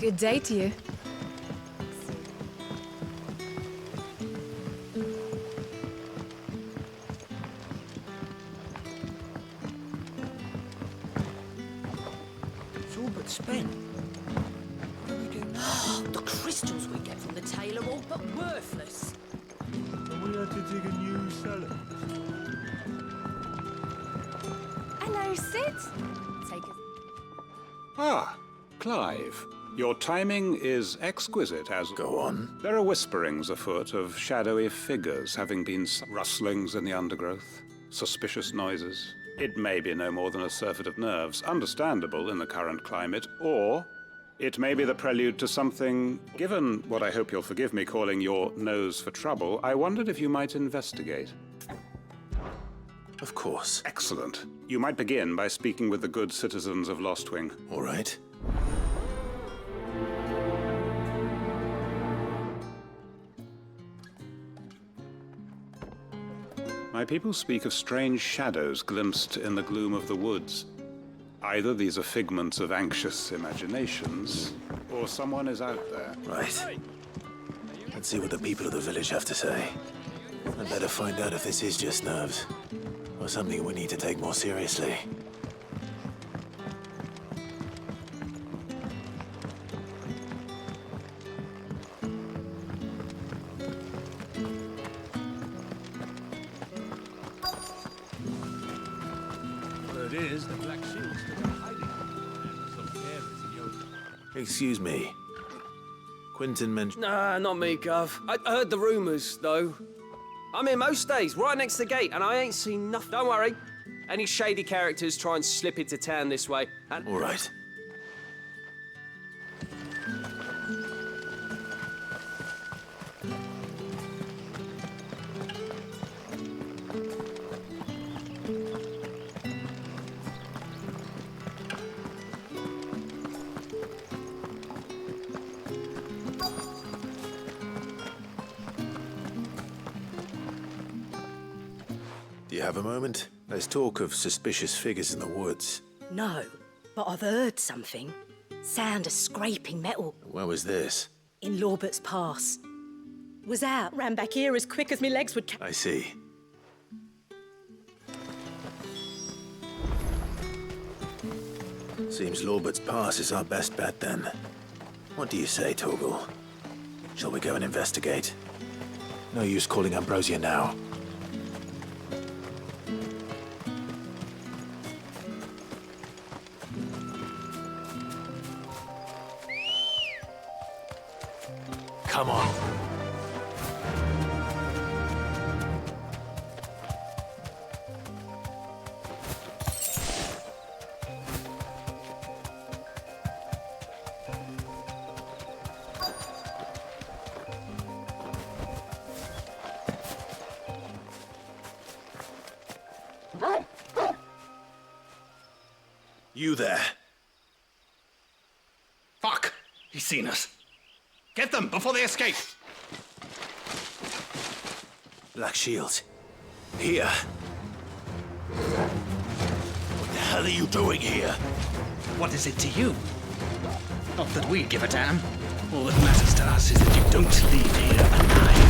Good day to you. It's all but spent. What do we do now? The crystals we get from the tail are all but worthless. And we had to dig a new cellar. Hello, Sid. Take us. Ah, Clive. Your timing is exquisite as... Go on. There are whisperings afoot of shadowy figures having been rustlings in the undergrowth, suspicious noises. It may be no more than a surfeit of nerves, understandable in the current climate, or it may be the prelude to something... Given what I hope you'll forgive me calling your nose for trouble, I wondered if you might investigate. Of course. Excellent. You might begin by speaking with the good citizens of Lostwing. All right. My people speak of strange shadows glimpsed in the gloom of the woods. Either these are figments of anxious imaginations, or someone is out there. Right. Let's see what the people of the village have to say. I'd better find out if this is just nerves, or something we need to take more seriously. It is the Black Shields took a hiding and some carers in your... Excuse me. Quinton mentioned... Nah, not me, Gov. I heard the rumours, though. I'm here most days, right next to the gate, and I ain't seen nothing. Don't worry. Any shady characters try and slip into town this way, and... All right. Do you have a moment? There's talk of suspicious figures in the woods. No, but I've heard something. Sound of scraping metal. Where was this? In Lorbert's Pass. Was out, ran back here as quick as me legs would I see. Seems Lorbert's Pass is our best bet then. What do you say, Torgal? Shall we go and investigate? No use calling Ambrosia now. Come on. You there. Fuck! He's seen us. Get them before they escape! Black Shields. Here. What the hell are you doing here? What is it to you? Not that we give a damn. All that matters to us is that you don't leave here alive.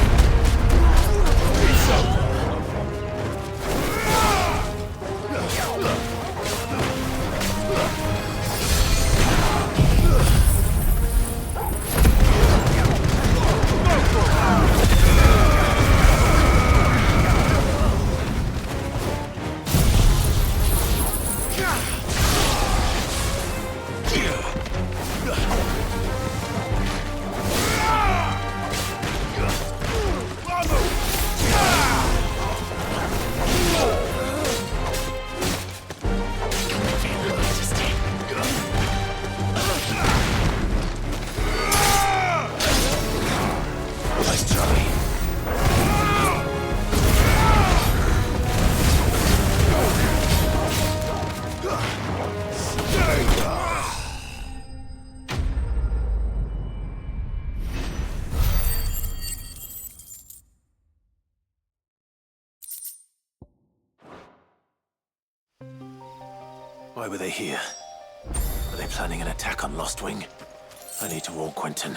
Why were they here? Were they planning an attack on Lostwing? I need to warn Quentin.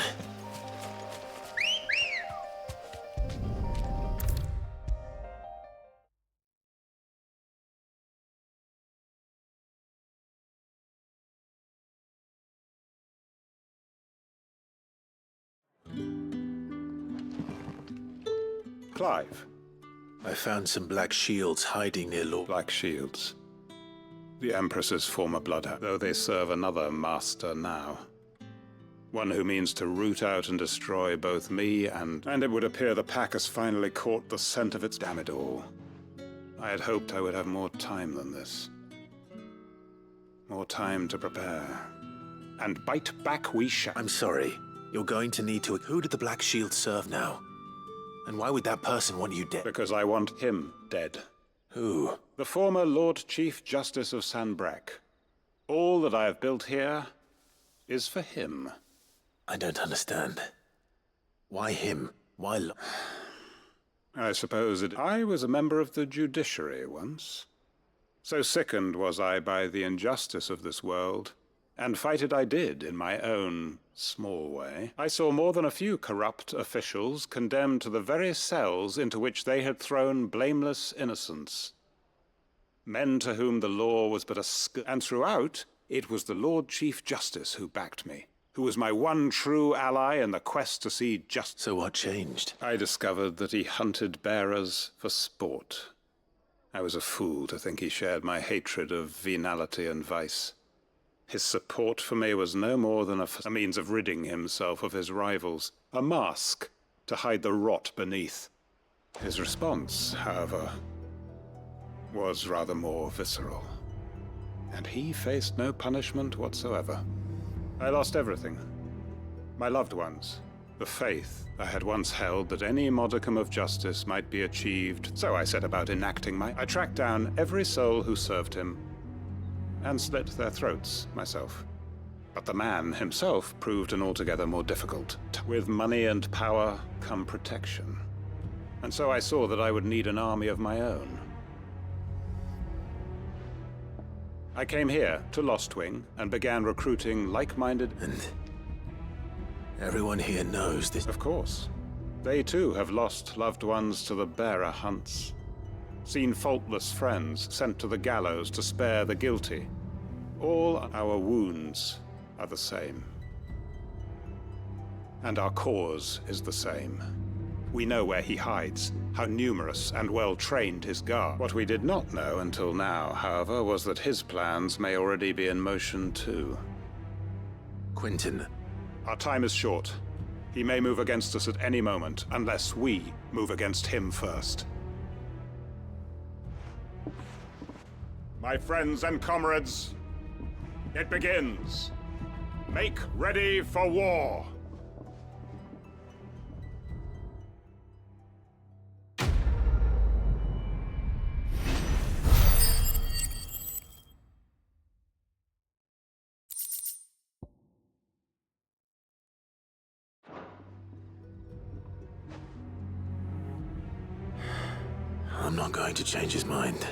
Clive. I found some black shields hiding near Lord... Black shields. The Empress's former bloodhound, though they serve another master now. One who means to root out and destroy both me and it would appear the pack has finally caught the scent of its damn it all. I had hoped I would have more time than this. More time to prepare. And bite back we shall. I'm sorry. You're going to need to... Who did the black shield serve now? And why would that person want you dead? Because I want him dead. Who? The former Lord Chief Justice of Sanbreque. All that I have built here is for him. I don't understand. Why him? Why I suppose I was a member of the judiciary once. So sickened was I by the injustice of this world, and fight it I did in my own small way. I saw more than a few corrupt officials condemned to the very cells into which they had thrown blameless innocents. Men to whom the law was but a and throughout, it was the Lord Chief Justice who backed me, who was my one true ally in the quest to see justice. So what changed? I discovered that he hunted bearers for sport. I was a fool to think he shared my hatred of venality and vice. His support for me was no more than a means of ridding himself of his rivals, a mask to hide the rot beneath. His response, however, was rather more visceral, and he faced no punishment whatsoever. I lost everything. My loved ones, the faith I had once held that any modicum of justice might be achieved, so I set about enacting I tracked down every soul who served him, and slit their throats myself. But the man himself proved an altogether more difficult. With money and power come protection. And so I saw that I would need an army of my own. I came here to Lostwing and began recruiting like-minded... And everyone here knows this... Of course. They too have lost loved ones to the bearer hunts. Seen faultless friends sent to the gallows to spare the guilty. All our wounds are the same. And our cause is the same. We know where he hides, how numerous and well-trained his guard. What we did not know until now, however, was that his plans may already be in motion too. Quentin. Our time is short. He may move against us at any moment, unless we move against him first. My friends and comrades, it begins. Make ready for war. I'm not going to change his mind.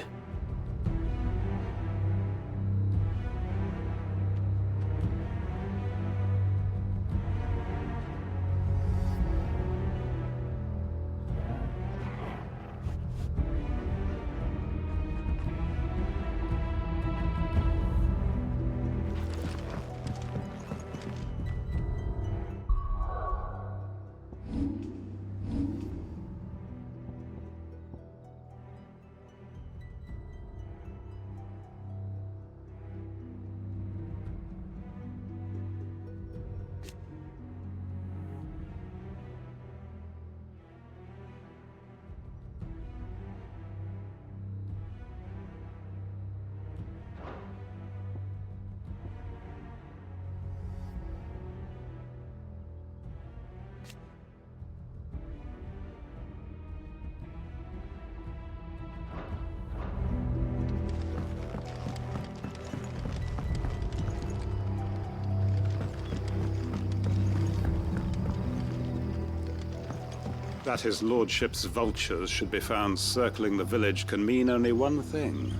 That his lordship's vultures should be found circling the village can mean only one thing.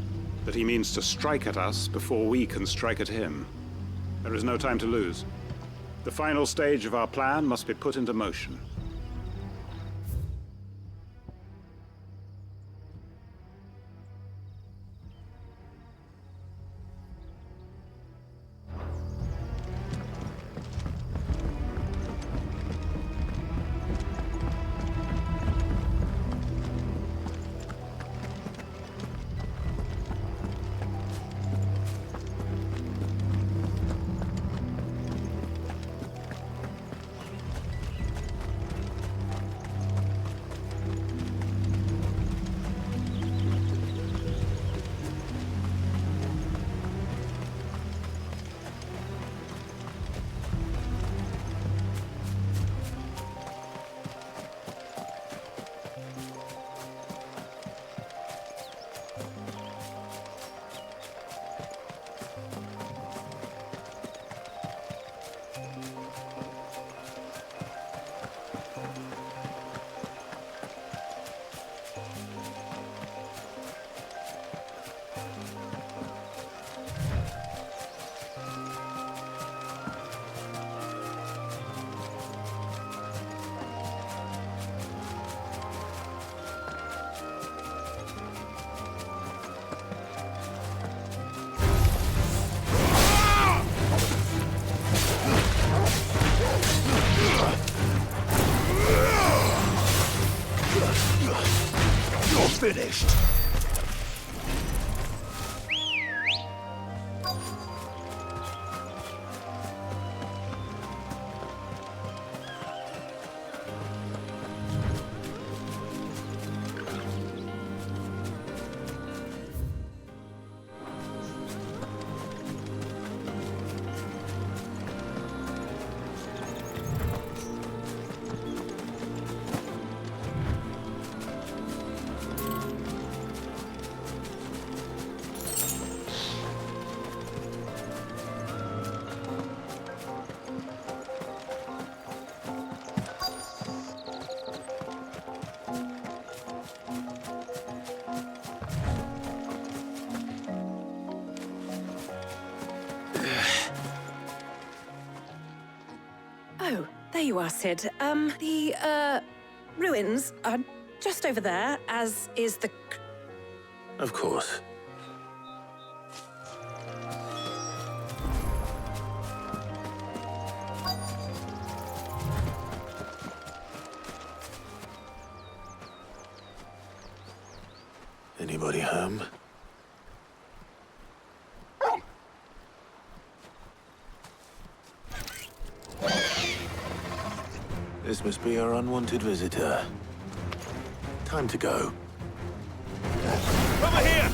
That he means to strike at us before we can strike at him. There is no time to lose. The final stage of our plan must be put into motion. Finished. Oh, there you are, Sid. The ruins are just over there, as is the... Of course. Anybody home? This must be our unwanted visitor. Time to go. Over here!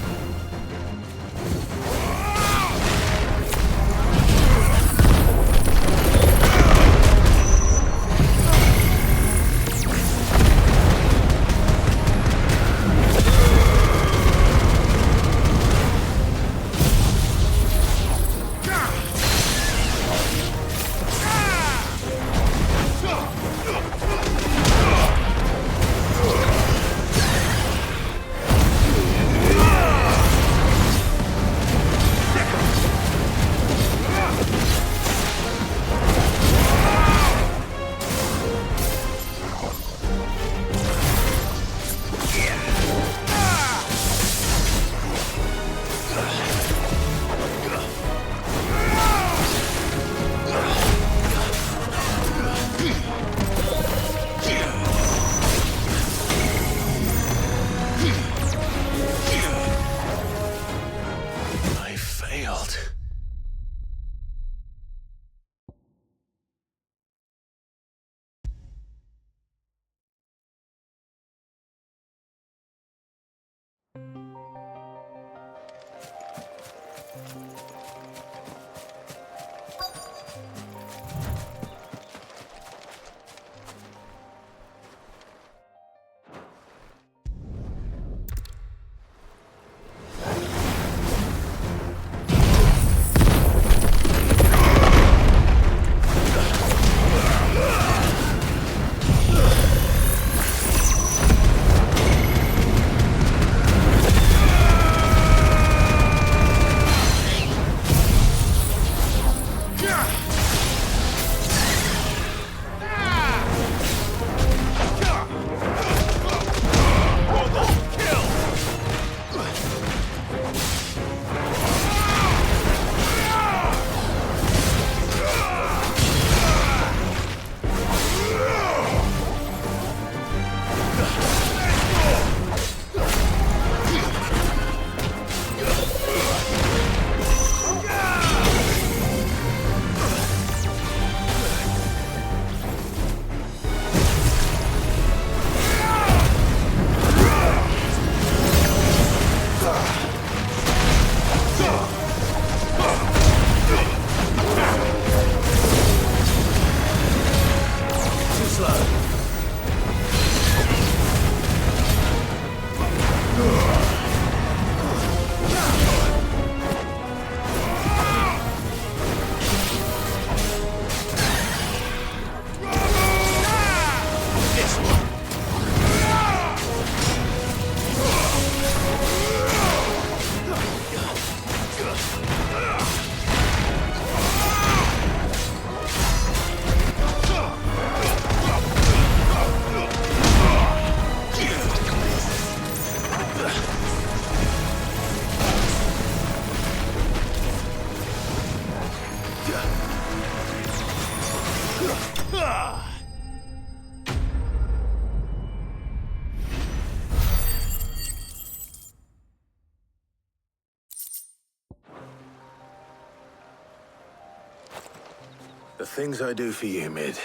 The things I do for you, Mid.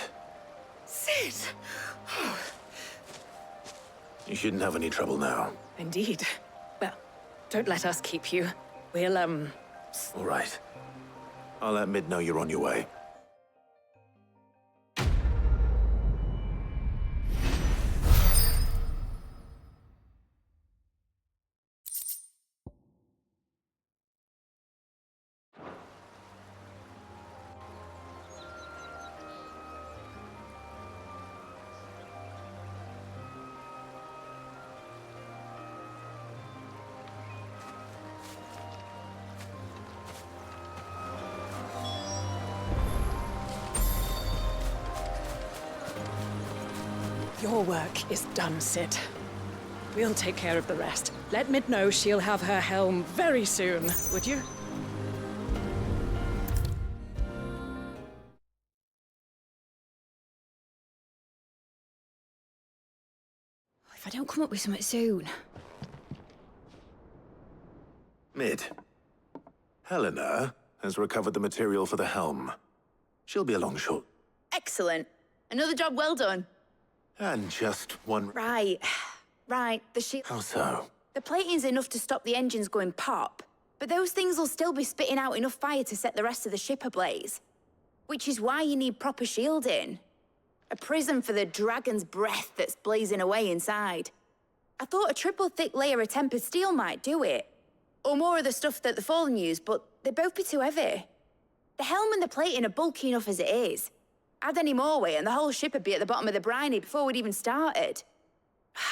Sid! You shouldn't have any trouble now. Indeed. Well, don't let us keep you. We'll, All right. I'll let Mid know you're on your way. Your work is done, Sid. We'll take care of the rest. Let Mid know she'll have her helm very soon, would you? If I don't come up with something soon. Mid. Helena has recovered the material for the helm. She'll be along short. Excellent. Another job well done. And just one... Right. Right, the ship... How so? The plating's enough to stop the engines going pop, but those things will still be spitting out enough fire to set the rest of the ship ablaze. Which is why you need proper shielding. A prison for the dragon's breath that's blazing away inside. I thought a triple thick layer of tempered steel might do it. Or more of the stuff that the Fallen use, but they'd both be too heavy. The helm and the plating are bulky enough as it is. Add any more weight and the whole ship would be at the bottom of the briny before we'd even started.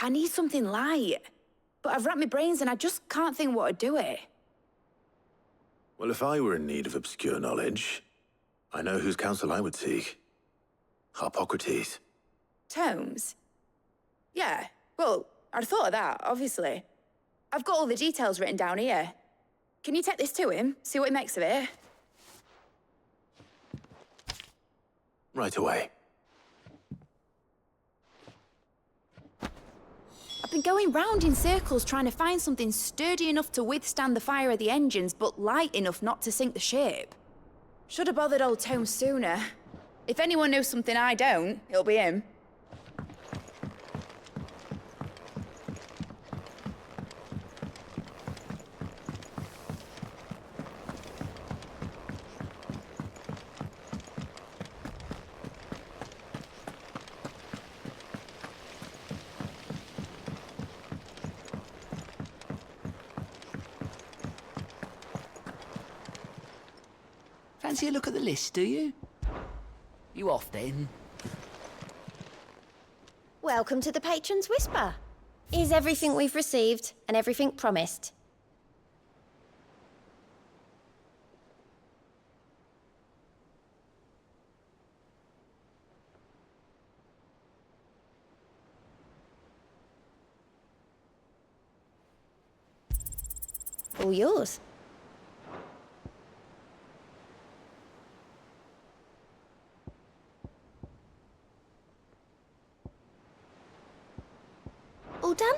I need something light. But I've racked my brains and I just can't think what would do it. Well, if I were in need of obscure knowledge, I know whose counsel I would seek. Harpocrates. Tomes? Yeah, well, I'd thought of that, obviously. I've got all the details written down here. Can you take this to him, see what he makes of it? Right away. I've been going round in circles trying to find something sturdy enough to withstand the fire of the engines, but light enough not to sink the ship. Should have bothered old Tomes sooner. If anyone knows something I don't, it'll be him. Fancy a look at the list, do you? You off then? Welcome to the Patron's Whisper. Is everything we've received and everything promised? All yours. All done?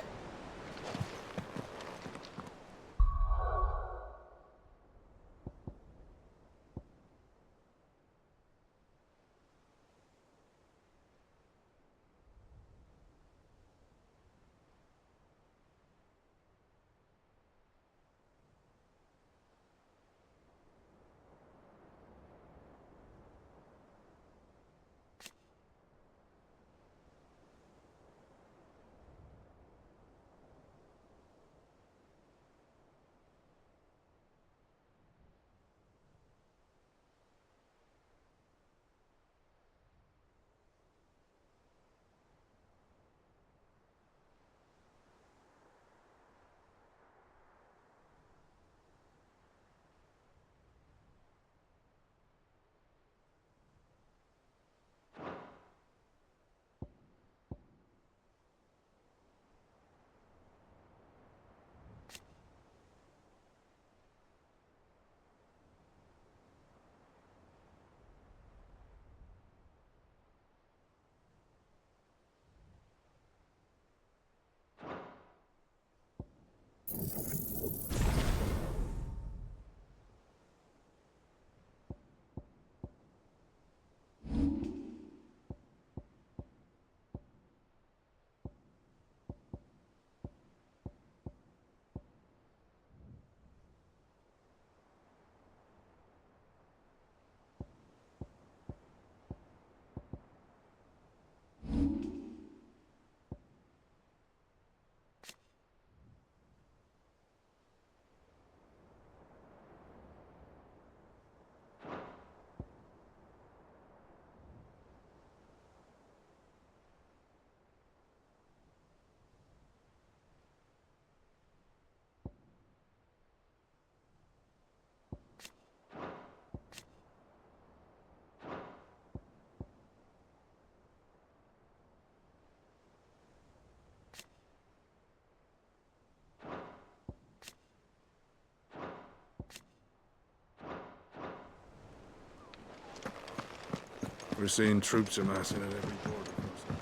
We're seeing troops amassing at every port across the...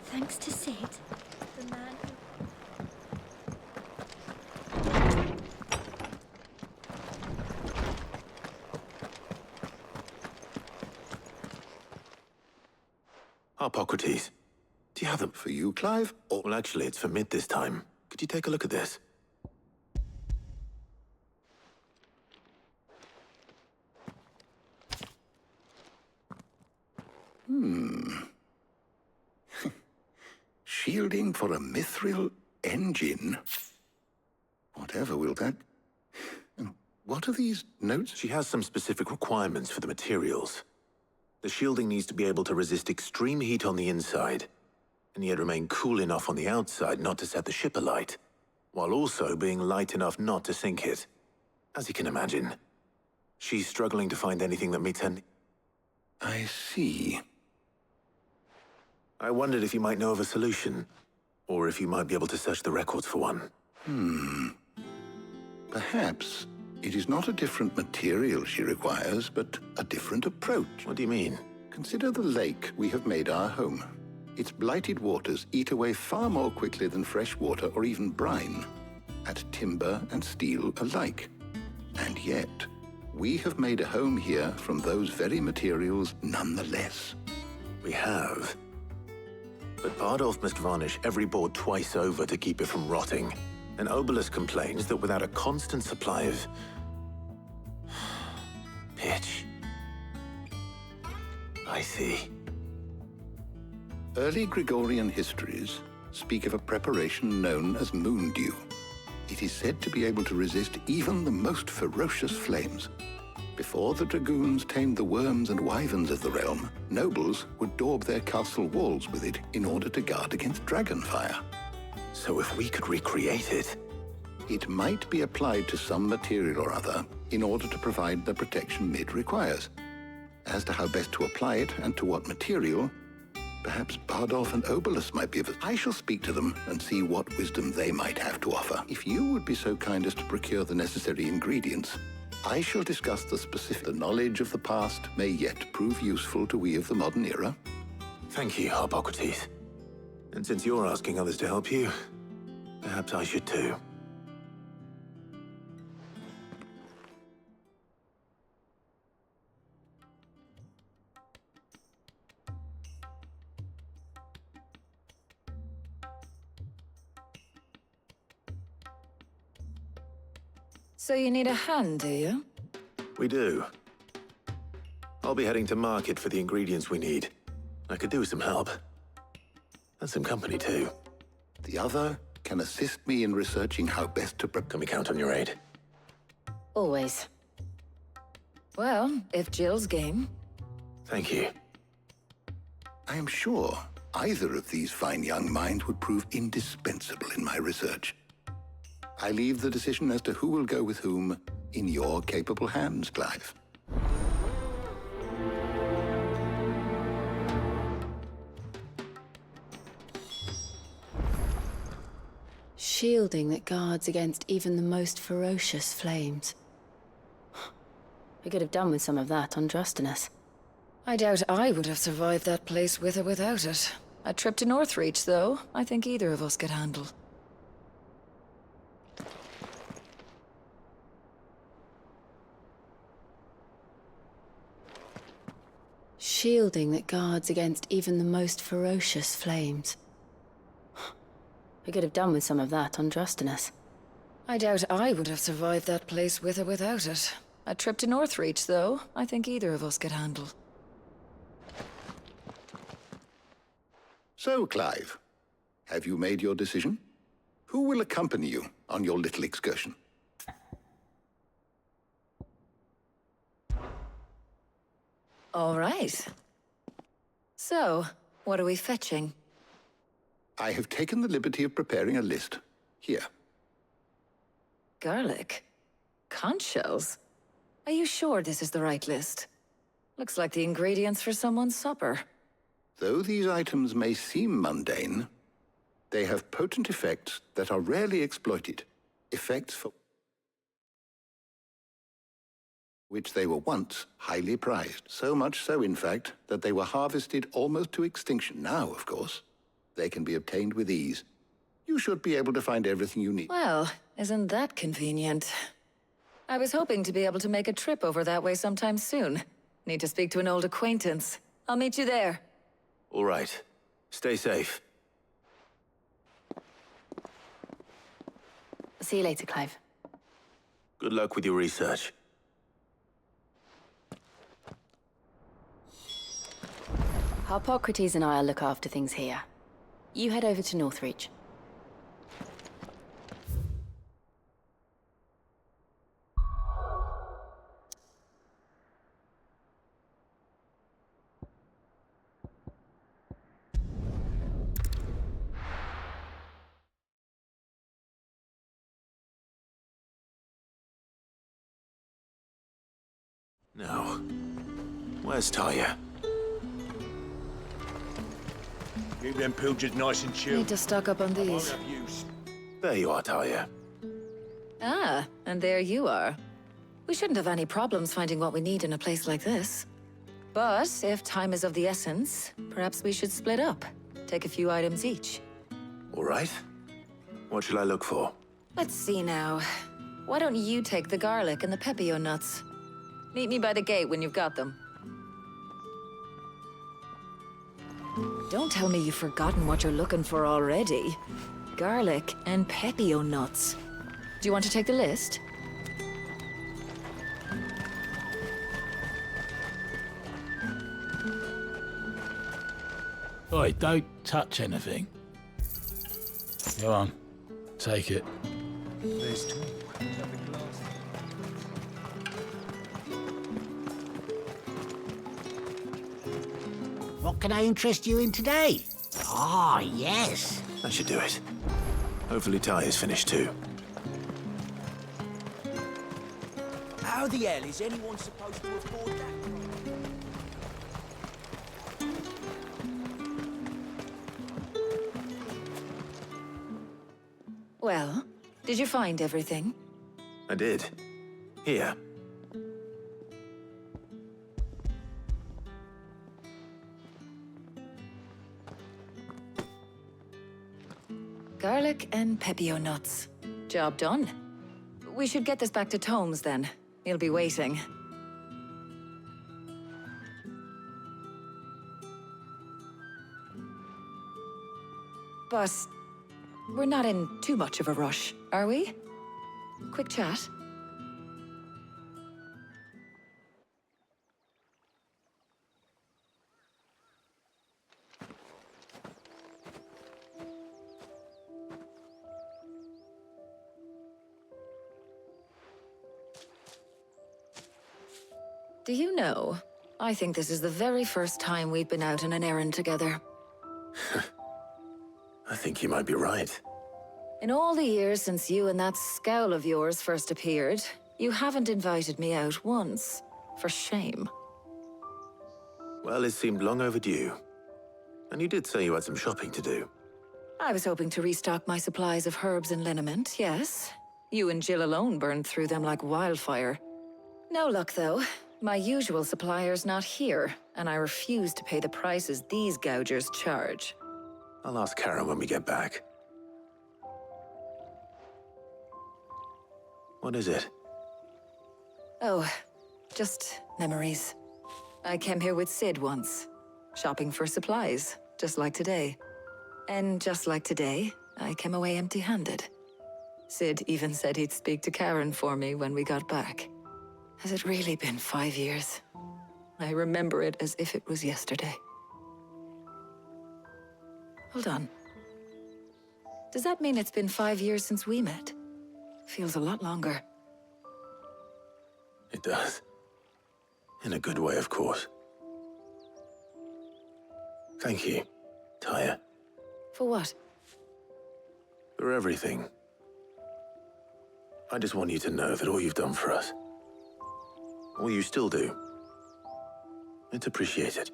Thanks to Sid, the man who... Hippocrates. Do you have them for you, Clive? Oh, well, actually, it's for Mid this time. Could you take a look at this? Shielding for a mithril engine? Whatever will that... What are these notes? She has some specific requirements for the materials. The shielding needs to be able to resist extreme heat on the inside, and yet remain cool enough on the outside not to set the ship alight, while also being light enough not to sink it. As you can imagine, she's struggling to find anything that meets her... I see. I wondered if you might know of a solution, or if you might be able to search the records for one. Perhaps it is not a different material she requires, but a different approach. What do you mean? Consider the lake we have made our home. Its blighted waters eat away far more quickly than fresh water or even brine, at timber and steel alike. And yet, we have made a home here from those very materials nonetheless. We have. But Bardolph must varnish every board twice over to keep it from rotting. And Obelisk complains that without a constant supply of... pitch... I see. Early Gregorian histories speak of a preparation known as moon dew. It is said to be able to resist even the most ferocious flames. Before the dragoons tamed the worms and wyverns of the realm, nobles would daub their castle walls with it in order to guard against dragon fire. So if we could recreate it... It might be applied to some material or other in order to provide the protection Mid requires. As to how best to apply it and to what material, perhaps Bardolph and Obelisk might be of it. I shall speak to them and see what wisdom they might have to offer. If you would be so kind as to procure the necessary ingredients, I shall discuss the specific. The knowledge of the past may yet prove useful to we of the modern era. Thank you, Hippocrates. And since you're asking others to help you, perhaps I should too. So you need a hand, do you? We do. I'll be heading to market for the ingredients we need. I could do with some help. And some company, too. The other can assist me in researching how best to prep. Can we count on your aid? Always. Well, if Jill's game. Thank you. I am sure either of these fine young minds would prove indispensable in my research. I leave the decision as to who will go with whom in your capable hands, Clive. Shielding that guards against even the most ferocious flames. We could have done with some of that on Drustinus. I doubt I would have survived that place with or without it. A trip to Northreach, though, I think either of us could handle. Shielding that guards against even the most ferocious flames. We could have done with some of that on Drustinus. I doubt I would have survived that place with or without it. A trip to Northreach, though, I think either of us could handle. So, Clive, have you made your decision? Who will accompany you on your little excursion? All right. So, what are we fetching? I have taken the liberty of preparing a list. Here, Garlic? Conch shells? Are you sure this is the right list? Looks like the ingredients for someone's supper. Though these items may seem mundane, they have potent effects that are rarely exploited. Effects for which they were once highly prized. So much so, in fact, that they were harvested almost to extinction. Now, of course, they can be obtained with ease. You should be able to find everything you need. Well, isn't that convenient? I was hoping to be able to make a trip over that way sometime soon. Need to speak to an old acquaintance. I'll meet you there. All right. Stay safe. See you later, Clive. Good luck with your research. Harpocrates and I'll look after things here. You head over to Northreach. Now, where's Tarja? Keep them pilgers nice and chill. Need to stock up on I won't these. have use. There you are, Tarja. Ah, and there you are. We shouldn't have any problems finding what we need in a place like this. But if time is of the essence, perhaps we should split up. Take a few items each. All right. What should I look for? Let's see now. Why don't you take the garlic and the pepio nuts? Meet me by the gate when you've got them. Don't tell me you've forgotten what you're looking for already. Garlic and pepio nuts. Do you want to take the list? Oi, don't touch anything. Go on. Take it. There's two. What can I interest you in today? Ah, yes. That should do it. Hopefully Tarja's finished too. How the hell is anyone supposed to afford that? Well, did you find everything? I did. Here. Garlic and pepio nuts. Job done. We should get this back to Tomes then. He'll be waiting. But we're not in too much of a rush, are we? Quick chat. Do you know, I think this is the very first time we've been out on an errand together. I think you might be right. In all the years since you and that scowl of yours first appeared, you haven't invited me out once. For shame. Well, it seemed long overdue. And you did say you had some shopping to do. I was hoping to restock my supplies of herbs and liniment, yes. You and Jill alone burned through them like wildfire. No luck, though. My usual supplier's not here, and I refuse to pay the prices these gougers charge. I'll ask Karen when we get back. What is it? Oh, just memories. I came here with Sid once, shopping for supplies, just like today. And just like today, I came away empty-handed. Sid even said he'd speak to Karen for me when we got back. Has it really been 5 years? I remember it as if it was yesterday. Hold on. Does that mean it's been 5 years since we met? Feels a lot longer. It does. In a good way, of course. Thank you, Tarja. For what? For everything. I just want you to know that all you've done for us, all you still do, it's appreciated.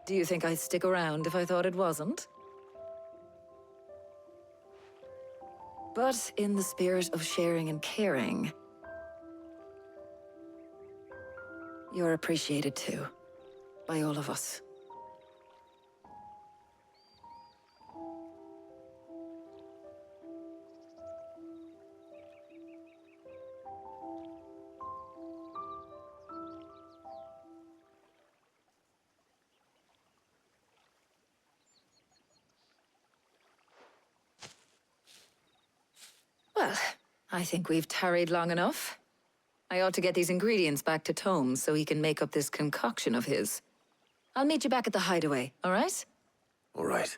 Do you think I'd stick around if I thought it wasn't? But in the spirit of sharing and caring, you're appreciated too, by all of us. Well, I think we've tarried long enough. I ought to get these ingredients back to Tome so he can make up this concoction of his. I'll meet you back at the hideaway, all right? All right.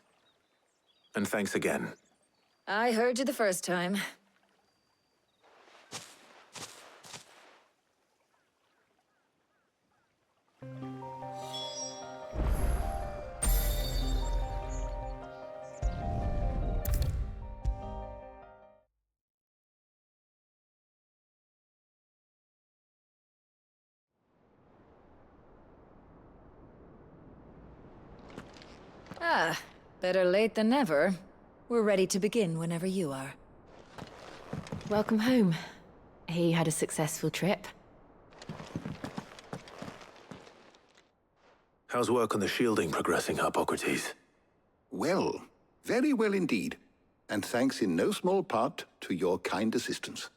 And thanks again. I heard you the first time. Ah, better late than never. We're ready to begin whenever you are. Welcome home. He had a successful trip. How's work on the shielding progressing, Hippocrates? Well, very well indeed. And thanks in no small part to your kind assistance.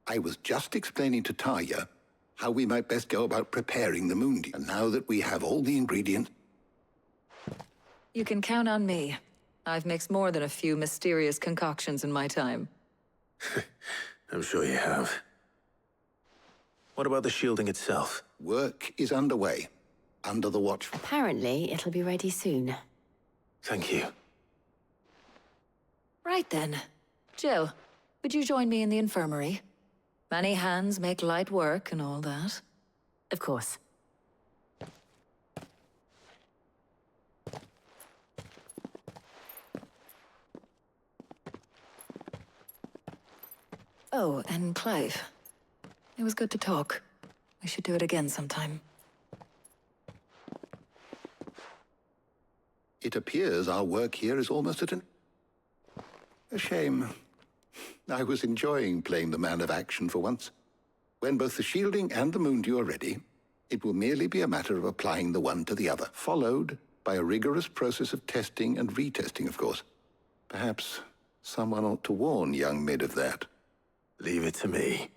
I was just explaining to Tarja how we might best go about preparing the Mundi. And now that we have all the ingredients... You can count on me. I've mixed more than a few mysterious concoctions in my time. I'm sure you have. What about the shielding itself? Work is underway, under the watch. Apparently, it'll be ready soon. Thank you. Right then. Jill, would you join me in the infirmary? Many hands make light work and all that. Of course. Oh, and Clive. It was good to talk. We should do it again sometime. It appears our work here is almost at an... A shame. I was enjoying playing the man of action for once. When both the shielding and the Mundi are ready, it will merely be a matter of applying the one to the other, followed by a rigorous process of testing and retesting, of course. Perhaps someone ought to warn young Mid of that. Leave it to me.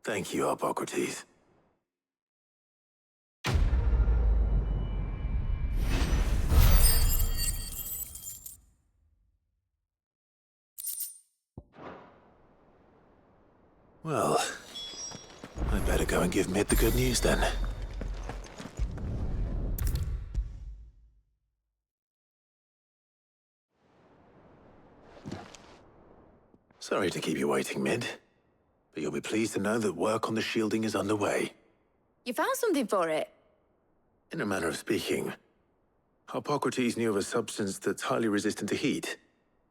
Thank you, Hippocrates. Well, I'd better go and give Mid the good news then. Sorry to keep you waiting, Mid, but you'll be pleased to know that work on the shielding is underway. You found something for it? In a manner of speaking, Hippocrates knew of a substance that's highly resistant to heat,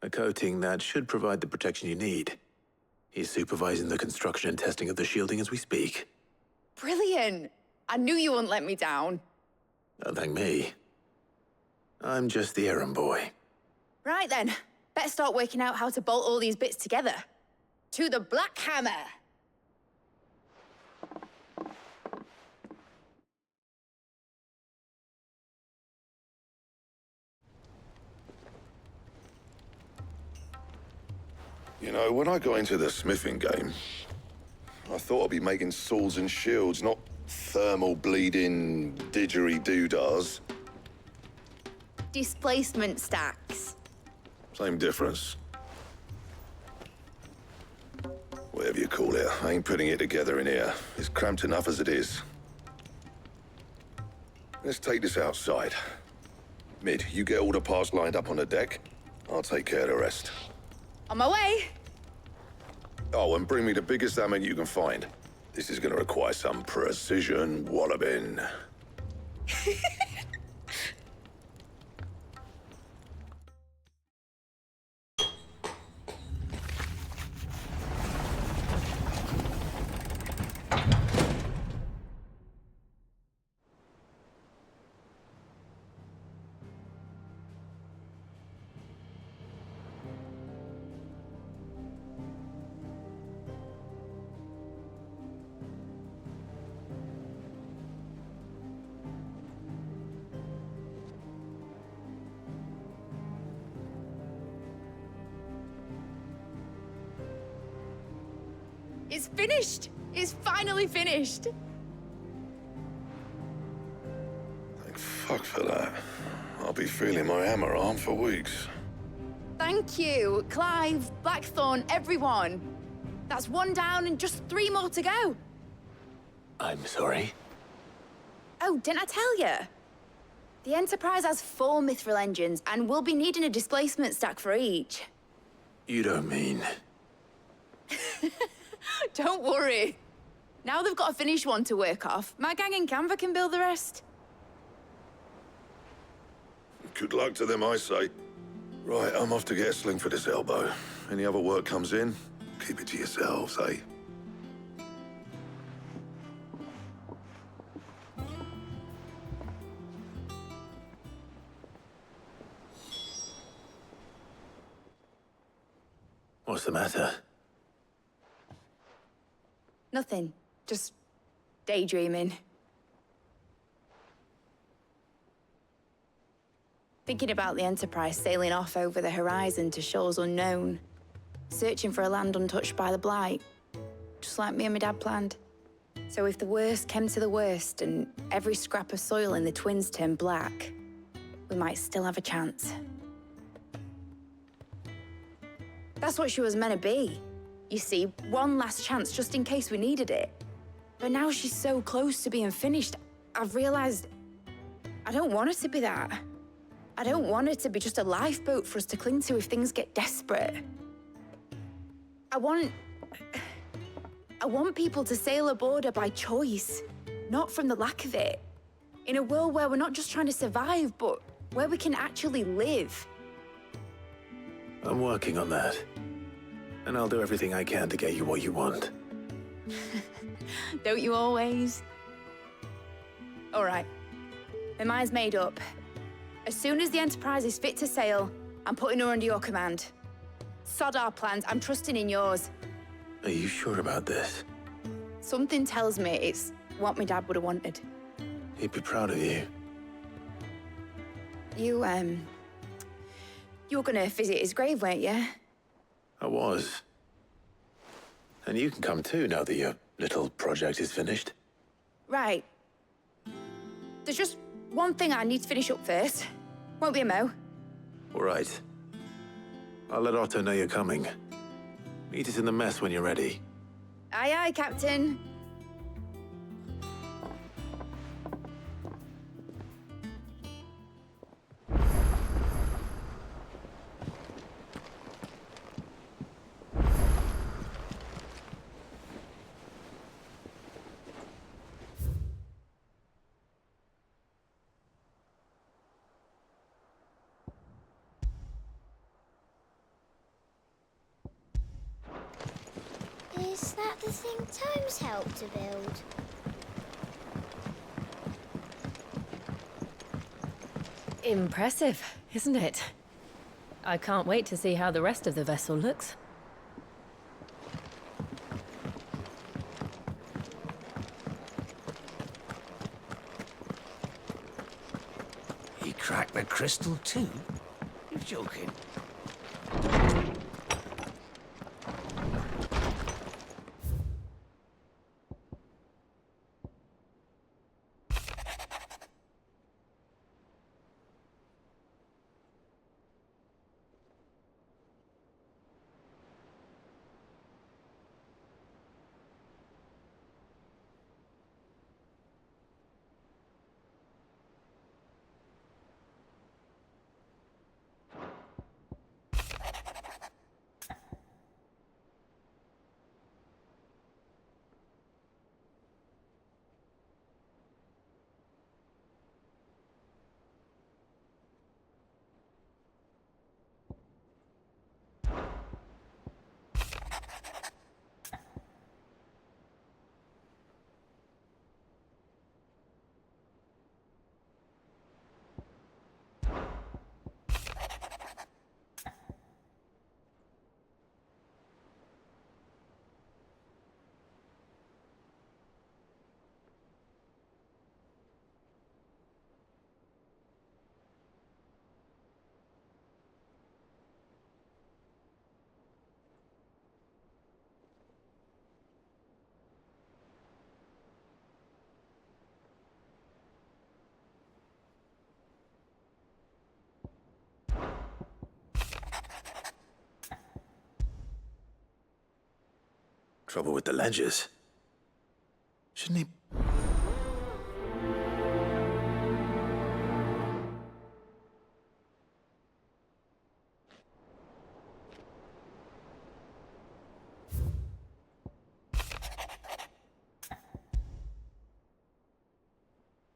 a coating that should provide the protection you need. He's supervising the construction and testing of the shielding as we speak. Brilliant! I knew you wouldn't let me down. Don't thank me. I'm just the errand boy. Right then, better start working out how to bolt all these bits together. To the Black Hammer! You know, when I got into the smithing game, I thought I'd be making swords and shields, not thermal bleeding didgeridoo-dahs. Displacement stacks. Same difference. Whatever you call it, I ain't putting it together in here. It's cramped enough as it is. Let's take this outside. Mid, you get all the parts lined up on the deck. I'll take care of the rest. On my way! Oh, and bring me the biggest hammer you can find. This is gonna require some precision walloping. It's finished! It's finally finished! Thank fuck for that. I'll be feeling my hammer arm for weeks. Thank you, Clive, Blackthorn, everyone. That's 1 down and just 3 more to go. I'm sorry. Oh, didn't I tell you? The Enterprise has 4 mithril engines, and we'll be needing a displacement stack for each. You don't mean... Don't worry. Now they've got a finished one to work off, my gang in Canva can build the rest. Good luck to them, I say. Right, I'm off to get a sling for this elbow. Any other work comes in, keep it to yourselves, eh? What's the matter? Nothing. Just daydreaming. Thinking about the Enterprise sailing off over the horizon to shores unknown, searching for a land untouched by the Blight, just like me and my dad planned. So if the worst came to the worst and every scrap of soil in the Twins turned black, we might still have a chance. That's what she was meant to be. You see, one last chance just in case we needed it. But now she's so close to being finished, I've realized I don't want her to be that. I don't want her to be just a lifeboat for us to cling to if things get desperate. I want people to sail aboard her by choice, not from the lack of it. In a world where we're not just trying to survive, but where we can actually live. I'm working on that. And I'll do everything I can to get you what you want. Don't you always? All right. My mind's made up. As soon as the Enterprise is fit to sail, I'm putting her under your command. Sod our plans, I'm trusting in yours. Are you sure about this? Something tells me it's what my dad would have wanted. He'd be proud of you. You were gonna visit his grave, weren't you? I was. And you can come too now that your little project is finished. Right. There's just one thing I need to finish up first. Won't be a mo. All right. I'll let Otto know you're coming. Meet us in the mess when you're ready. Aye, aye, Captain. Is that the thing Tomes helped to build? Impressive, isn't it? I can't wait to see how the rest of the vessel looks. He cracked the crystal too? You're joking. Trouble with the ledgers. Shouldn't he...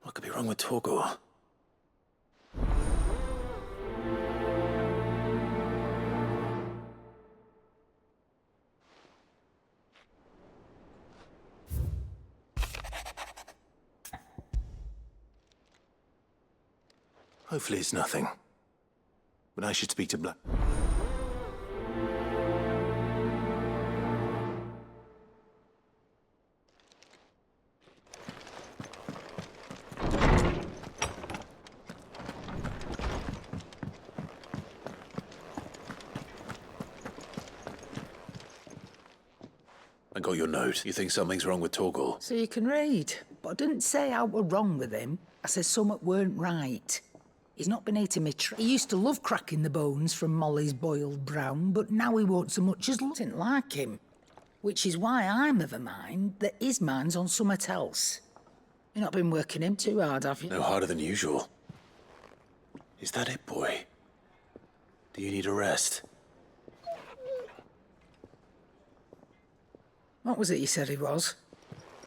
What could be wrong with Torgor? Hopefully it's nothing. But I should speak to Black. I got your note. You think something's wrong with Torgor? So you can read. But I didn't say I were wrong with him. I said something weren't right. He's not been eating me. He used to love cracking the bones from Molly's boiled brown, but now he won't so much as didn't like him. Which is why I'm of a mind that his mind's on something else. You've not been working him too hard, have you? No harder than usual. Is that it, boy? Do you need a rest? What was it you said he was?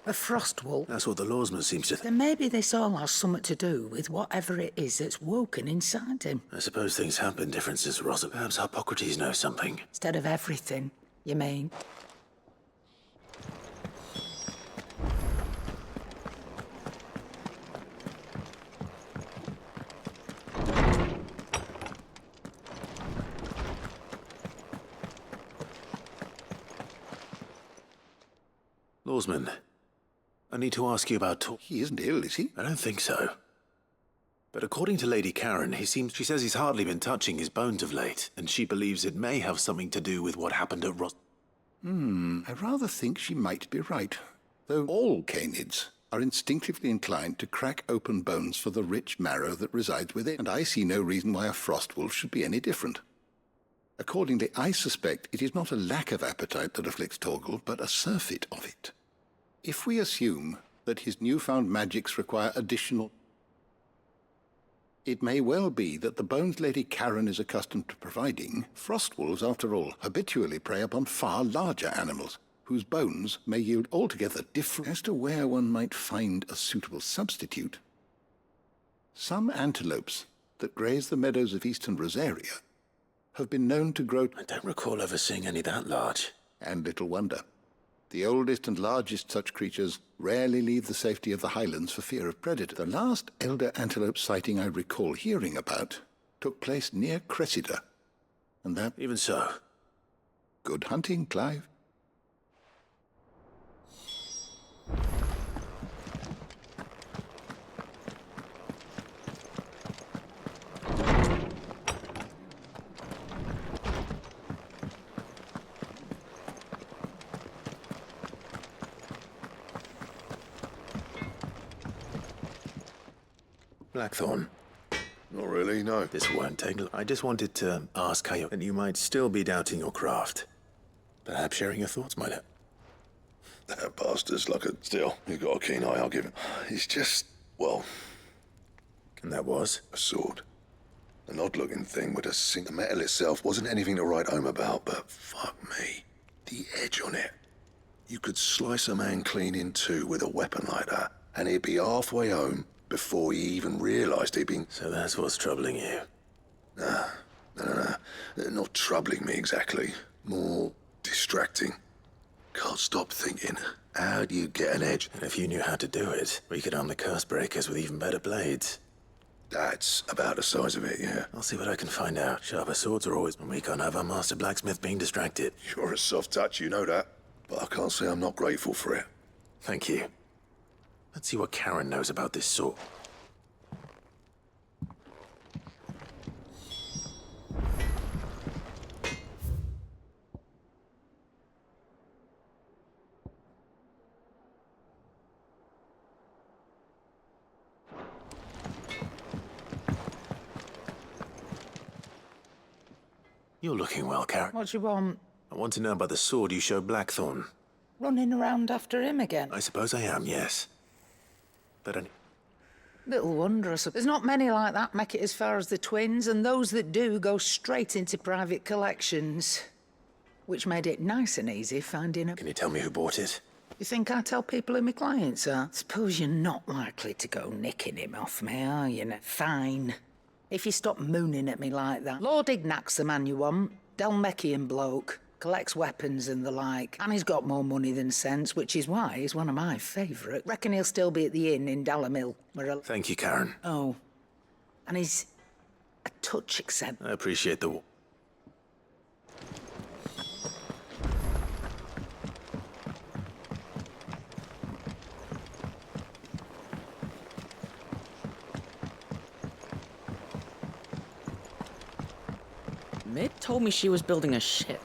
A frost wolf? That's what the lawsman seems to think. Then maybe this all has something to do with whatever it is that's woken inside him. I suppose things have been different since Rosa. Perhaps Hippocrates knows something. Instead of everything, you mean? Lawsman, I need to ask you about He isn't ill, is he? I don't think so. But according to Lady Karen, she says he's hardly been touching his bones of late, and she believes it may have something to do with what happened at I rather think she might be right. Though all canids are instinctively inclined to crack open bones for the rich marrow that resides within, and I see no reason why a frost wolf should be any different. Accordingly, I suspect it is not a lack of appetite that afflicts Torgor, but a surfeit of it. If we assume that his newfound magics require additional... It may well be that the bones Lady Karen is accustomed to providing, frost wolves, after all, habitually prey upon far larger animals, whose bones may yield altogether different... As to where one might find a suitable substitute, some antelopes that graze the meadows of eastern Rosaria have been known to grow... I don't recall ever seeing any that large. And little wonder. The oldest and largest such creatures rarely leave the safety of the highlands for fear of predators. The last elder antelope sighting I recall hearing about took place near Cressida. And that... Even so. Good hunting, Clive. Blackthorn. Not really, no. This won't take long. I just wanted to ask how you might still be doubting your craft. Perhaps sharing your thoughts might help. That bastard's like a... Still, you've got a keen eye, I'll give him. He's just, well... And that was? A sword. An odd-looking thing with a sink. The metal itself wasn't anything to write home about, but fuck me. The edge on it. You could slice a man clean in two with a weapon like that, and he'd be halfway home before he even realised he'd been... So that's what's troubling you? No. Not troubling me exactly. More distracting. Can't stop thinking, how do you get an edge? And if you knew how to do it, we could arm the curse breakers with even better blades. That's about the size of it, yeah. I'll see what I can find out. Sharper swords are always... And we can't have our master blacksmith being distracted. You're a soft touch, you know that. But I can't say I'm not grateful for it. Thank you. Let's see what Karen knows about this sword. You're looking well, Karen. What do you want? I want to know about the sword you showed Blackthorn. Running around after him again. I suppose I am, yes. But Little wonder, I suppose. There's not many like that make it as far as the twins, and those that do go straight into private collections. Which made it nice and easy finding a... Can you tell me who bought it? You think I tell people who my clients are? Suppose you're not likely to go nicking him off me, are you? Fine. If you stop mooning at me like that. Lord Ignac's the man you want. Delmeckian bloke. Collects weapons and the like. And he's got more money than sense, which is why he's one of my favourite. Reckon he'll still be at the inn in Dallamil, where I... Thank you, Karen. Oh. And he's a touch eccentric. I appreciate the... Mid told me she was building a ship.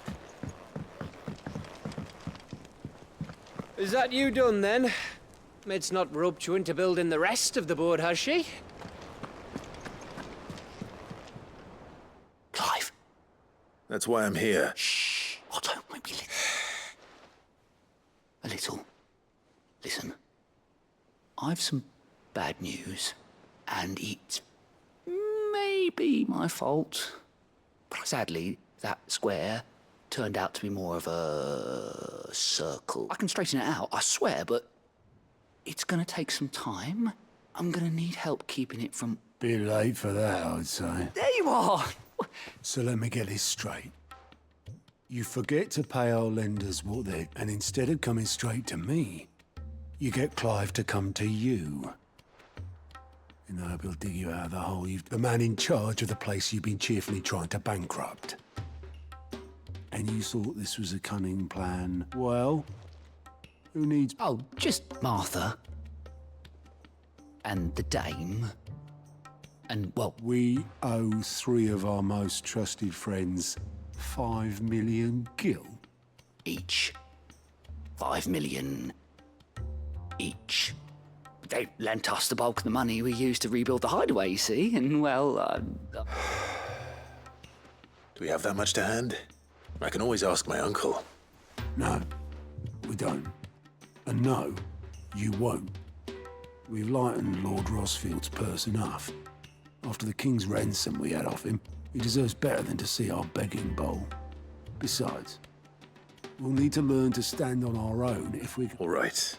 Is that you done, then? Mid's not roped you into building the rest of the board, has she? Clive. That's why I'm here. Shh. Oh, don't make me a little. Listen. I've some bad news, and it's maybe my fault. But sadly, that square turned out to be more of a circle. I can straighten it out, I swear, but it's gonna take some time. I'm gonna need help keeping it from... Bit late for that, I'd say. There you are! So let me get this straight. You forget to pay our lenders what they... And instead of coming straight to me, you get Clive to come to you. And I hope he'll dig you out of the hole. You've the man in charge of the place you've been cheerfully trying to bankrupt. And you thought this was a cunning plan. Well, who needs... Oh, just Martha. And the dame. And, well... We owe 3 of our most trusted friends 5 million gil. Each. 5 million. Each. They lent us the bulk of the money we used to rebuild the hideaway, you see, and, well, Do we have that much to hand? I can always ask my uncle. No, we don't. And no, you won't. We've lightened Lord Rosfield's purse enough. After the king's ransom we had off him, he deserves better than to see our begging bowl. Besides, we'll need to learn to stand on our own if we... All right.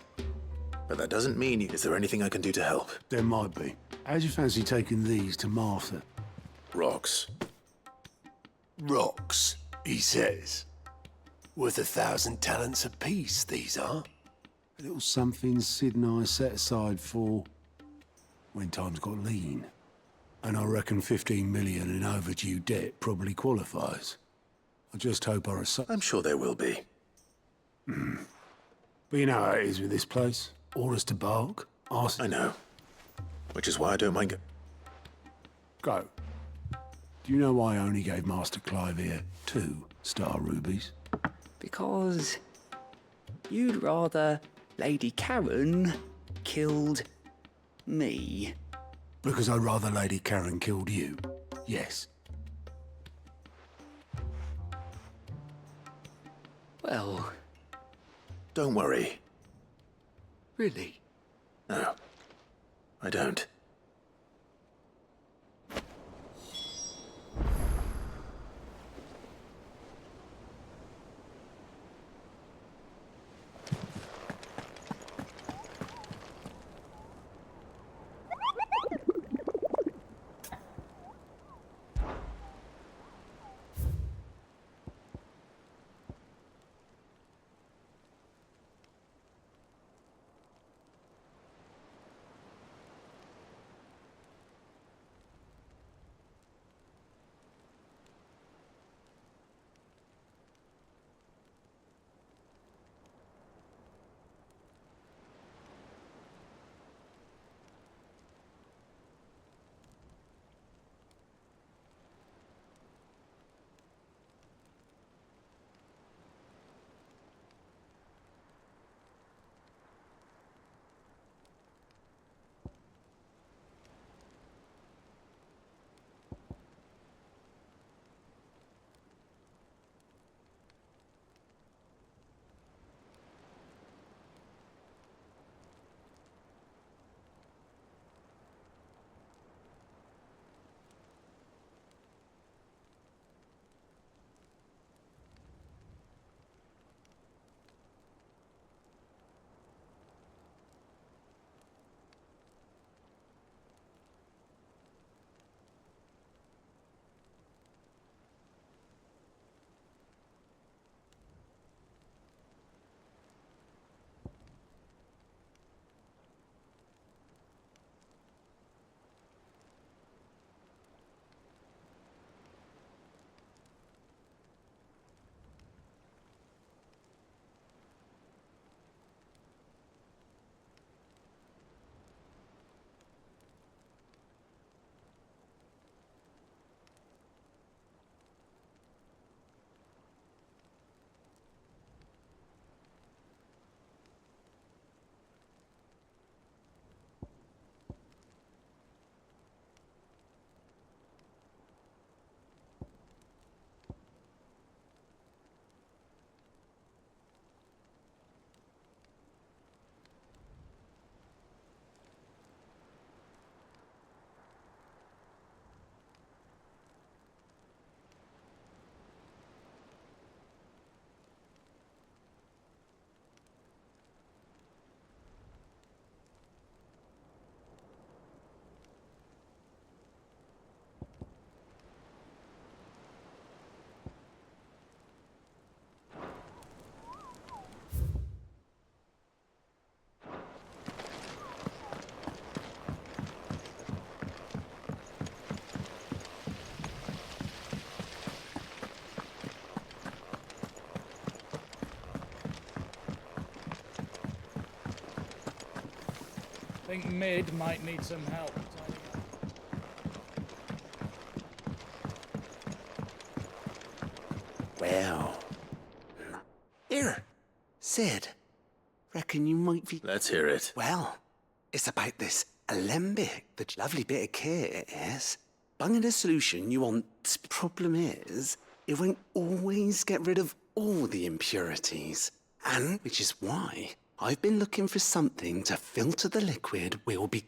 But that doesn't mean... Is there anything I can do to help? There might be. How'd you fancy taking these to Martha? Rocks. Rocks, he says. Worth 1,000 talents apiece, these are. A little something Sid and I set aside for when times got lean. And I reckon 15 million in overdue debt probably qualifies. I just hope our... I'm sure there will be. But you know how it is with this place. Orders to bark. Ask... I know. Which is why I don't mind Go. Do you know why I only gave Master Clive here 2 star rubies? because you'd rather Lady Karen killed me. Because I'd rather Lady Karen killed you. Yes. Well... Don't worry. Really? No, I don't. Think Mid might need some help. Well. Here, Sid. Reckon you might be... Let's hear it. Well, it's about this alembic, the lovely bit of kit it is. Bunging a solution you want. Problem is, it won't always get rid of all the impurities. And, which is why, I've been looking for something to filter the liquid we'll be...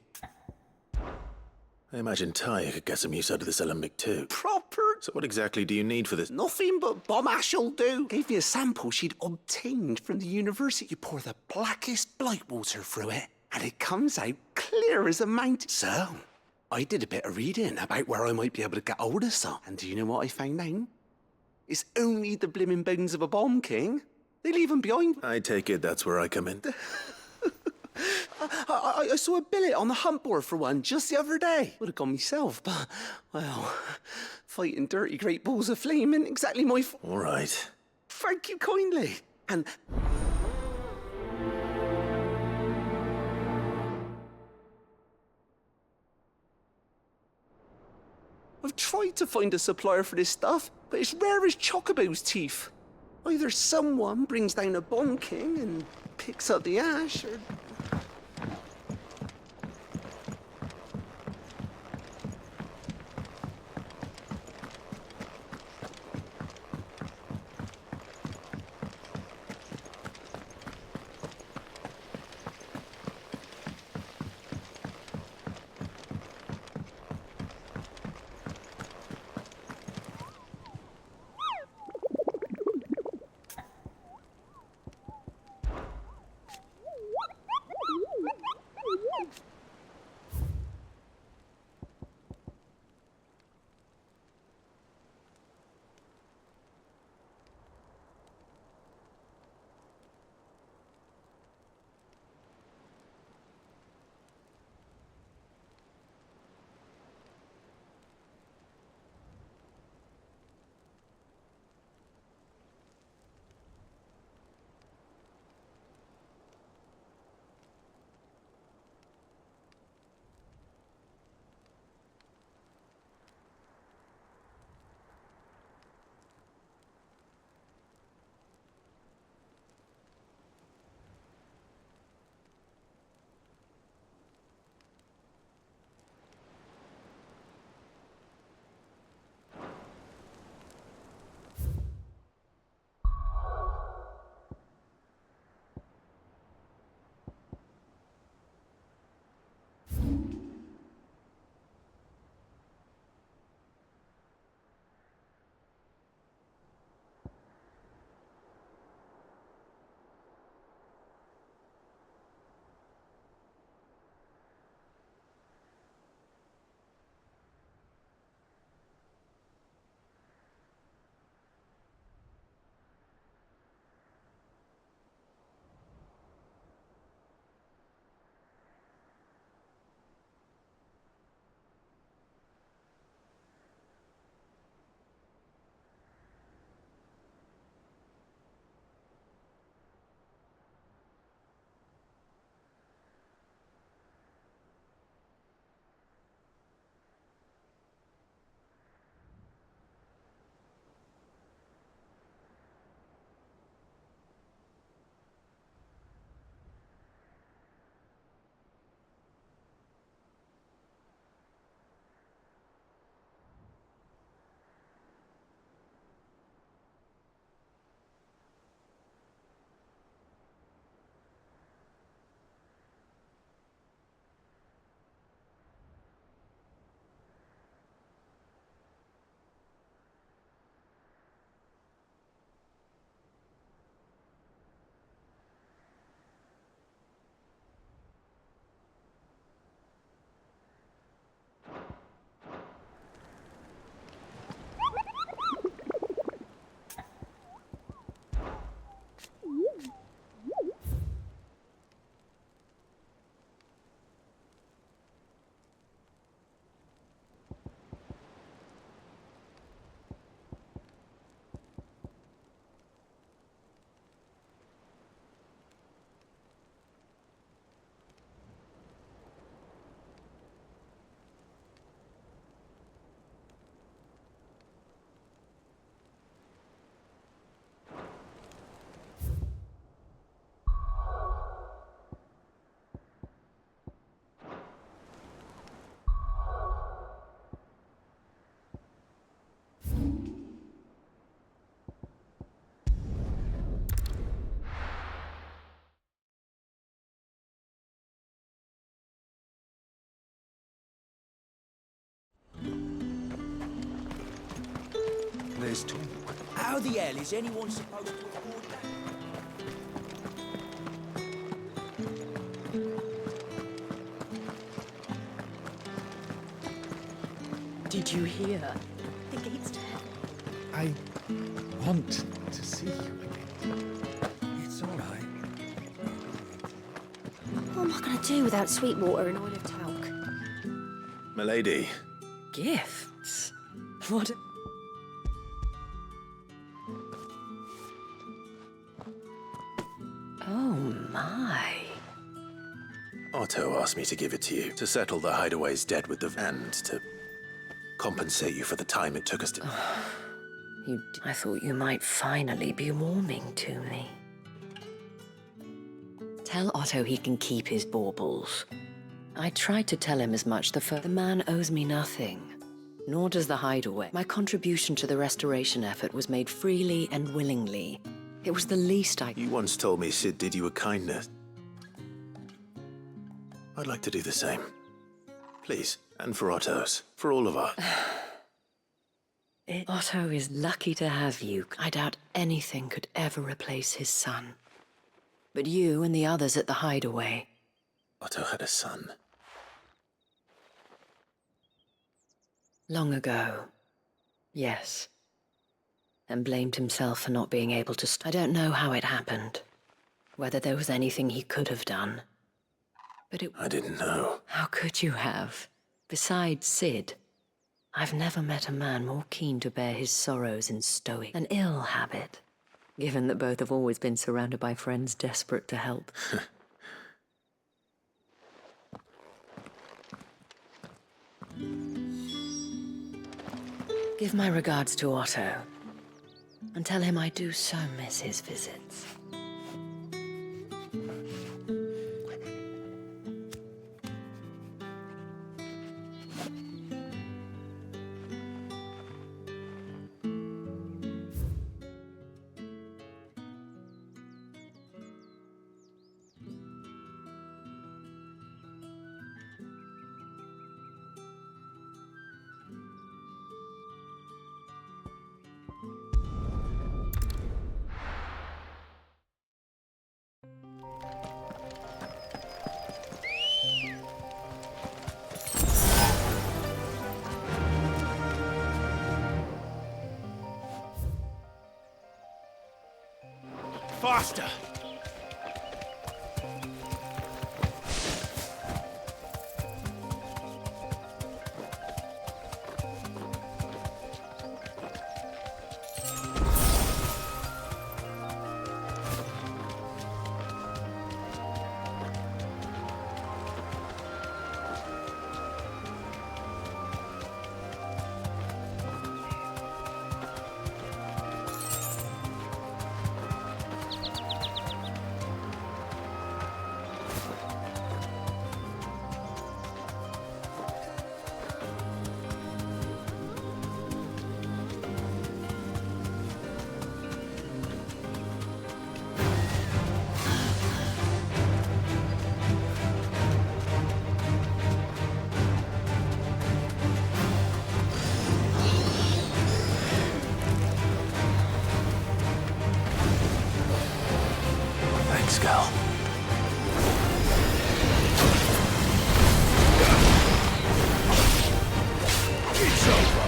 I imagine Tarja could get some use out of this alembic too. Proper? So what exactly do you need for this? Nothing but bomb ash'll do. Gave me a sample she'd obtained from the university. You pour the blackest blight water through it, and it comes out clear as a mountain. So, I did a bit of reading about where I might be able to get hold of some. And do you know what I found out? It's only the blimmin' bones of a bomb king. They leave them behind. I take it that's where I come in. I saw a billet on the hunt board for one just the other day. Would have gone myself, but, well, fighting dirty great balls of flame isn't exactly my All right. Thank you kindly. And... I've tried to find a supplier for this stuff, but it's rare as Chocobo's teeth. Either someone brings down a bomb king and picks up the ash, or... this too. How the hell is anyone supposed to afford that? Did you hear? The gate's dead. I want to see you again. It's all right. What am I going to do without sweet water and oil of talc? Milady. Gifts? What? Oh, my. Otto asked me to give it to you, to settle the hideaway's debt with the and to compensate you for the time it took us to... I thought you might finally be warming to me. Tell Otto he can keep his baubles. I tried to tell him as much the man owes me nothing. Nor does the hideaway. My contribution to the restoration effort was made freely and willingly. It was the least I... You once told me Sid did you a kindness. I'd like to do the same. Please, and for Otto's. For all of us. Otto is lucky to have you. I doubt anything could ever replace his son. But you and the others at the hideaway... Otto had a son. Long ago. Yes. And blamed himself for not being able to... I don't know how it happened. Whether there was anything he could have done. But it... I didn't know. How could you have? Besides Sid, I've never met a man more keen to bear his sorrows in stoic. An ill habit, given that both have always been surrounded by friends desperate to help. Give my regards to Otto, and tell him I do so miss his visits. Faster! Thanks, Gal. It's over!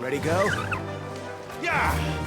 Ready, go? Yeah!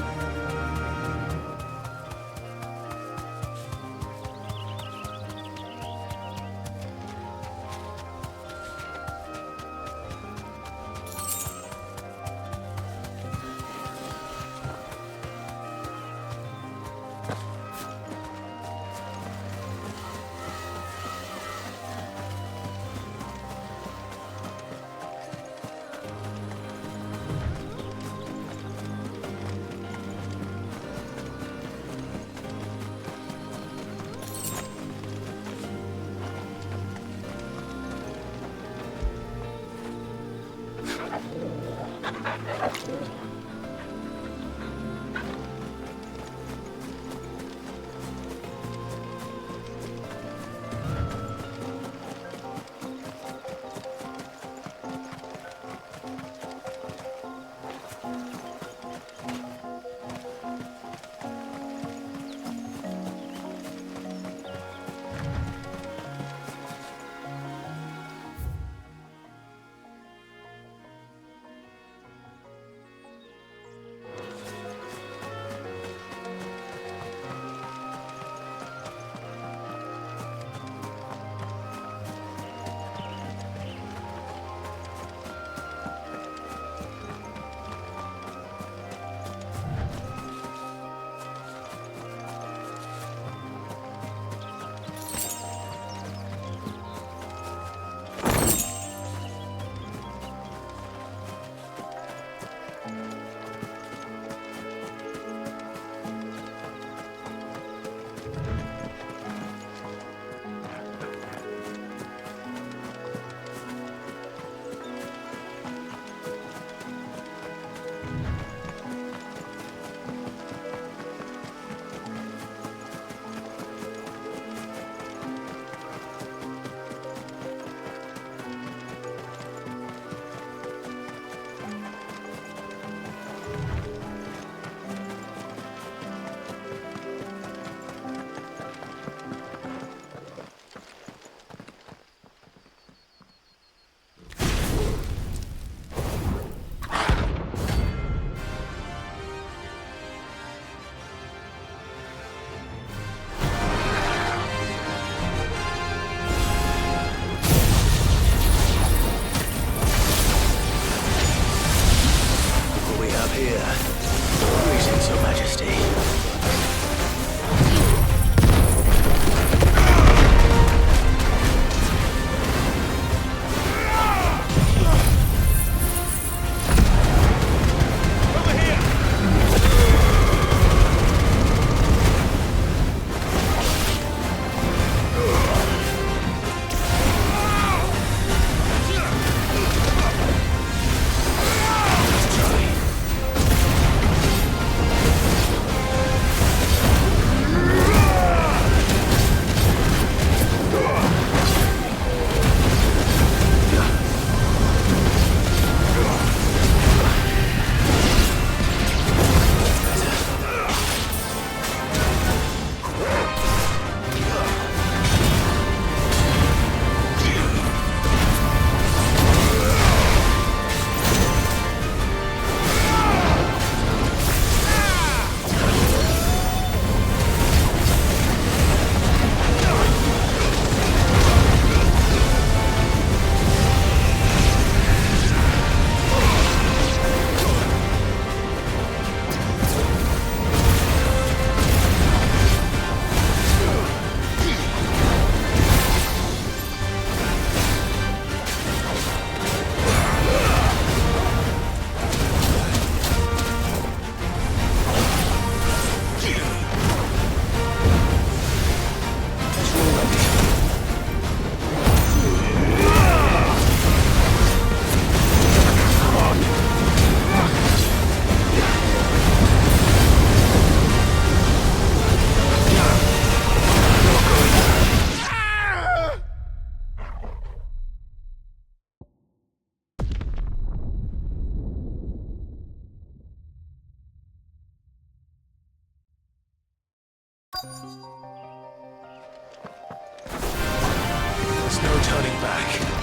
There's no turning back.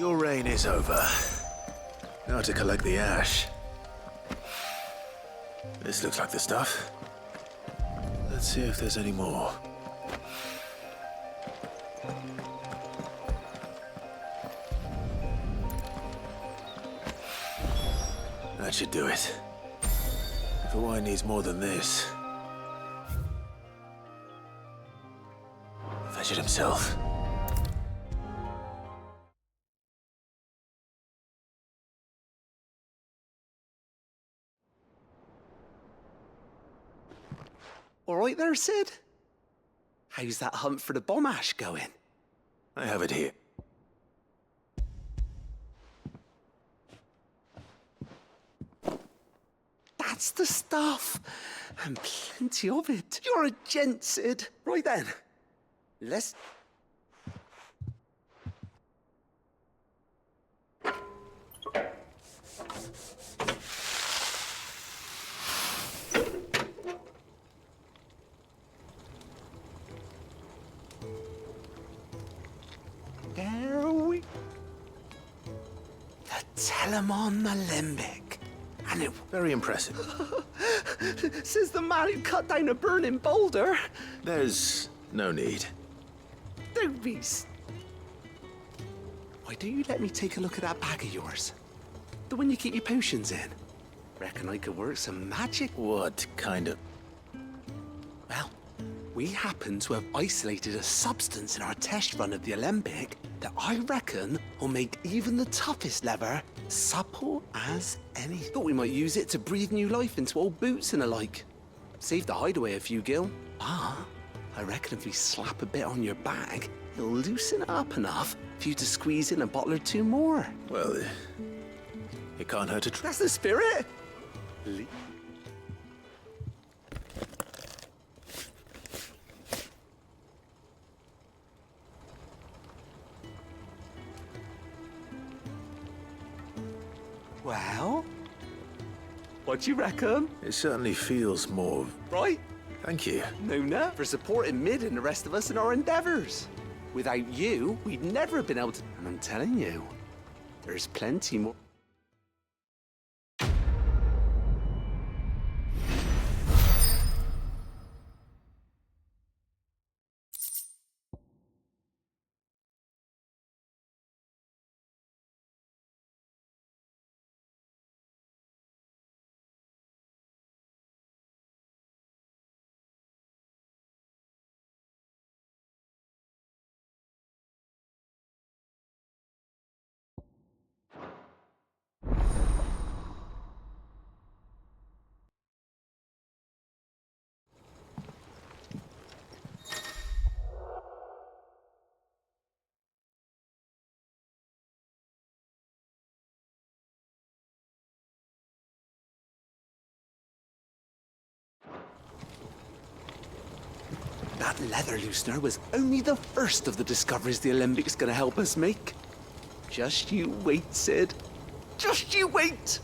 Your reign is over. Now to collect the ash. This looks like the stuff. Let's see if there's any more. That should do it. If the wine needs more than this, fetch it himself. All right there, Sid? How's that hunt for the bomb ash going? I have it here. That's the stuff. And plenty of it. You're a gent, Sid. Right then. Let's... There we... The Telemon Alembic. And it... Very impressive. Says the man who cut down a burning boulder. There's no need. Don't be... Why don't you let me take a look at that bag of yours? The one you keep your potions in. Reckon I could work some magic. What kind of... Well, we happen to have isolated a substance in our test run of the Alembic that I reckon will make even the toughest leather supple as any. Thought we might use it to breathe new life into old boots and the like. Save the hideaway a few gil. Ah, I reckon if we slap a bit on your bag, it'll loosen it up enough for you to squeeze in a bottle or two more. Well, it can't hurt to try. That's the spirit! Well, what do you reckon? It certainly feels more... Right? Thank you. Nona, for supporting Mid and the rest of us in our endeavors. Without you, we'd never have been able to... And I'm telling you, there's plenty more... That leather loosener was only the first of the discoveries the Alembic's gonna help us make. Just you wait, Sid. Just you wait!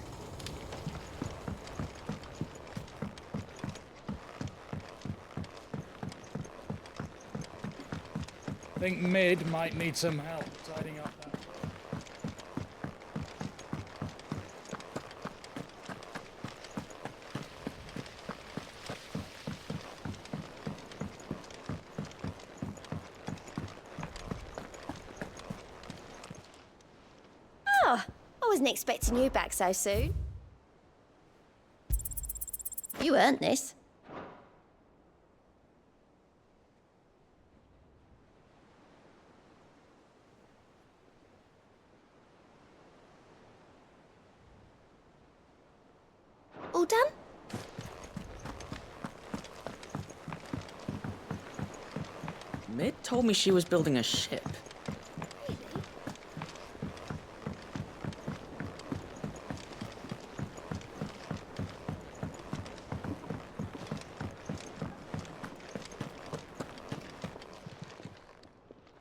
Think Mid might need some help tidying up that. Oh, I wasn't expecting you back so soon. You earned this. All done? Mid told me she was building a ship.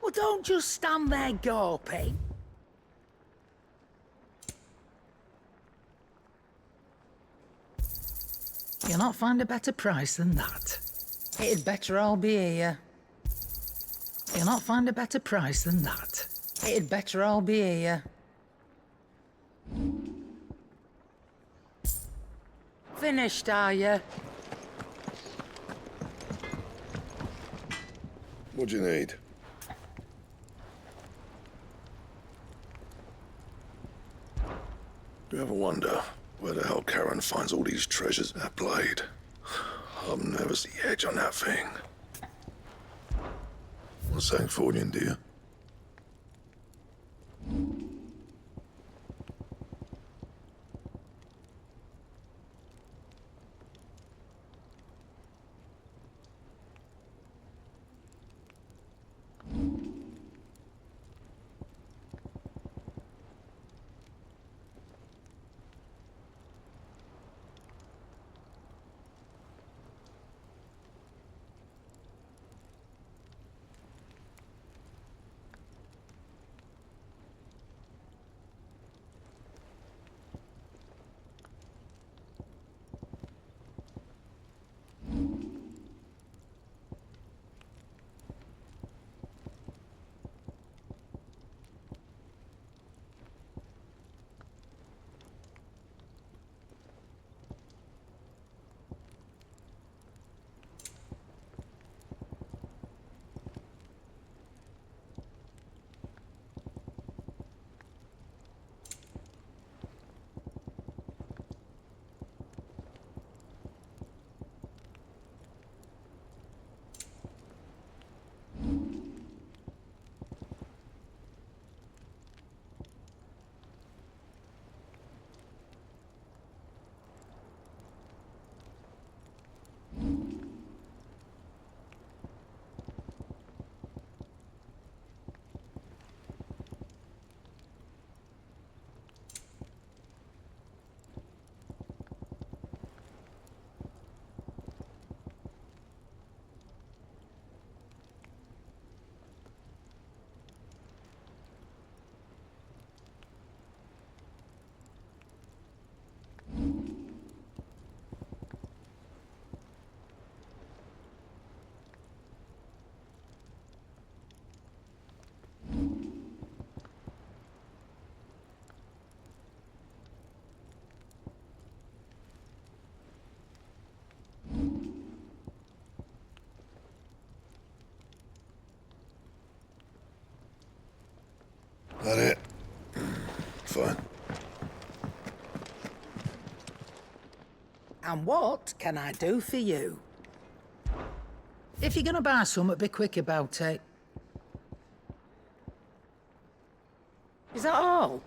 Well, don't just stand there gawping. You'll not find a better price than that. It'd better all be here. You'll not find a better price than that. It'd better all be here. Finished, are you? What do you need? You ever wonder where the hell Karen finds all these treasures? That blade. I've never seen the edge on that thing. Want something for you, do you? That it? Fine. And what can I do for you? If you're gonna buy something, be quick about it. Is that all?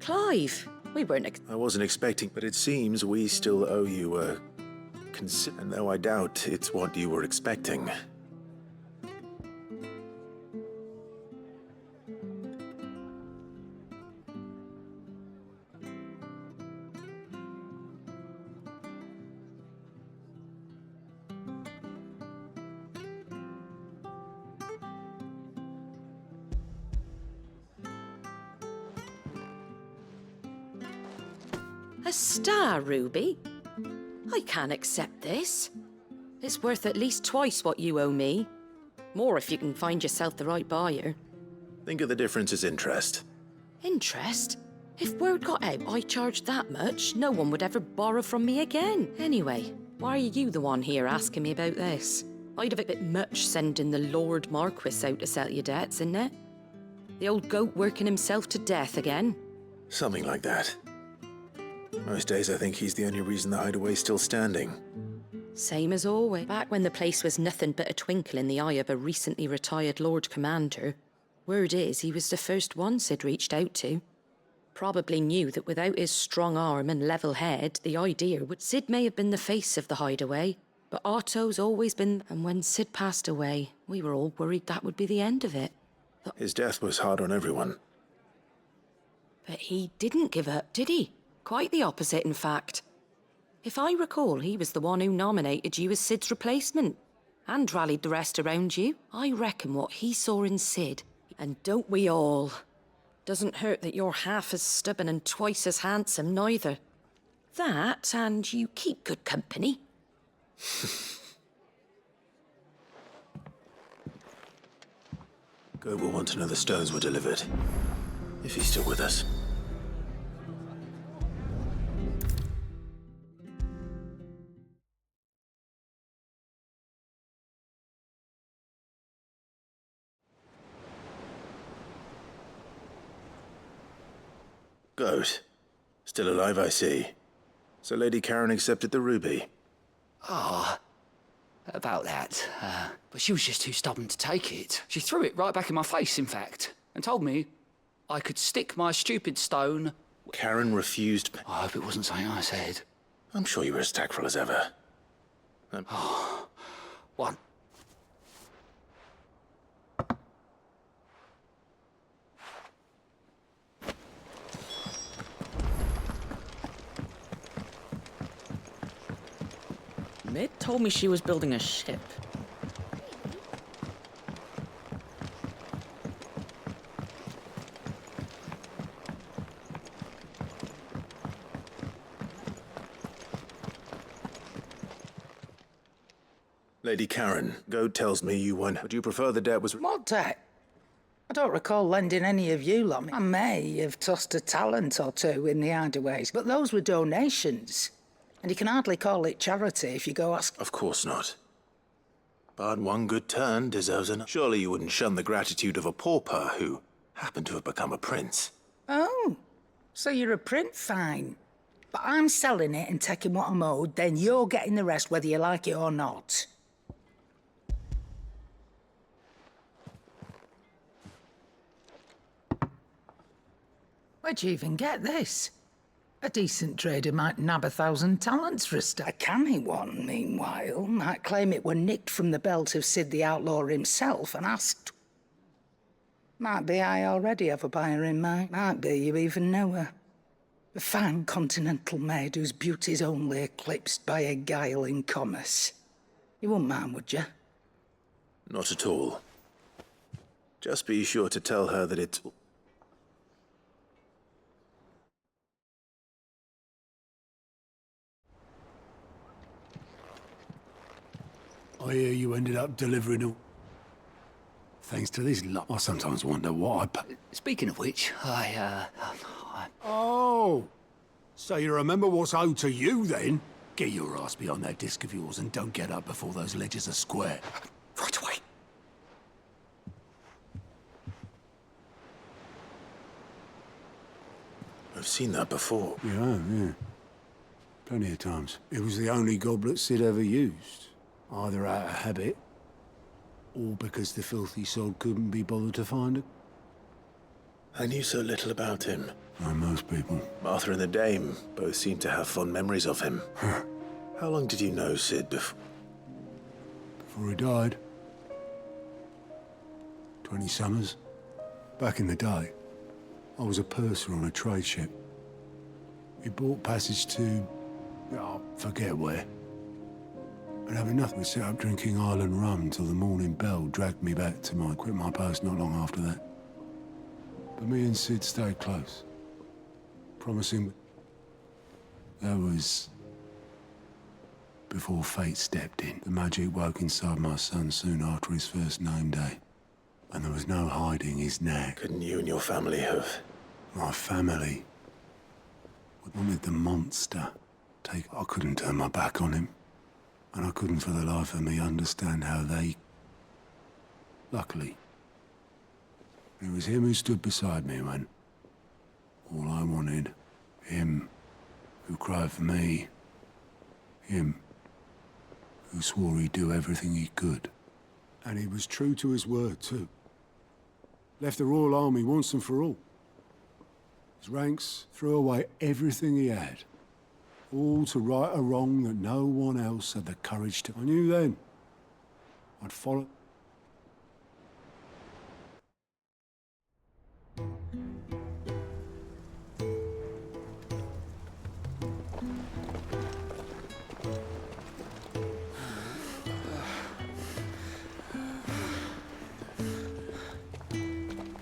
Clive, we weren't I wasn't expecting, but it seems we still owe you a and though I doubt it's what you were expecting. A star ruby? I can't accept this. It's worth at least twice what you owe me. More if you can find yourself the right buyer. Think of the difference as interest. Interest? If word got out I charged that much, no one would ever borrow from me again. Anyway, why are you the one here asking me about this? I'd have a bit much sending the Lord Marquis out to settle your debts, isn't it? The old goat working himself to death again? Something like that. Most days I think he's the only reason the hideaway's still standing. Same as always. Back when the place was nothing but a twinkle in the eye of a recently retired Lord Commander, word is he was the first one Sid reached out to. Probably knew that without his strong arm and level head, the idea would... Sid may have been the face of the hideaway, but Otto's always been... And when Sid passed away, we were all worried that would be the end of it. His death was hard on everyone. But he didn't give up, did he? Quite the opposite, in fact. If I recall, he was the one who nominated you as Sid's replacement, and rallied the rest around you. I reckon what he saw in Sid, and don't we all? Doesn't hurt that you're half as stubborn and twice as handsome, neither. That, and you keep good company. Gob will want to know the stones were delivered. If he's still with us. Gob. Still alive, I see. So Lady Karen accepted the ruby. Ah, about that. But she was just too stubborn to take it. She threw it right back in my face, in fact, and told me I could stick my stupid stone... Karen refused... I hope it wasn't something I said. I'm sure you were as tactful as ever. One. Mid told me she was building a ship. Lady Karen, Goad tells me you won. Would you prefer the debt was... What debt? I don't recall lending any of you lot. I may have tossed a talent or two in the hideaways, but those were donations. And you can hardly call it charity if you go ask... Of course not. But one good turn deserves an... Surely you wouldn't shun the gratitude of a pauper who happened to have become a prince. Oh, so you're a prince? Fine. But I'm selling it and taking what I'm owed, then you're getting the rest whether you like it or not. Where'd you even get this? A decent trader might nab 1,000 talents for a stack. A canny one, meanwhile, might claim it were nicked from the belt of Sid the Outlaw himself and asked. Might be I already have a buyer in mind. Might be you even know her. A fine continental maid whose beauty's only eclipsed by a guile in commerce. You wouldn't mind, would you? Not at all. Just be sure to tell her that it's... I hear you ended up delivering a... Thanks to this lot. I sometimes wonder what I... Speaking of which, Oh! So you remember what's owed to you, then? Get your ass behind that disc of yours and don't get up before those ledgers are square. Right away. I've seen that before. Yeah. Plenty of times. It was the only goblet Sid ever used. Either out of habit, or because the filthy sod couldn't be bothered to find it. I knew so little about him. Like most people. Martha and the Dame both seem to have fond memories of him. How long did you know Sid before he died? 20 summers. Back in the day, I was a purser on a trade ship. We bought passage to... forget where. And having nothing, we set up drinking island rum till the morning bell dragged me back to quit my post not long after that. But me and Sid stayed close, promising... That was... before fate stepped in. The magic woke inside my son soon after his first name day. And there was no hiding his knack. Couldn't you and your family have... My family... wanted the monster. I couldn't turn my back on him. And I couldn't for the life of me understand how they... Luckily, it was him who stood beside me when... all I wanted, him who cried for me, him who swore he'd do everything he could. And he was true to his word, too. Left the Royal Army once and for all. His ranks threw away everything he had, all to right a wrong that no one else had the courage to. I knew then I'd follow.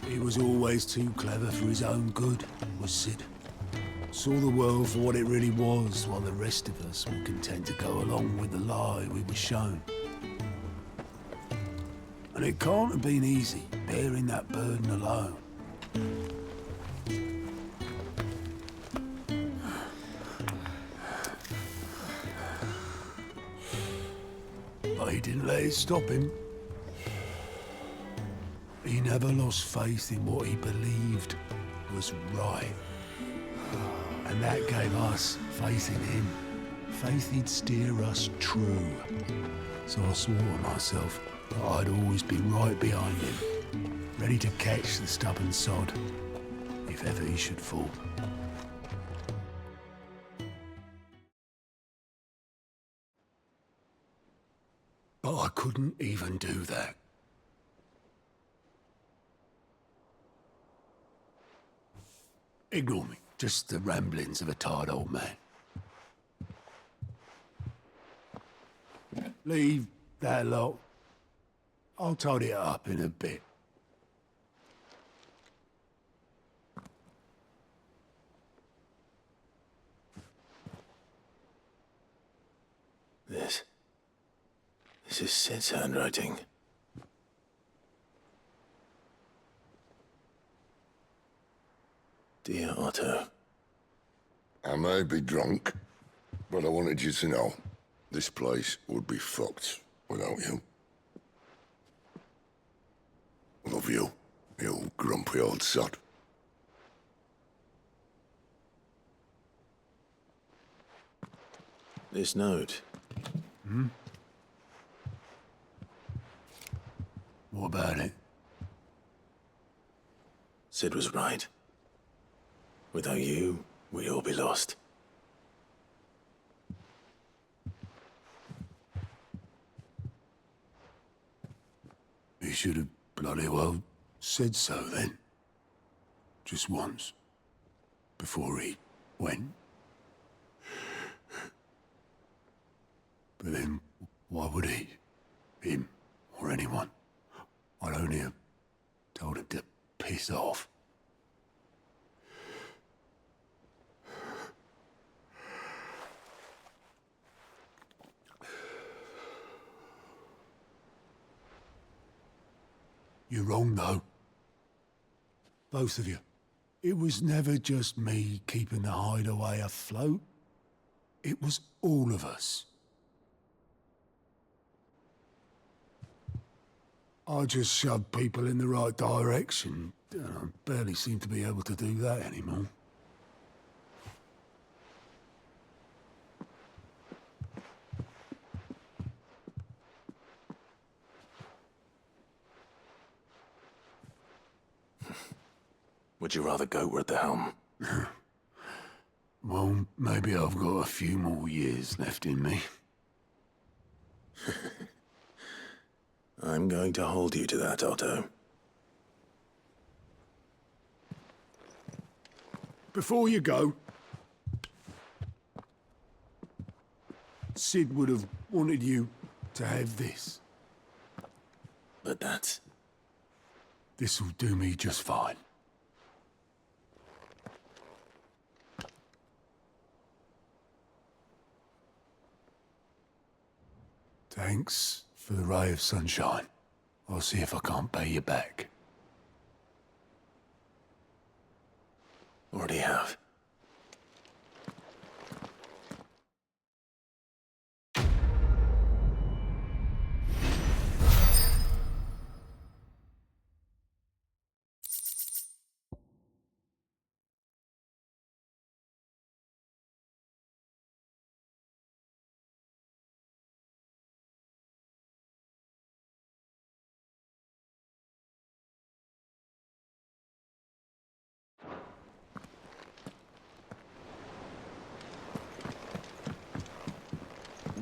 He was always too clever for his own good, was Sid. Saw the world for what it really was, while the rest of us were content to go along with the lie we were shown. And it can't have been easy, bearing that burden alone. But he didn't let it stop him. He never lost faith in what he believed was right. And that gave us faith in him. Faith he'd steer us true. So I swore to myself that I'd always be right behind him, ready to catch the stubborn sod, if ever he should fall. But I couldn't even do that. Ignore me. Just the ramblings of a tired old man. Leave that lot. I'll tidy it up in a bit. This is Sid's handwriting. Dear Otto. I may be drunk, but I wanted you to know this place would be fucked without you. Love you, you grumpy old sod. This note. Hmm? What about it? Sid was right. Without you, we'd all be lost. He should have bloody well said so then. Just once. Before he went. But then, why would he? Him, or anyone? I'd only have told him to piss off. You're wrong, though. Both of you. It was never just me keeping the hideaway afloat. It was all of us. I just shoved people in the right direction. I barely seem to be able to do that anymore. Would you rather goat were at the helm? Well, maybe I've got a few more years left in me. I'm going to hold you to that, Otto. Before you go, Sid would have wanted you to have this. But that's... This'll do me just fine. Thanks for the ray of sunshine. I'll see if I can't pay you back. Already have.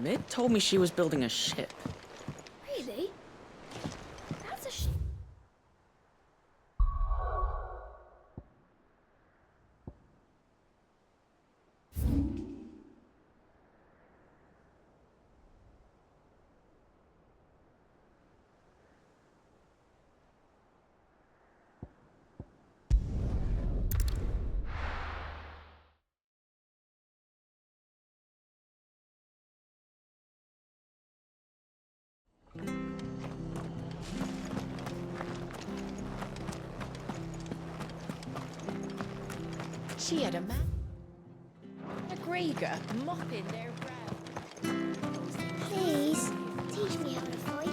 Mid told me she was building a ship. Really? That's a shame. She had a man. A Grieger mopping their ground. Please, teach me how to fight.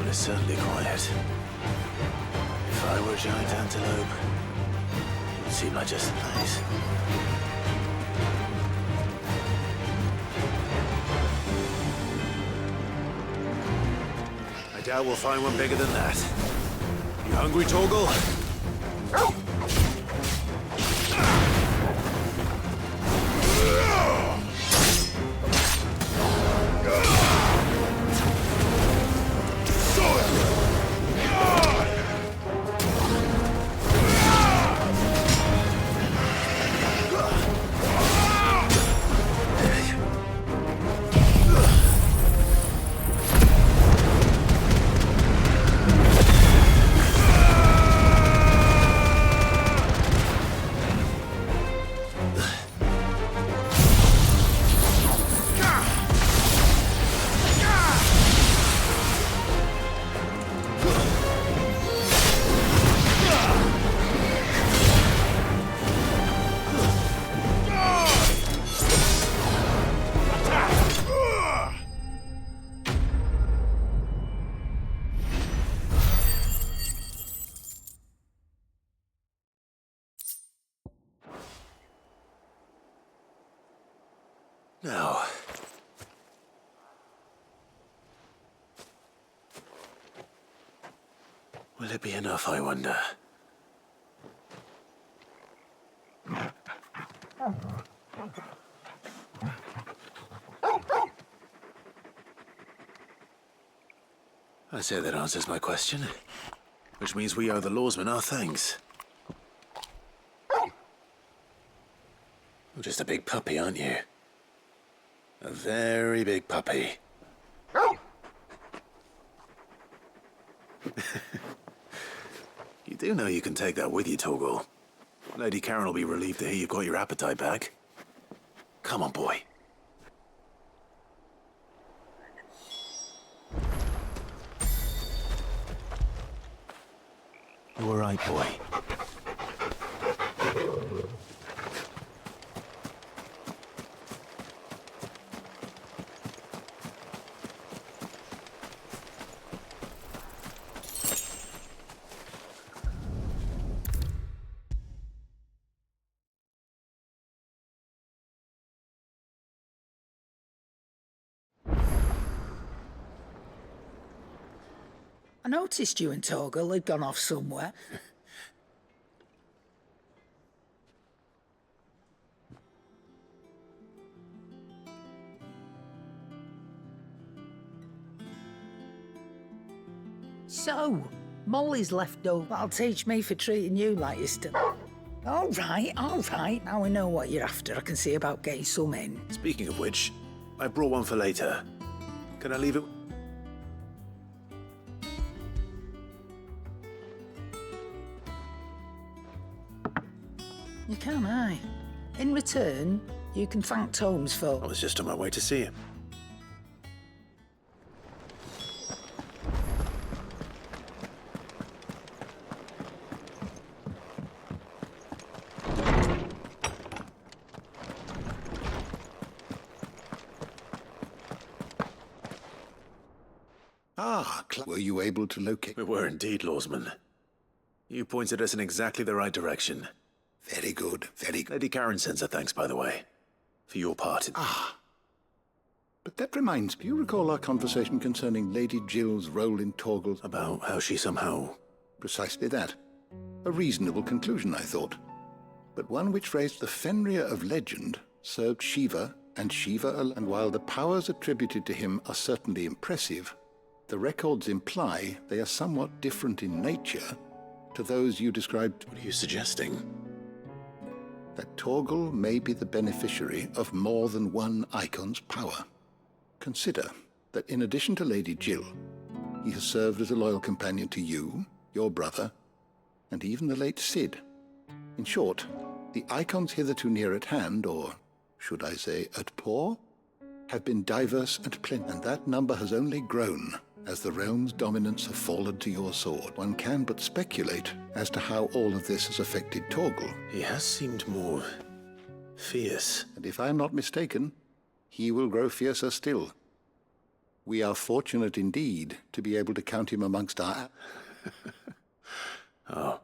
It's certainly quiet. If I were a giant antelope, it would seem like just a place. I doubt we'll find one bigger than that. You hungry, Torgal? Now, will it be enough, I wonder? I say that answers my question, which means we owe the lawsman our thanks. You're just a big puppy, aren't you? A very big puppy. You do know you can take that with you, Torgal. Lady Karen will be relieved to hear you've got your appetite back. Come on, boy. You all right, boy? I noticed you and Torgal had gone off somewhere. So, Molly's left over. That'll teach me for treating you like you're still... All right. Now I know what you're after. I can see about getting some in. Speaking of which, I brought one for later. Can I leave it? You can, aye. In return, you can thank Tomes for... I was just on my way to see him. Were you able to locate... We were indeed, Lawsman. You pointed us in exactly the right direction. Very good, very good. Lady Karen sends her thanks, by the way, for your part in... But that reminds me, you recall our conversation concerning Lady Jill's role in Torgal's... About how she somehow... Precisely that. A reasonable conclusion, I thought. But one which raised the Fenrir of legend served Shiva, and and while the powers attributed to him are certainly impressive, the records imply they are somewhat different in nature to those you described. What are you suggesting? That Torgal may be the beneficiary of more than one icon's power. Consider that in addition to Lady Jill, he has served as a loyal companion to you, your brother, and even the late Cid. In short, the icons hitherto near at hand, or should I say at paw, have been diverse and plenty, and that number has only grown as the realm's dominance have fallen to your sword. One can but speculate as to how all of this has affected Torgal. He has seemed more... fierce. And if I am not mistaken, he will grow fiercer still. We are fortunate indeed to be able to count him amongst our... Oh.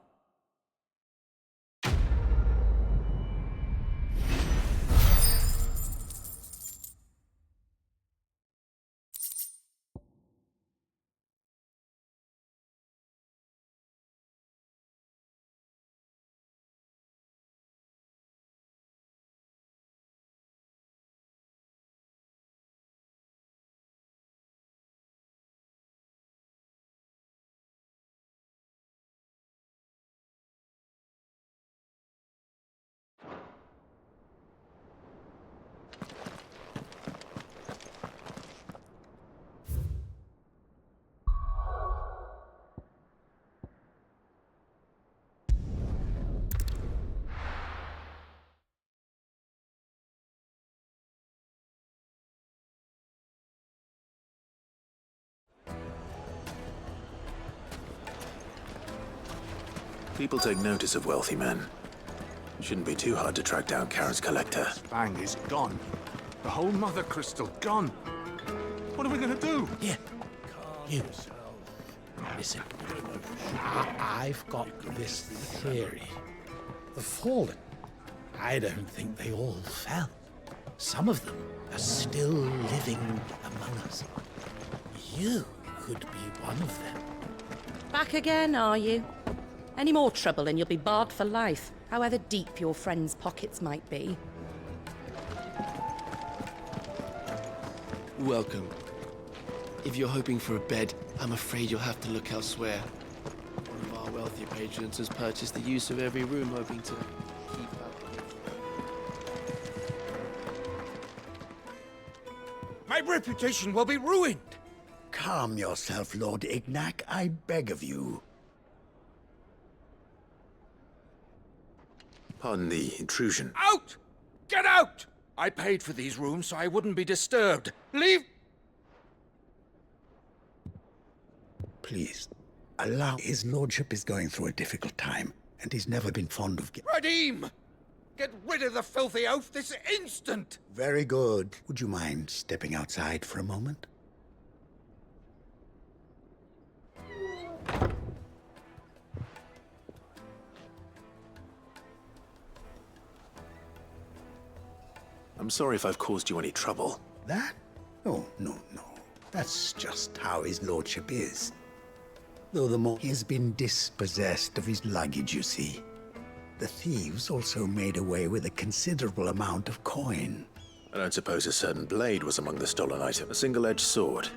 People take notice of wealthy men. It shouldn't be too hard to track down Karen's collector. Bang is gone. The whole mother crystal gone. What are we gonna do? Here. You. Listen. I've got this theory. The Fallen. I don't think they all fell. Some of them are still living among us. You could be one of them. Back again, are you? Any more trouble and you'll be barred for life, however deep your friends' pockets might be. Welcome. If you're hoping for a bed, I'm afraid you'll have to look elsewhere. One of our wealthier patrons has purchased the use of every room, hoping to keep out. My reputation will be ruined! Calm yourself, Lord Ignac, I beg of you. Pardon the intrusion. Out! Get out! I paid for these rooms so I wouldn't be disturbed. Leave! Please, allow... His lordship is going through a difficult time, and he's never been fond of... Radim! Get rid of the filthy oaf this instant! Very good. Would you mind stepping outside for a moment? I'm sorry if I've caused you any trouble. That? Oh, no. That's just how his lordship is. Though the more he has been dispossessed of his luggage, you see. The thieves also made away with a considerable amount of coin. I don't suppose a certain blade was among the stolen items. A single-edged sword.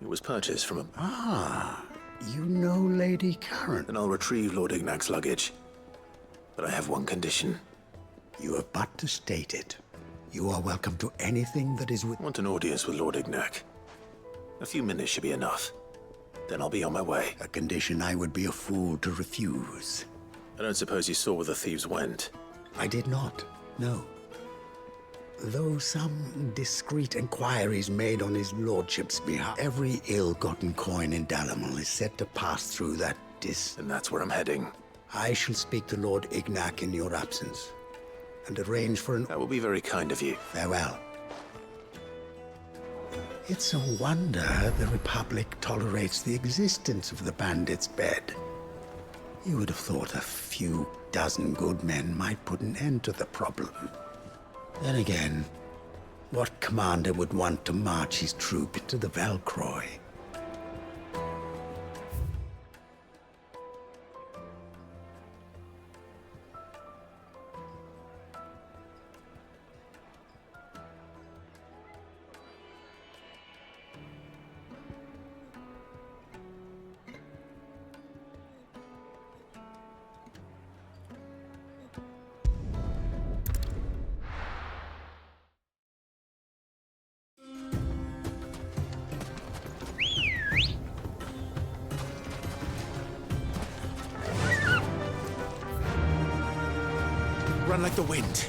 It was purchased from a... Ah, you know Lady Karen. Then I'll retrieve Lord Ignac's luggage. But I have one condition. You have but to state it. You are welcome to anything that is with... I want an audience with Lord Ignac. A few minutes should be enough. Then I'll be on my way. A condition I would be a fool to refuse. I don't suppose you saw where the thieves went? I did not, no. Though some discreet inquiries made on his lordship's behalf, every ill-gotten coin in Dalamal is said to pass through that And that's where I'm heading. I shall speak to Lord Ignac in your absence, and arrange for an... That will be very kind of you. Farewell. It's a wonder the Republic tolerates the existence of the bandit's bed. You would have thought a few dozen good men might put an end to the problem. Then again, what commander would want to march his troop into the Velcroy? Run like the wind.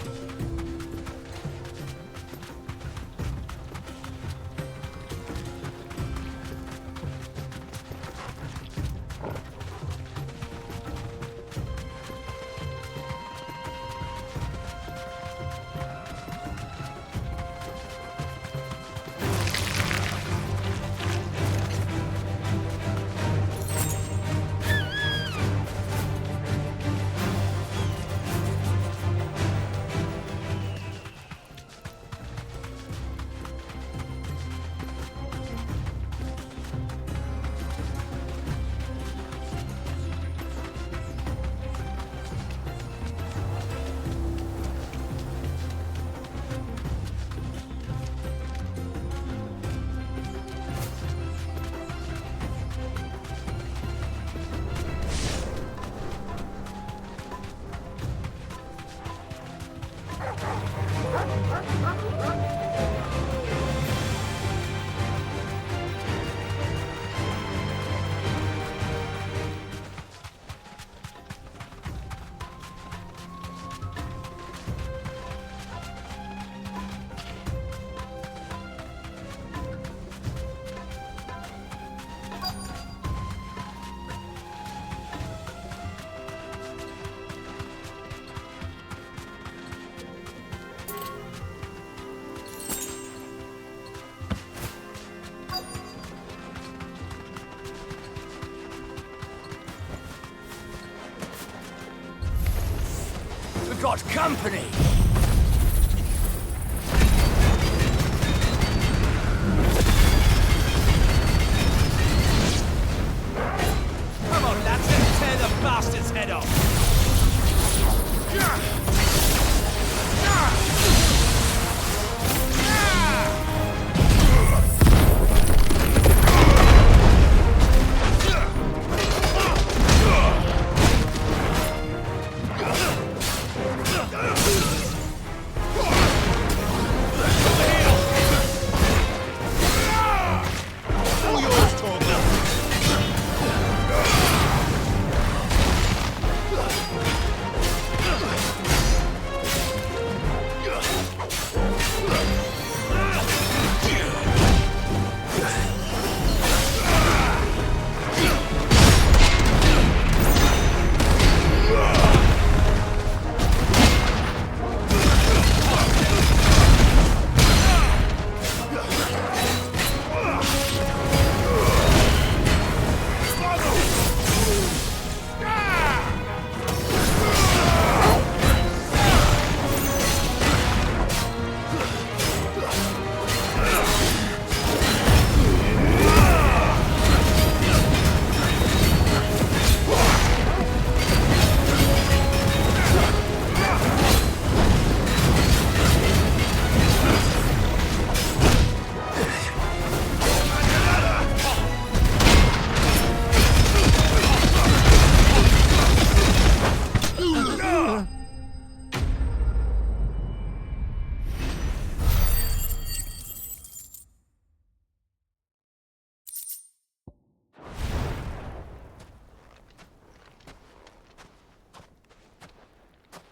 Got company! Come on, lads, let's tear the bastard's head off!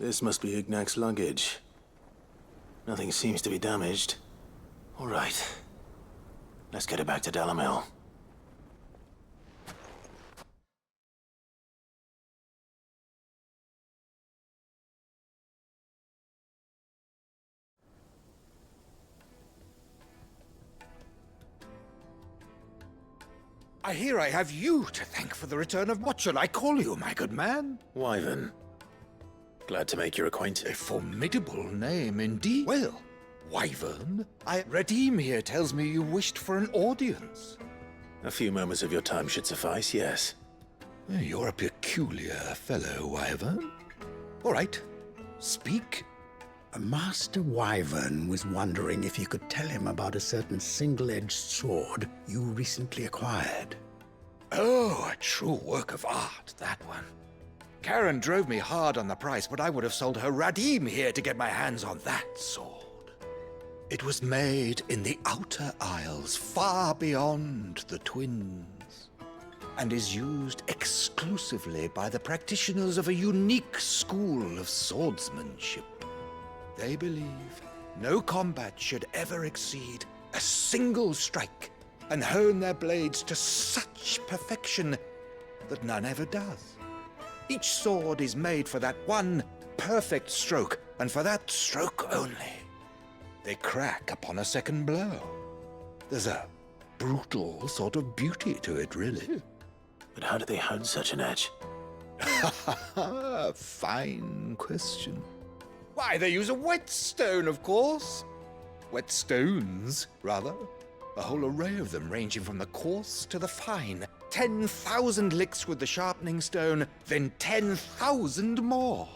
This must be Ignac's luggage. Nothing seems to be damaged. All right. Let's get it back to Dalamil. I hear I have you to thank for the return of what shall I call you, my good man? Wyvern. Glad to make your acquaintance. A formidable name indeed. Well, Wyvern, Redeem here tells me you wished for an audience. A few moments of your time should suffice, yes. You're a peculiar fellow, Wyvern. All right, speak. Master Wyvern was wondering if you could tell him about a certain single-edged sword you recently acquired. Oh, a true work of art, that one. Karen drove me hard on the price, but I would have sold her Radim here to get my hands on that sword. It was made in the Outer Isles, far beyond the Twins, and is used exclusively by the practitioners of a unique school of swordsmanship. They believe no combat should ever exceed a single strike and hone their blades to such perfection that none ever does. Each sword is made for that one perfect stroke, and for that stroke only. They crack upon a second blow. There's a brutal sort of beauty to it, really. But how do they hone such an edge? Fine question. Why, they use a whetstone, of course. Whetstones, rather. A whole array of them, ranging from the coarse to the fine. 10,000 licks with the sharpening stone, then 10,000 more.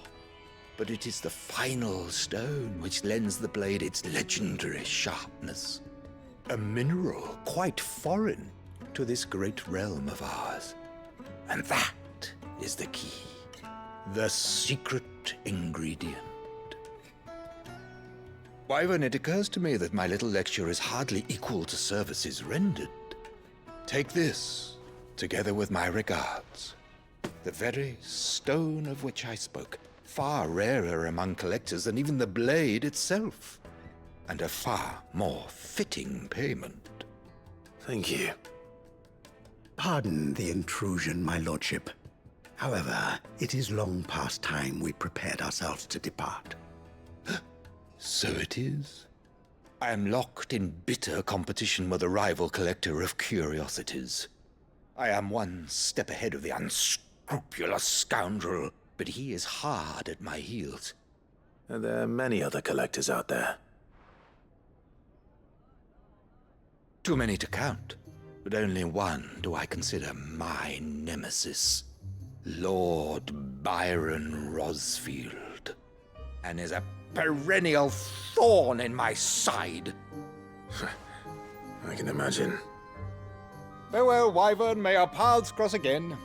But it is the final stone which lends the blade its legendary sharpness. A mineral quite foreign to this great realm of ours. And that is the key. The secret ingredient. Wyvern, it occurs to me that my little lecture is hardly equal to services rendered. Take this, together with my regards. The very stone of which I spoke, far rarer among collectors than even the blade itself, and a far more fitting payment. Thank you. Pardon the intrusion, my lordship. However, it is long past time we prepared ourselves to depart. So it is. I am locked in bitter competition with a rival collector of curiosities. I am one step ahead of the unscrupulous scoundrel, but he is hard at my heels. Are there many other collectors out there? Too many to count, but only one do I consider my nemesis. Lord Byron Rosfield. And is a perennial thorn in my side. I can imagine. Farewell, Wyvern. May our paths cross again.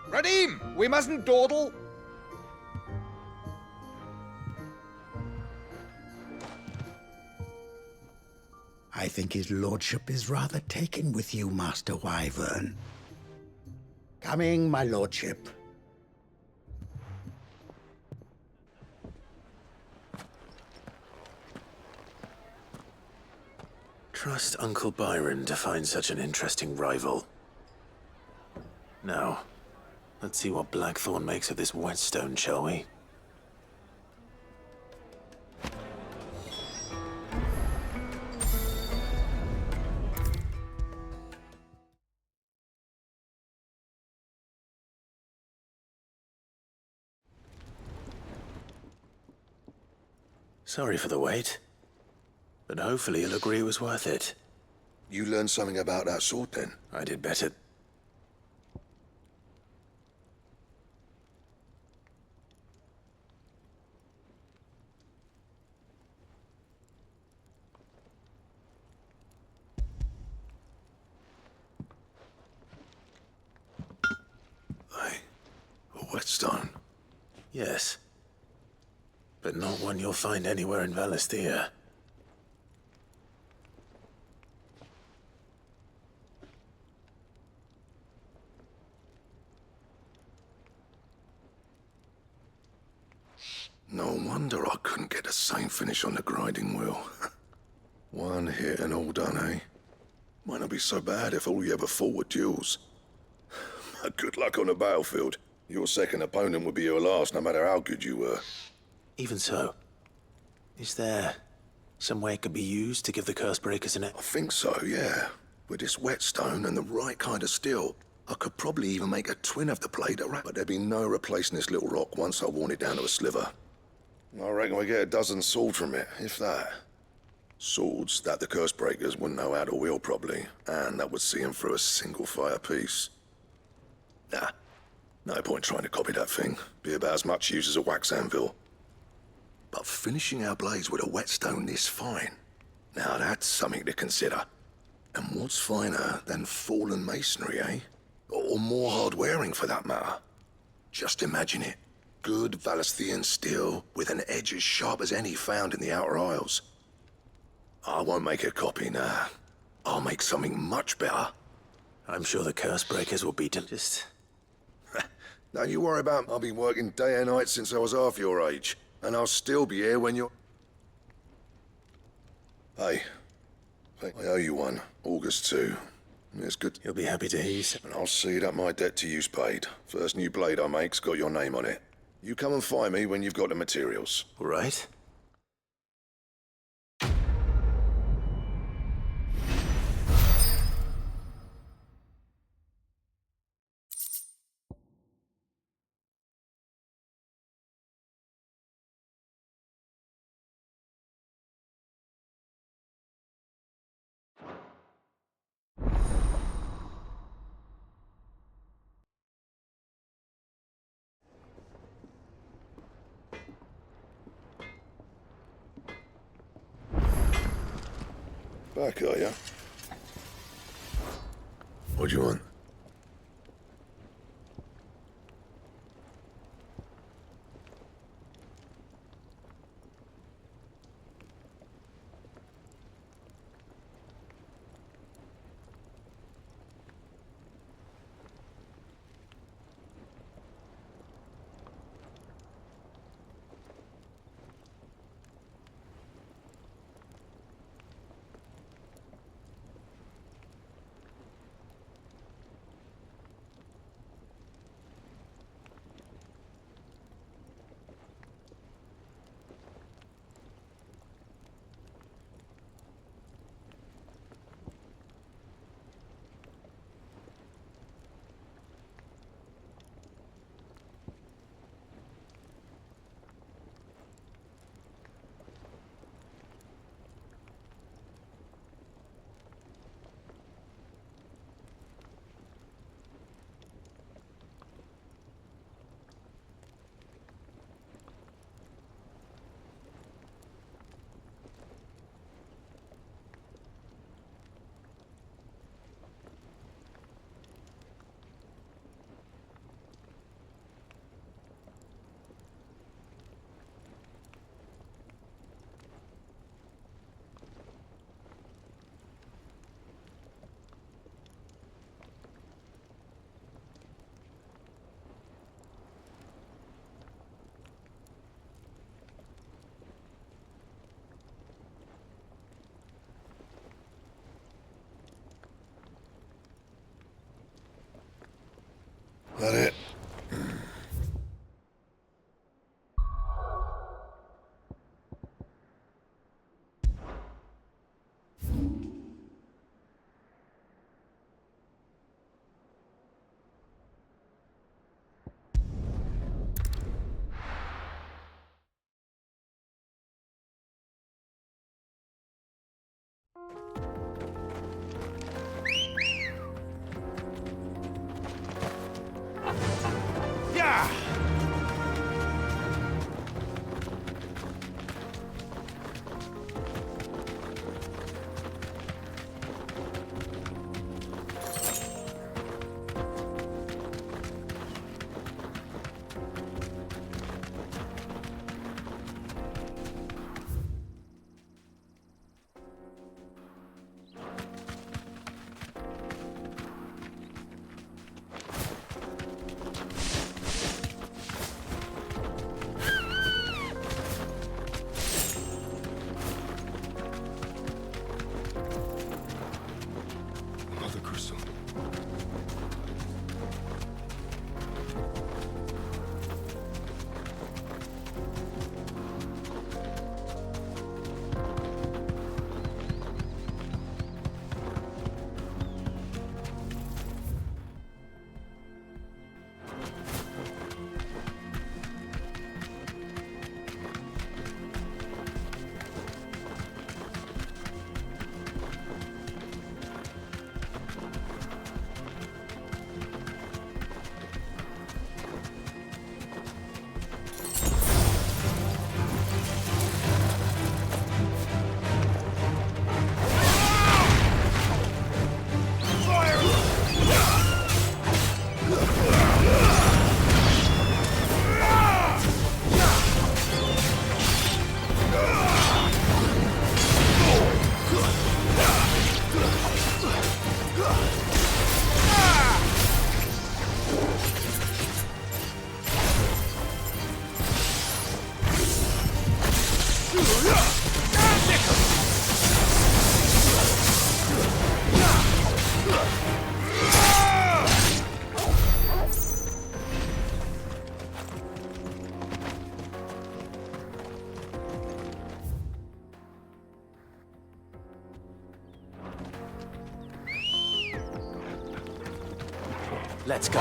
Radim, we mustn't dawdle. I think his lordship is rather taken with you, Master Wyvern. Coming, my lordship. Trust Uncle Byron to find such an interesting rival. Now, let's see what Blackthorn makes of this whetstone, shall we? Sorry for the wait, but hopefully you'll agree it was worth it. You learned something about that sword, then? I did better. A whetstone? Yes. But not one you'll find anywhere in Valisthea. No wonder I couldn't get the same finish on the grinding wheel. One hit and all done, eh? Might not be so bad if all you ever fought were duels. Good luck on the battlefield. Your second opponent would be your last, no matter how good you were. Even so, is there some way it could be used to give the curse breakers an... I think so, yeah. With this whetstone and the right kind of steel, I could probably even make a twin of the blade, but there'd be no replacing this little rock once I worn it down to a sliver. I reckon we get a dozen swords from it, if that. Swords that the curse breakers wouldn't know how to wield properly, and that would see them through a single fire piece. Nah, no point trying to copy that thing. Be about as much use as a wax anvil. But finishing our blades with a whetstone this fine, now that's something to consider. And what's finer than fallen masonry, eh? Or more hard-wearing, for that matter. Just imagine it. Good Valisthian steel with an edge as sharp as any found in the Outer Isles. I won't make a copy, nah. I'll make something much better. I'm sure the curse breakers will be just... Don't you worry about... I've been working day and night since I was half your age. And I'll still be here when you're... Hey, I owe you one. August 2. It's good. You'll be happy to hear. And I'll see that my debt to you's paid. First new blade I make's got your name on it. You come and find me when you've got the materials. All right. Back, are ya? What do you want? That it? Yeah! Let's go.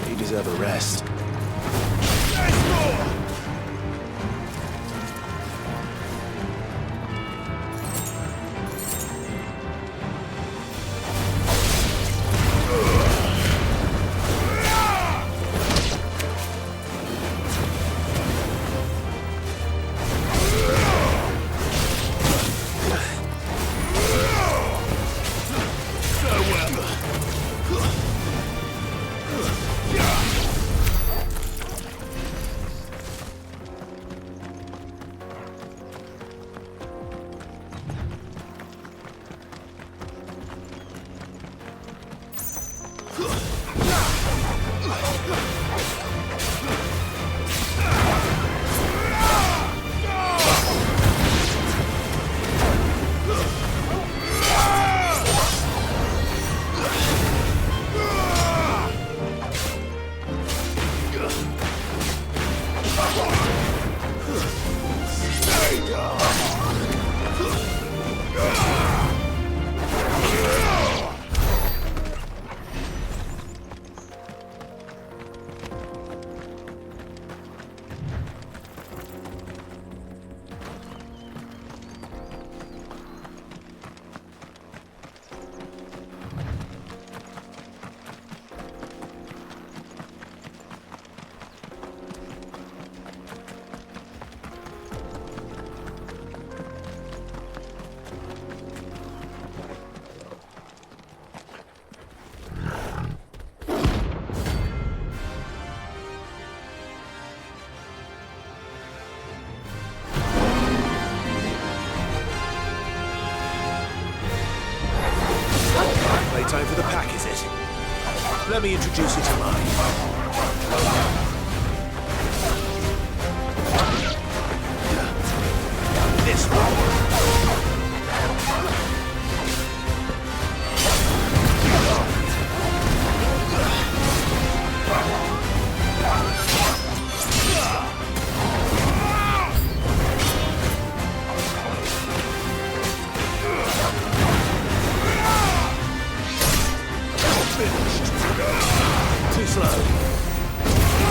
You deserve a rest. Time for the pack, is it? Let me introduce you to mine. This one. Too slow.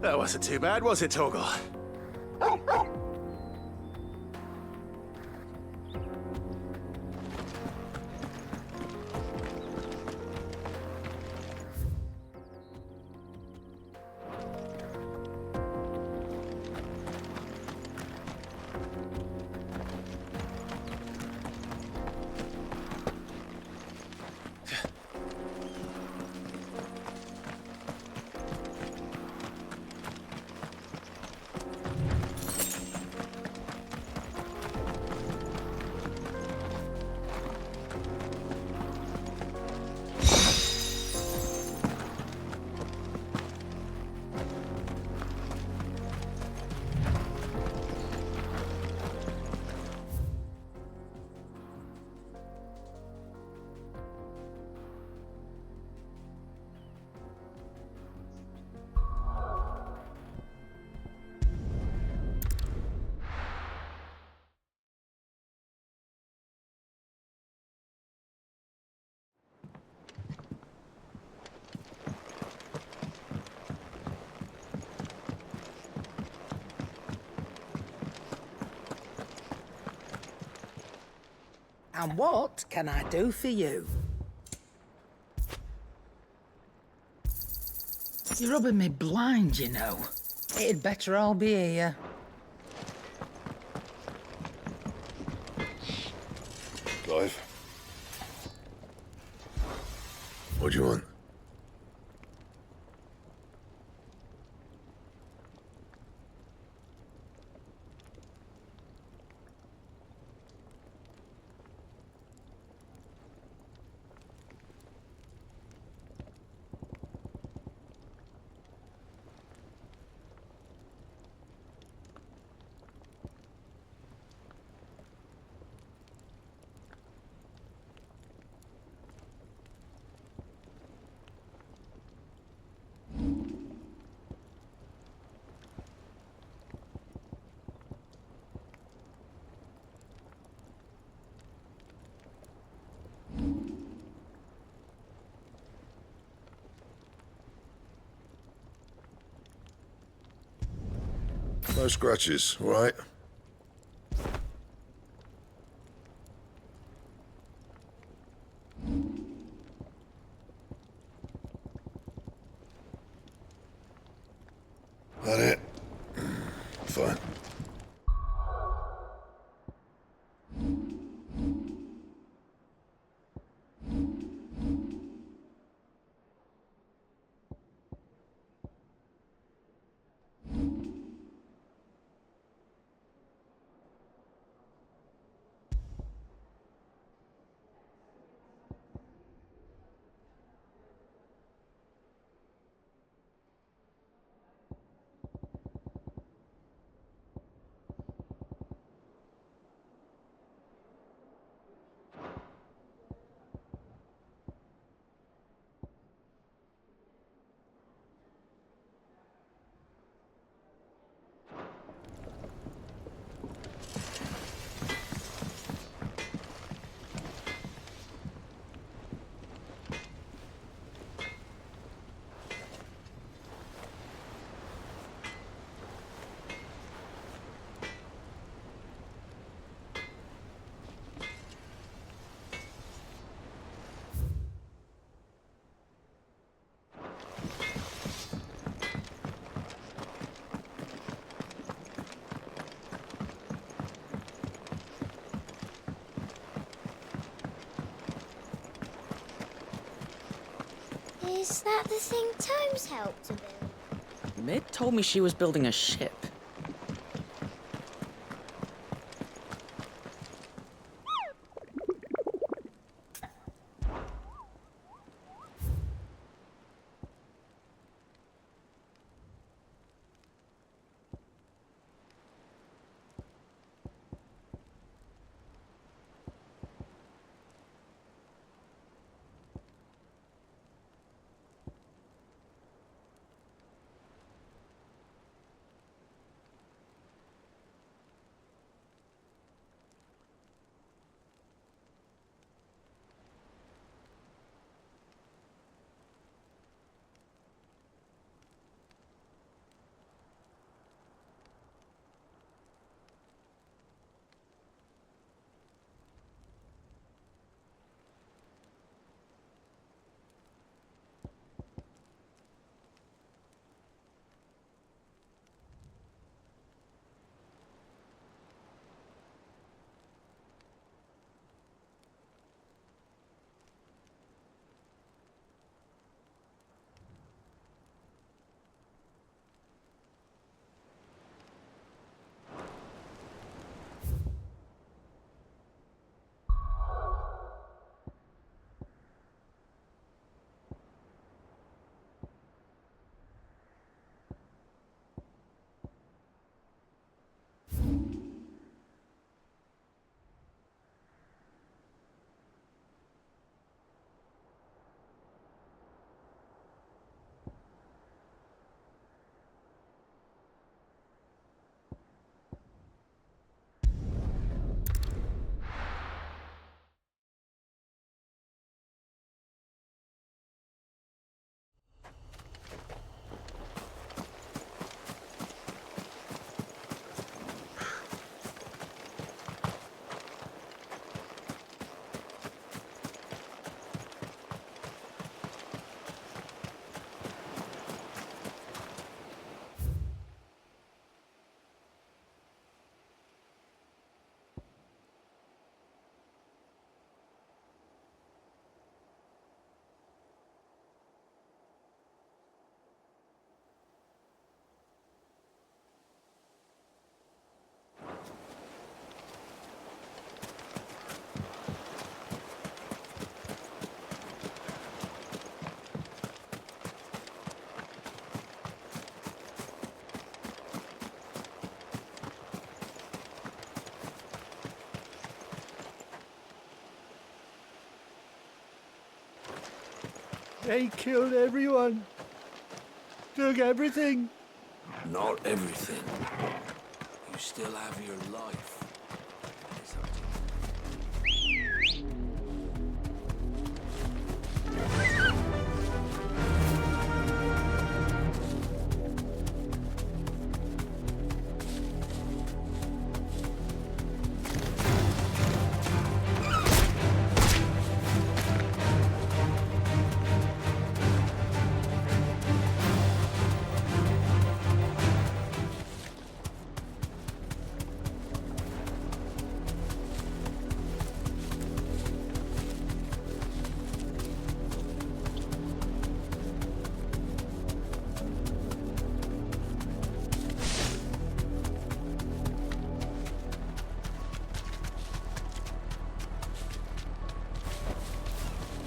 That wasn't too bad, was it, Torgal? And what can I do for you? You're rubbing me blind, you know. It'd better all be here. Clive? What do you want? No scratches, all right? That it? Fine. Is that the thing Tomes helped to build? Mid told me she was building a ship. They killed everyone. Took everything. Not everything. You still have your life.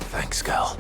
Thanks, Gal.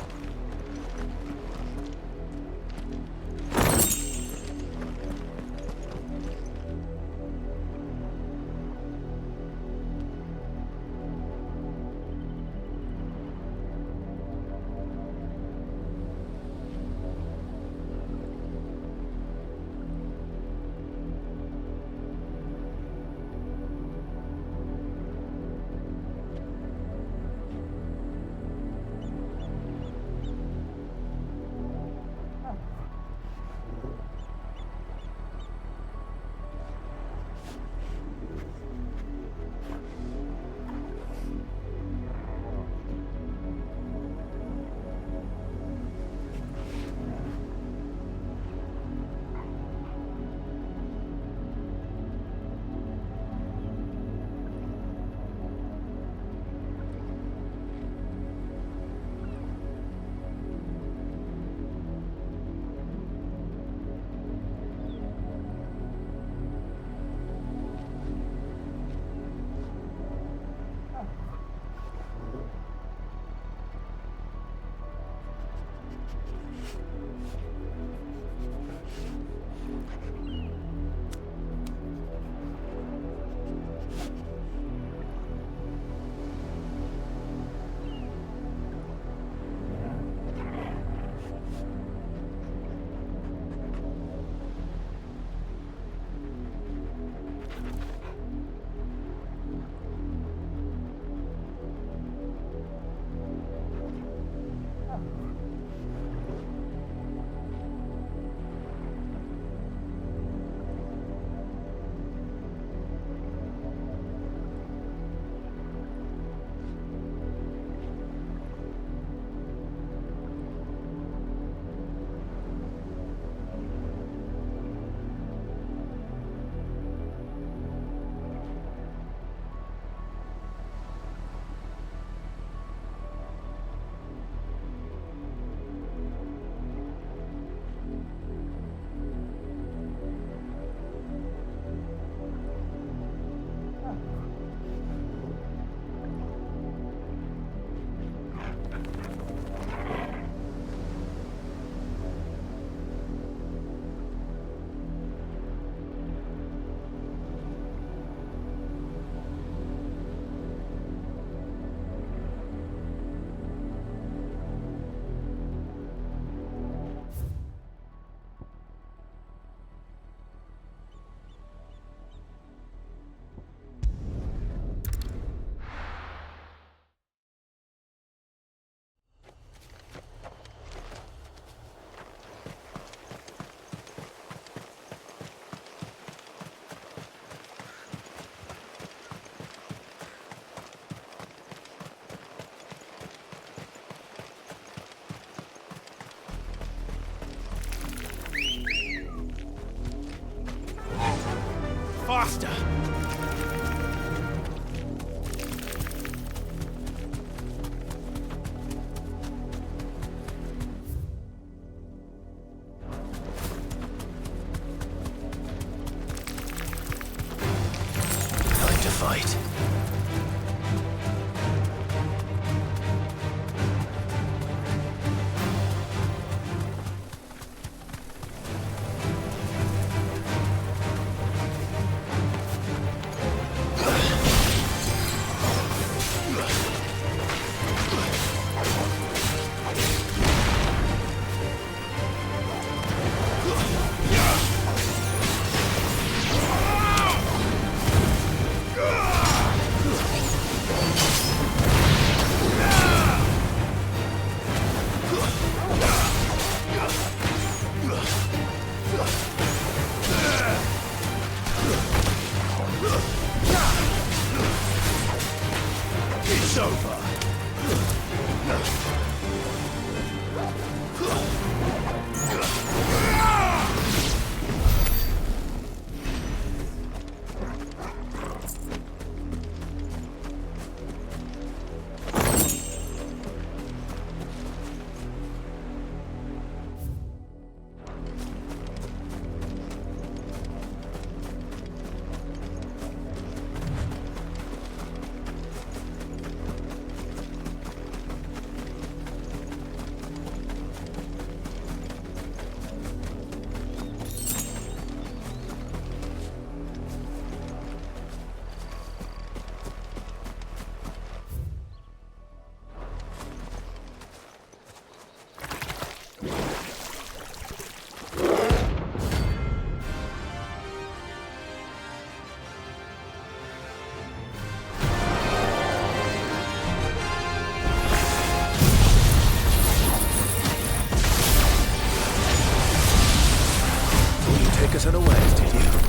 to fight. It's over. Take us unawares, did you?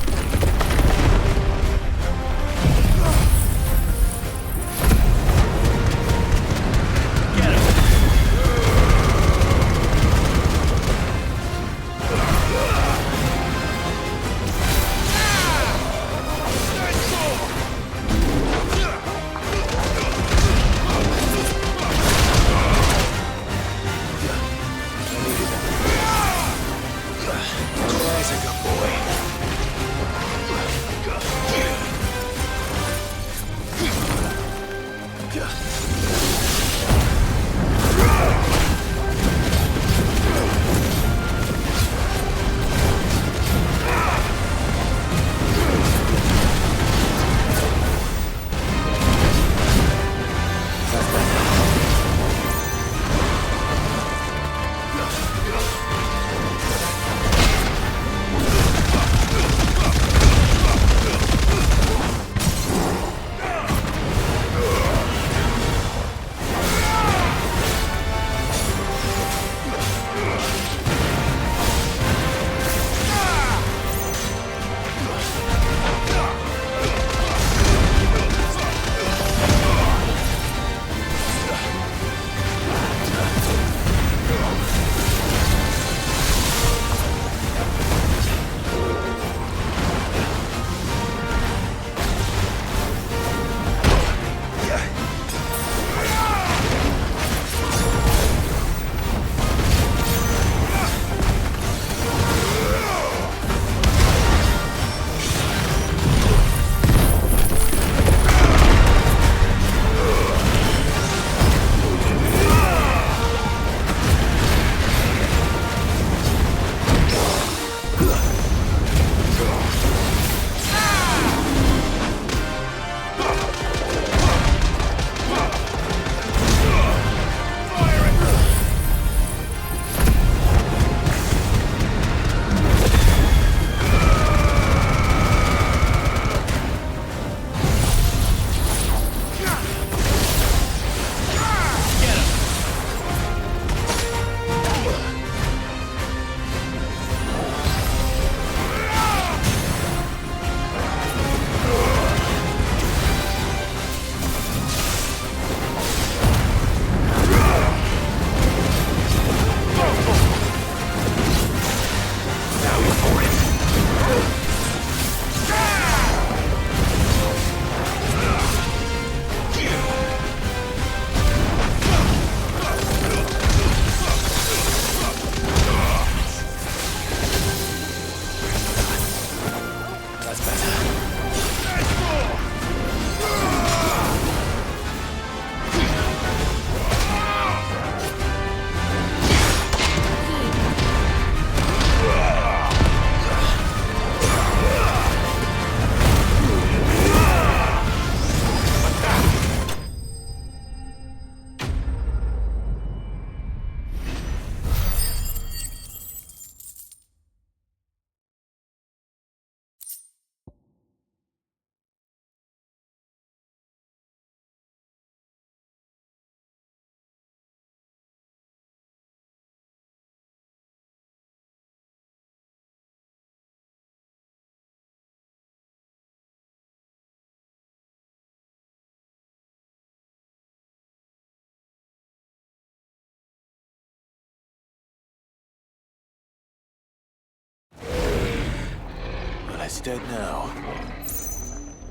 It's dead now.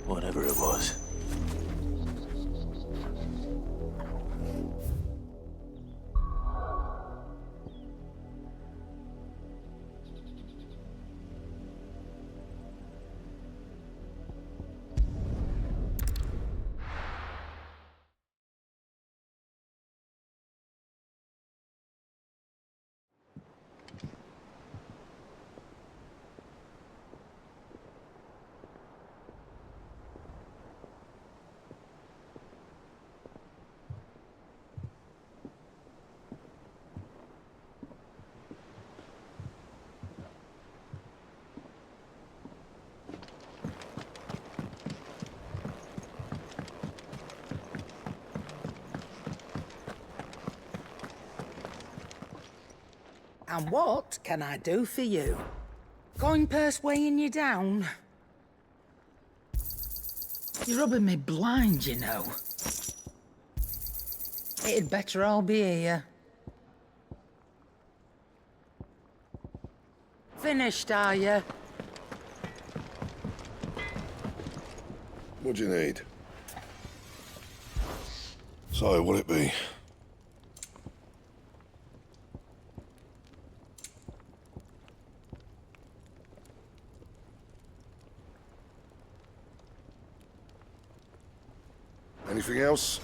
Whatever it was. And what can I do for you? Coin purse weighing you down? You're rubbing me blind, you know. It'd better all be here. Finished, are you? What do you need? So, what'll it be? Anything else?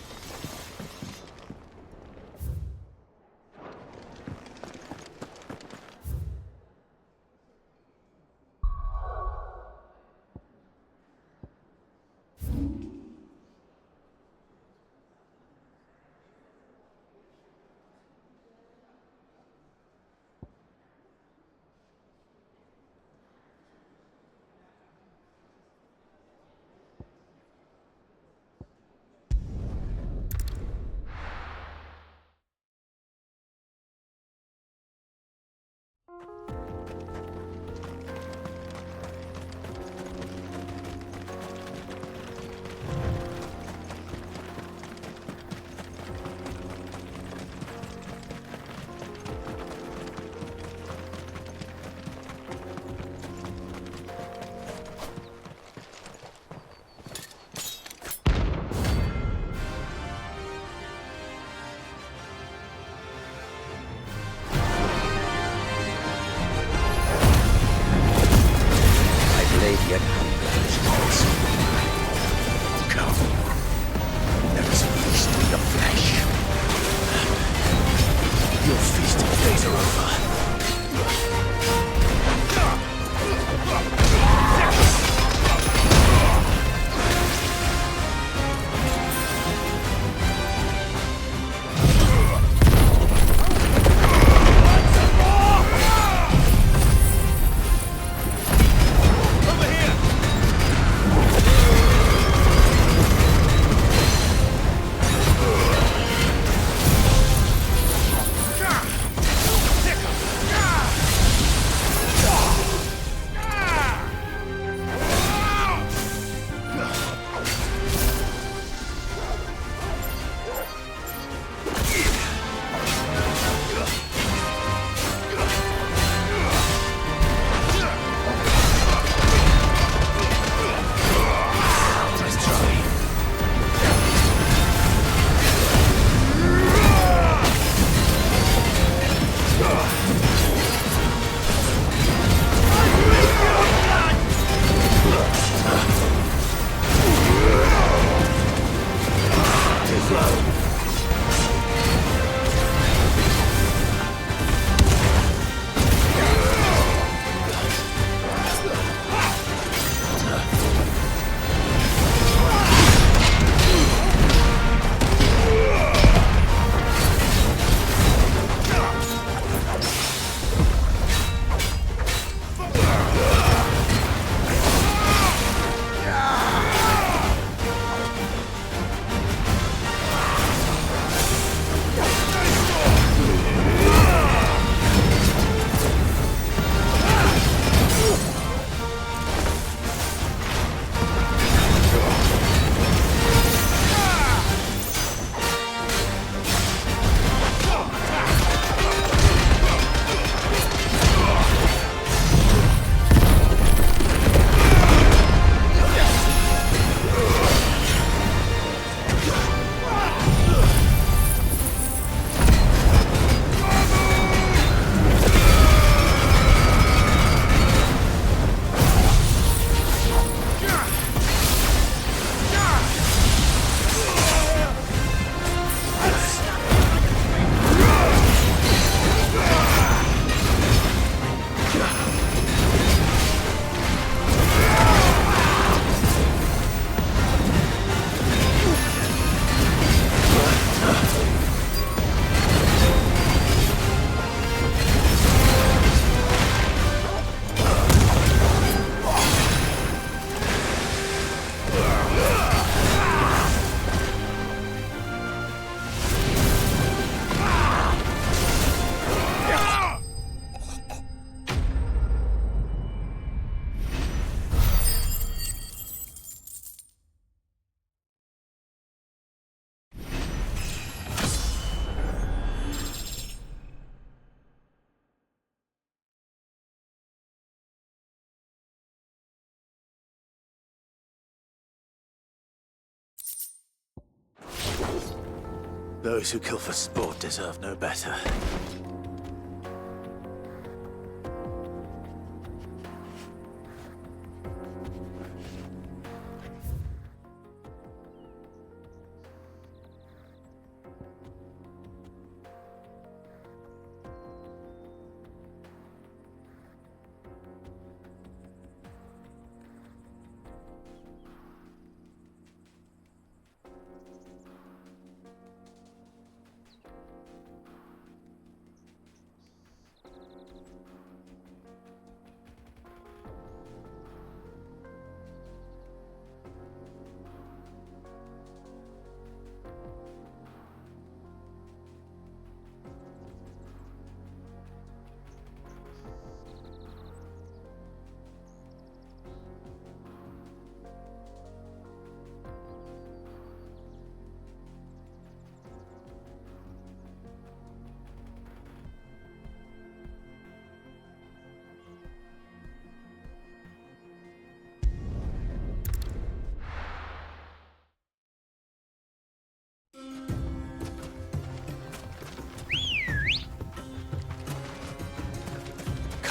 Those who kill for sport deserve no better.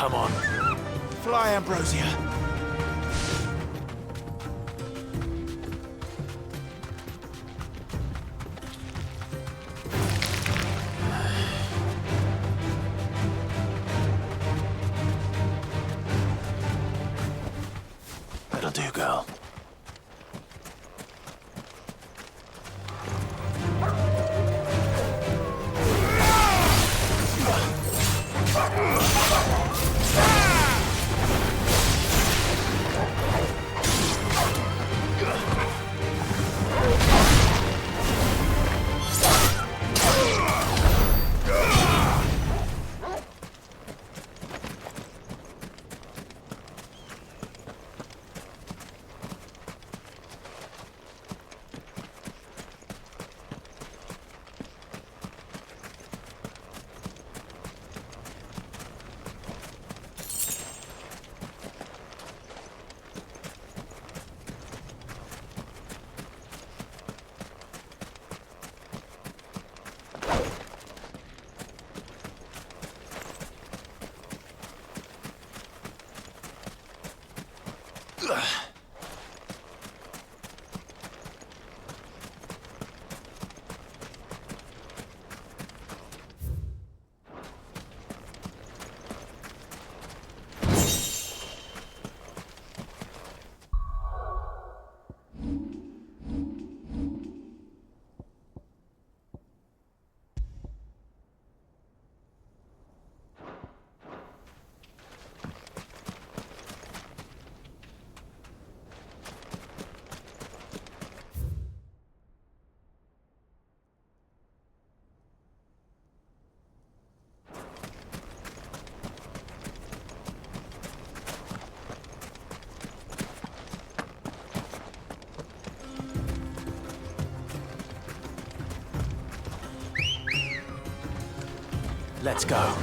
Come on. Fly, Ambrosia. That'll do, girl. Let's go.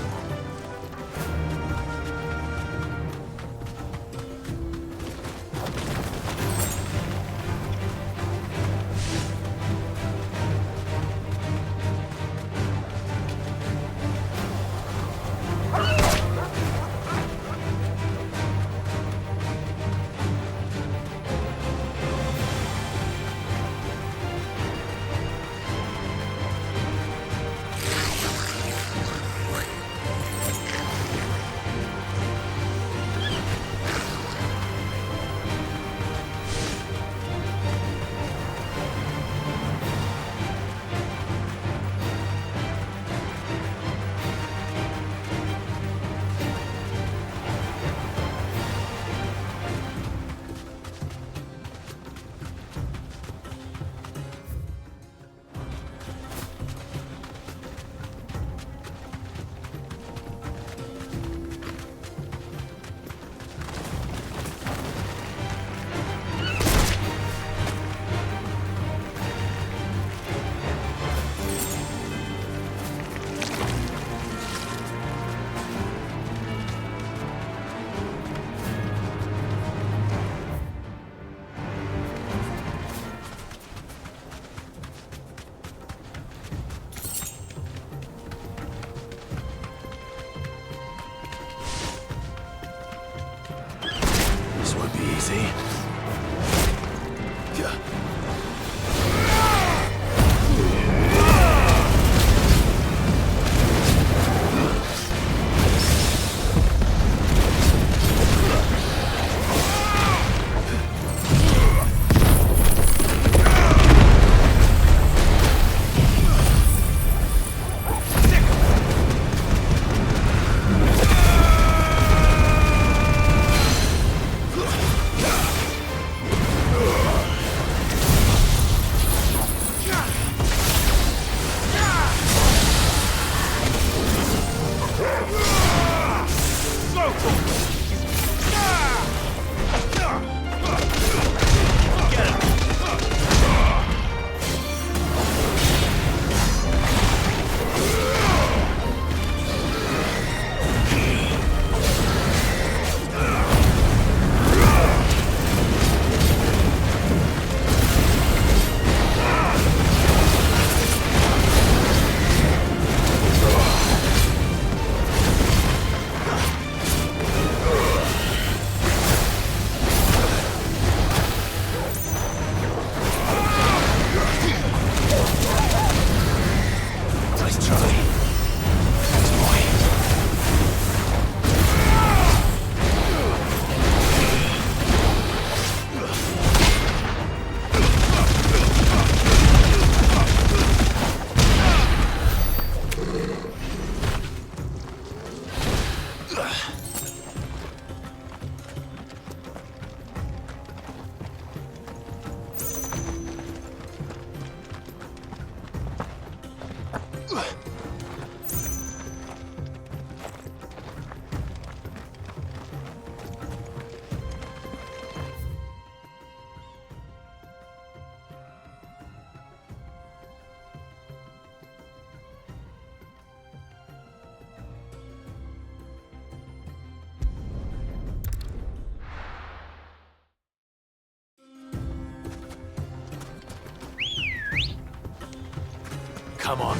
Come on.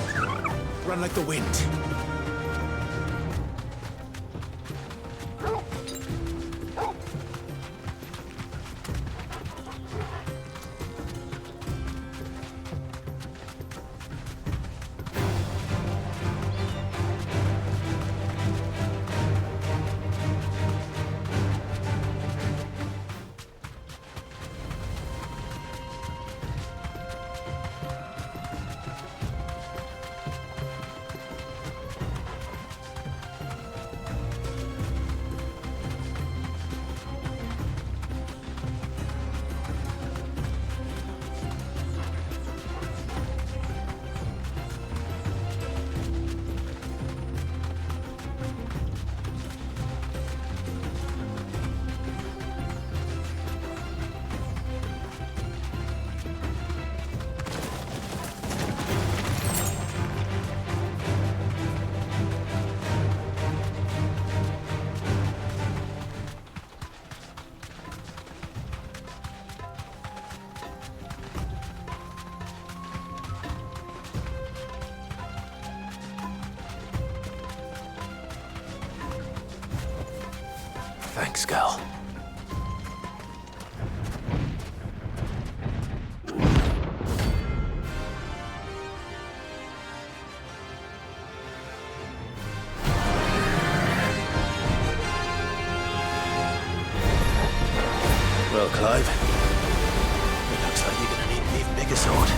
Run like the wind. Thanks, girl. Well, Clive, it looks like you're gonna need an even bigger sword.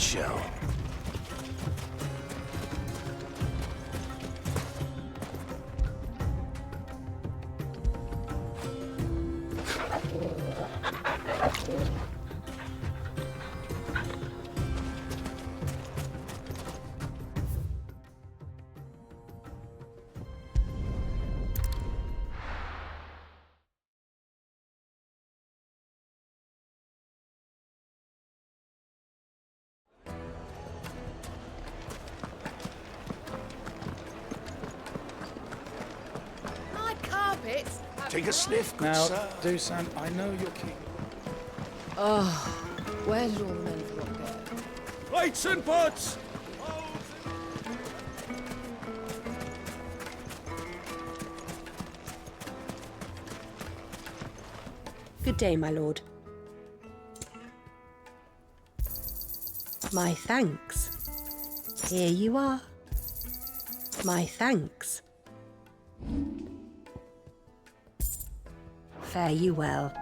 nutshell. My carpets. Take a sniff, good Now, sir. Dusan, I know you're keen. Oh, where did all the men from up go? Plates and pots! Good day, my lord. My thanks. Here you are. My thanks. Fare you well.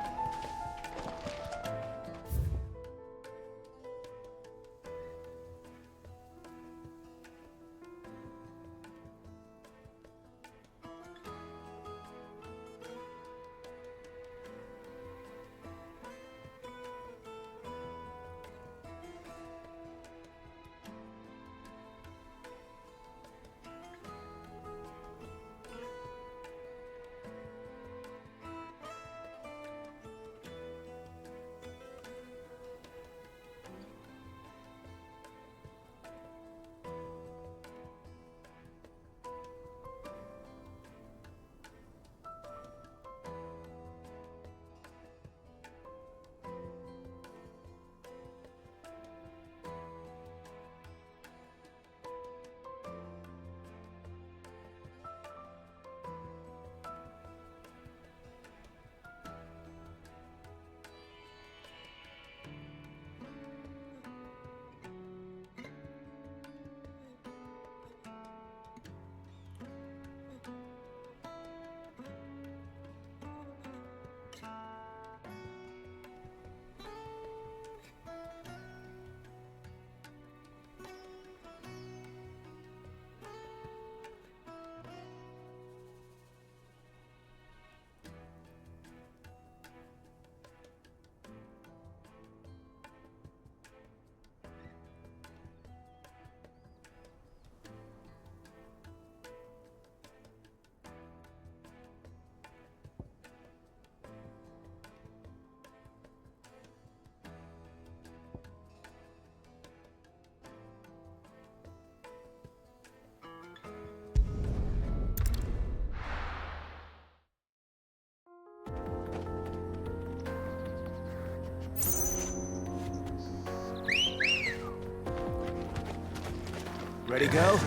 Ready, go?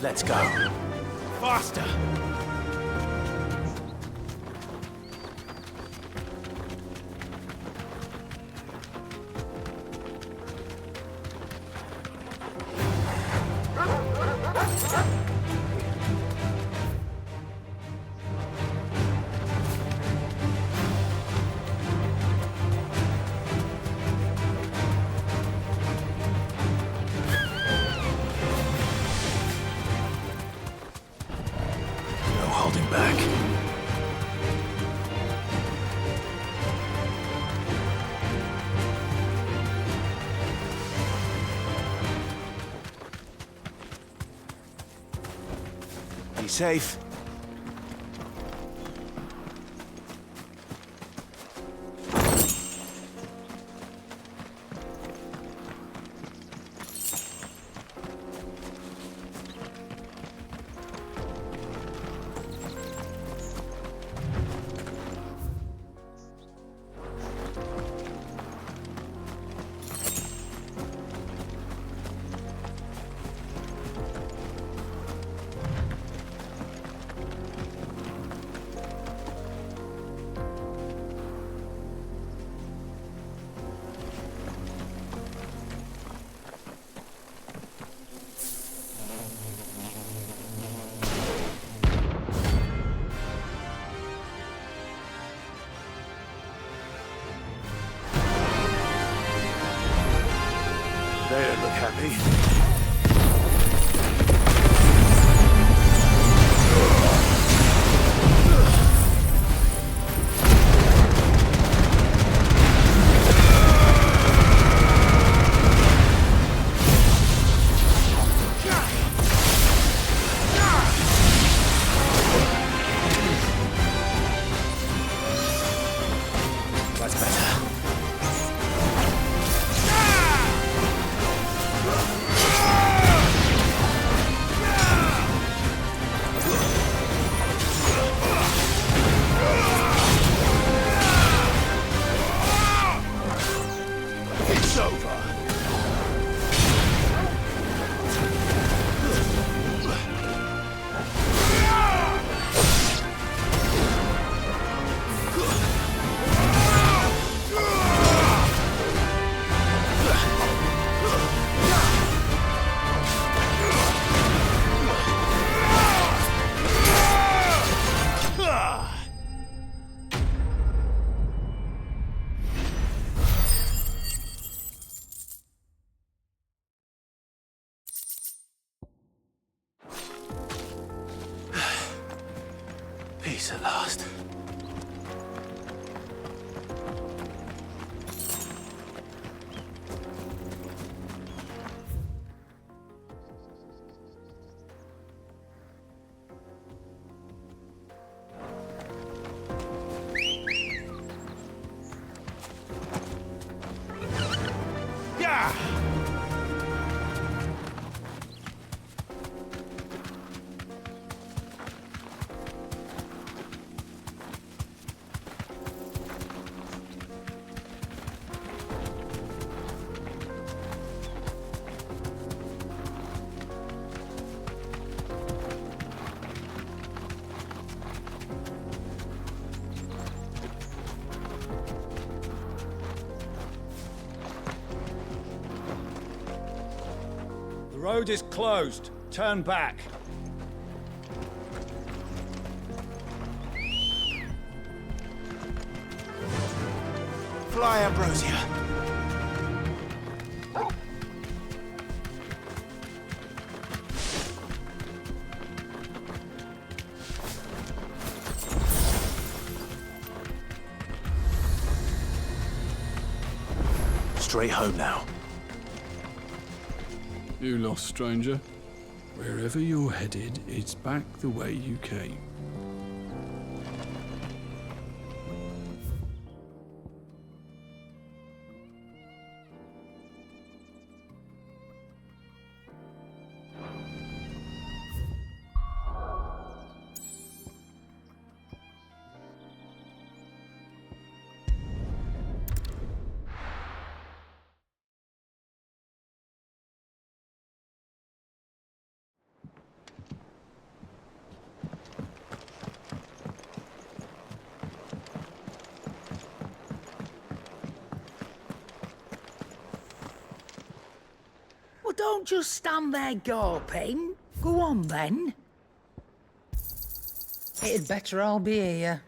Let's go. Faster! Safe. They don't look happy. That's better. It's over. Peace at last. Yeah! The road is closed. Turn back. Fly, Ambrosia. Straight home now. You lost, stranger. Wherever you're headed, it's back the way you came. don't just stand there gawping. Go on, then. It'd better all be here.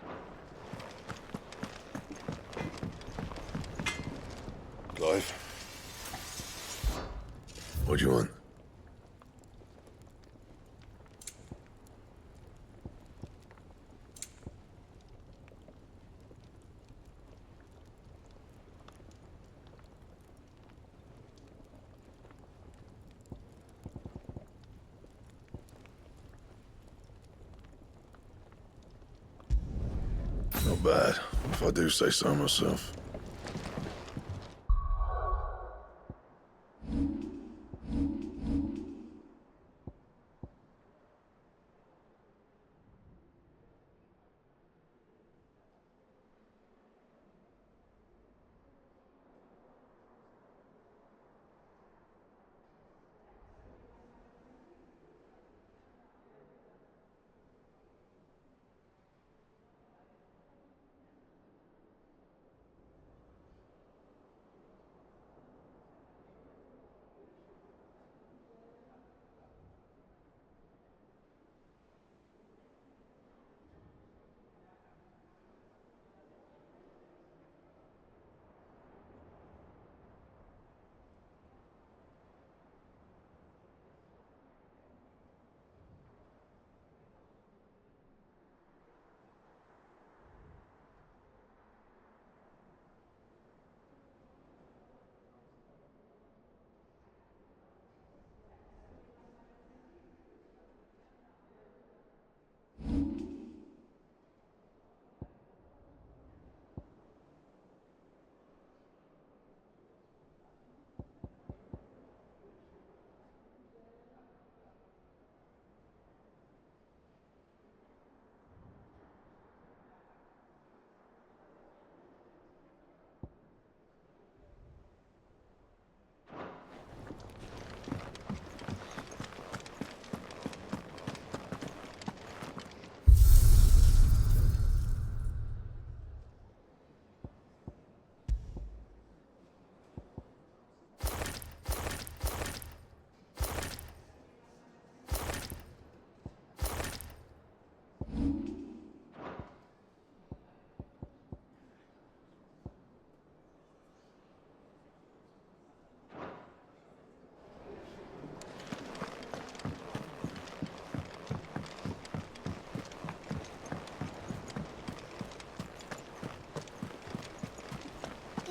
Clive? What do you want? Not bad, if I do say so myself.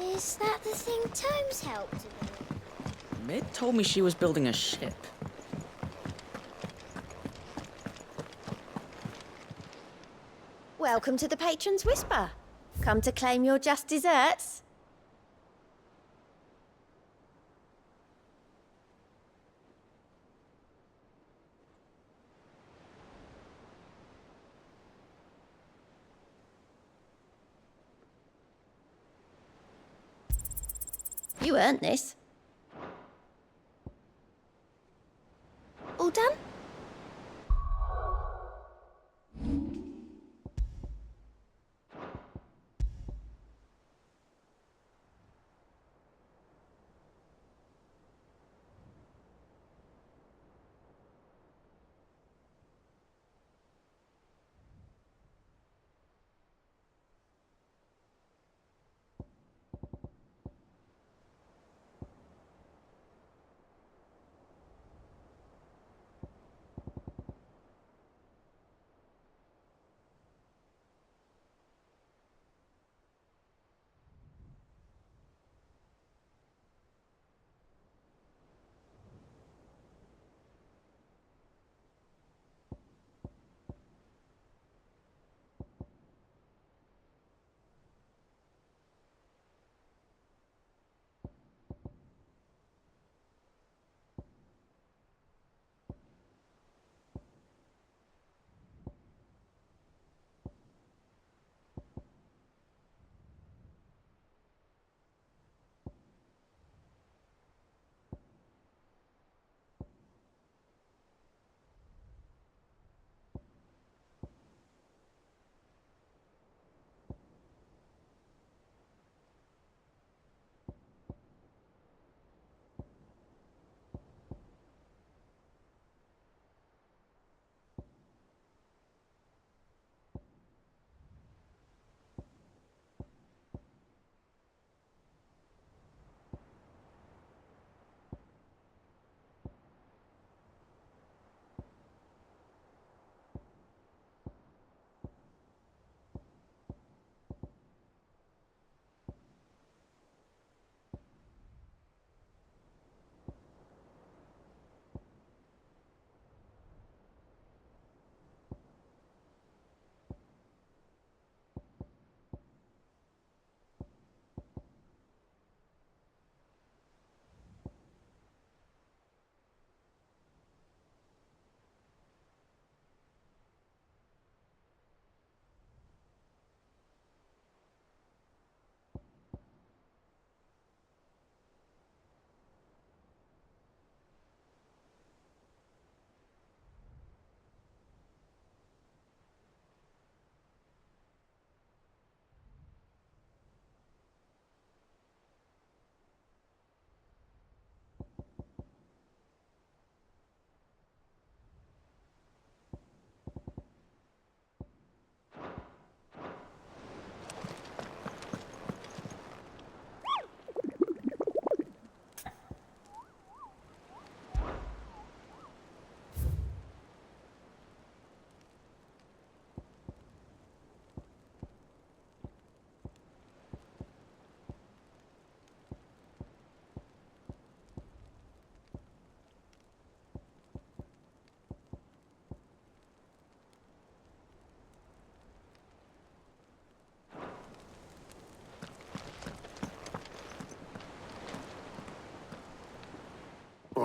Is that the thing Tomes helped to build? Mid told me she was building a ship. Welcome to the Patron's Whisper. Come to claim your just desserts? You earned this. All done?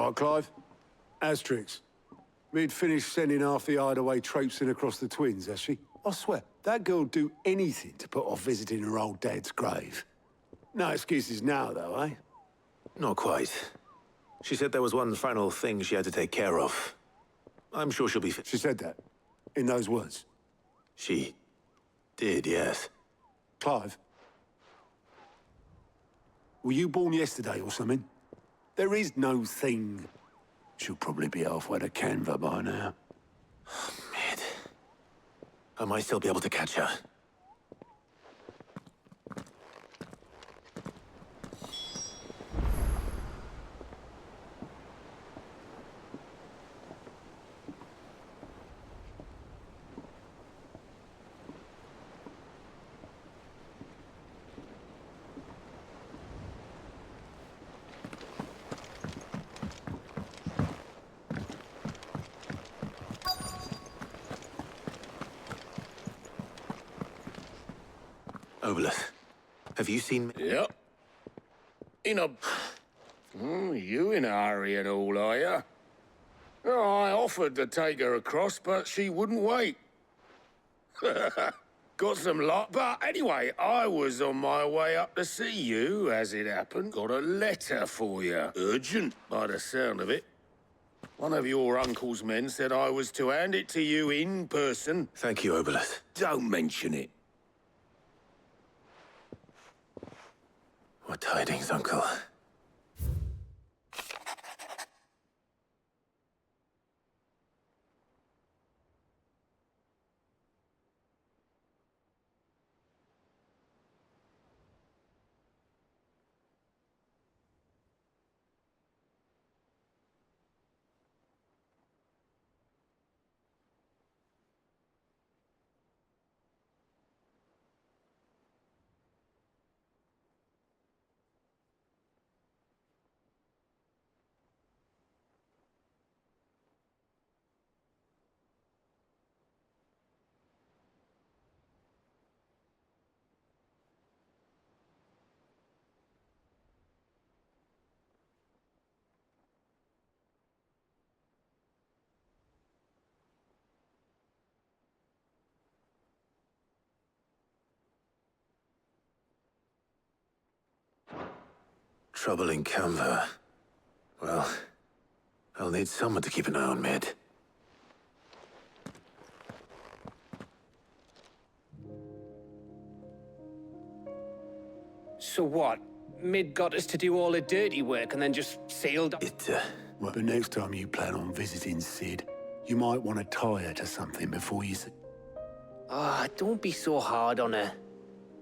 Right, Clive? Asterix. Mid finished sending half the hideaway traipsing across the twins, has she? I swear, that girl'd do anything to put off visiting her old dad's grave. No excuses now, though, eh? Not quite. She said there was one final thing she had to take care of. I'm sure she'll be fit. She said that? In those words? She did, yes. Clive? Were you born yesterday or something? There is no thing. She'll probably be halfway to Canva by now. Mid. I might still be able to catch her. Obolus, have you seen... Yep. You in a hurry and all, are you? Oh, I offered to take her across, but she wouldn't wait. Got some luck, but anyway, I was on my way up to see you, as it happened. Got a letter for you. Urgent, by the sound of it. One of your uncle's men said I was to hand it to you in person. Thank you, Obolus. Don't mention it. What tidings, Uncle? Trouble in Canva. Well, I'll need someone to keep an eye on Mid. So what? Mid got us to do all the dirty work and then just sailed... Well, but next time you plan on visiting Sid, you might want to tie her to something before you... Ah, don't be so hard on her.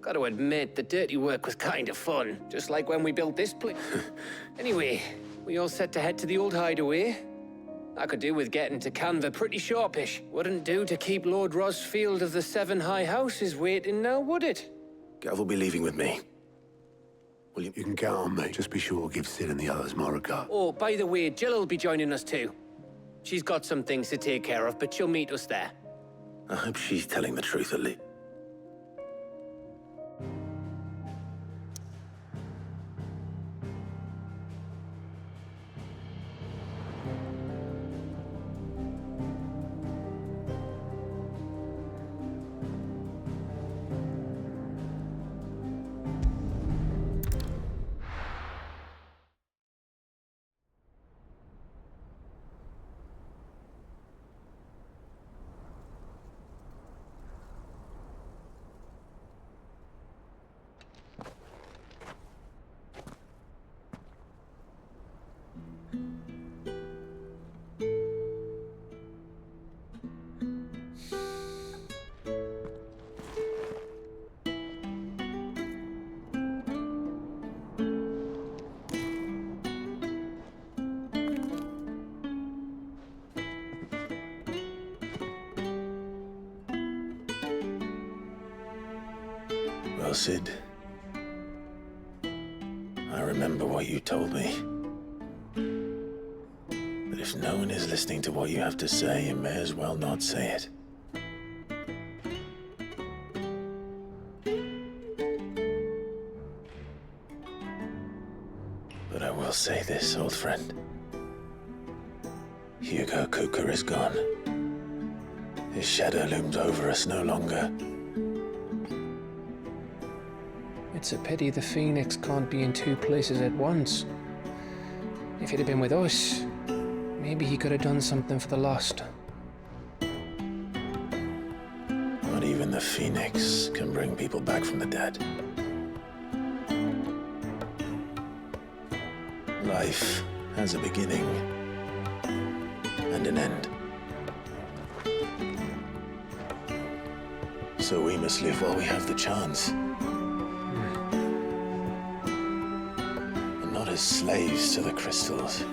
Gotta admit, the dirty work was kind of fun, just like when we built this place. Anyway, we all set to head to the old hideaway. I could do with getting to Canva pretty sharpish. Wouldn't do to keep Lord Rosfield of the Seven High Houses waiting now, would it? Gav will be leaving with me. Will you... You can count on me. Just be sure to give Sid and the others my regard. Oh, by the way, Jill will be joining us too. She's got some things to take care of, but she'll meet us there. I hope she's telling the truth at least. Well, Sid, I remember what you told me. But if no one is listening to what you have to say, you may as well not say it. But I will say this, old friend. Hugo Kuka is gone. His shadow looms over us no longer. It's a pity the Phoenix can't be in two places at once. If he'd have been with us, maybe he could have done something for the lost. Not even the Phoenix can bring people back from the dead. Life has a beginning and an end. So we must live while we have the chance. And not as slaves to the crystals,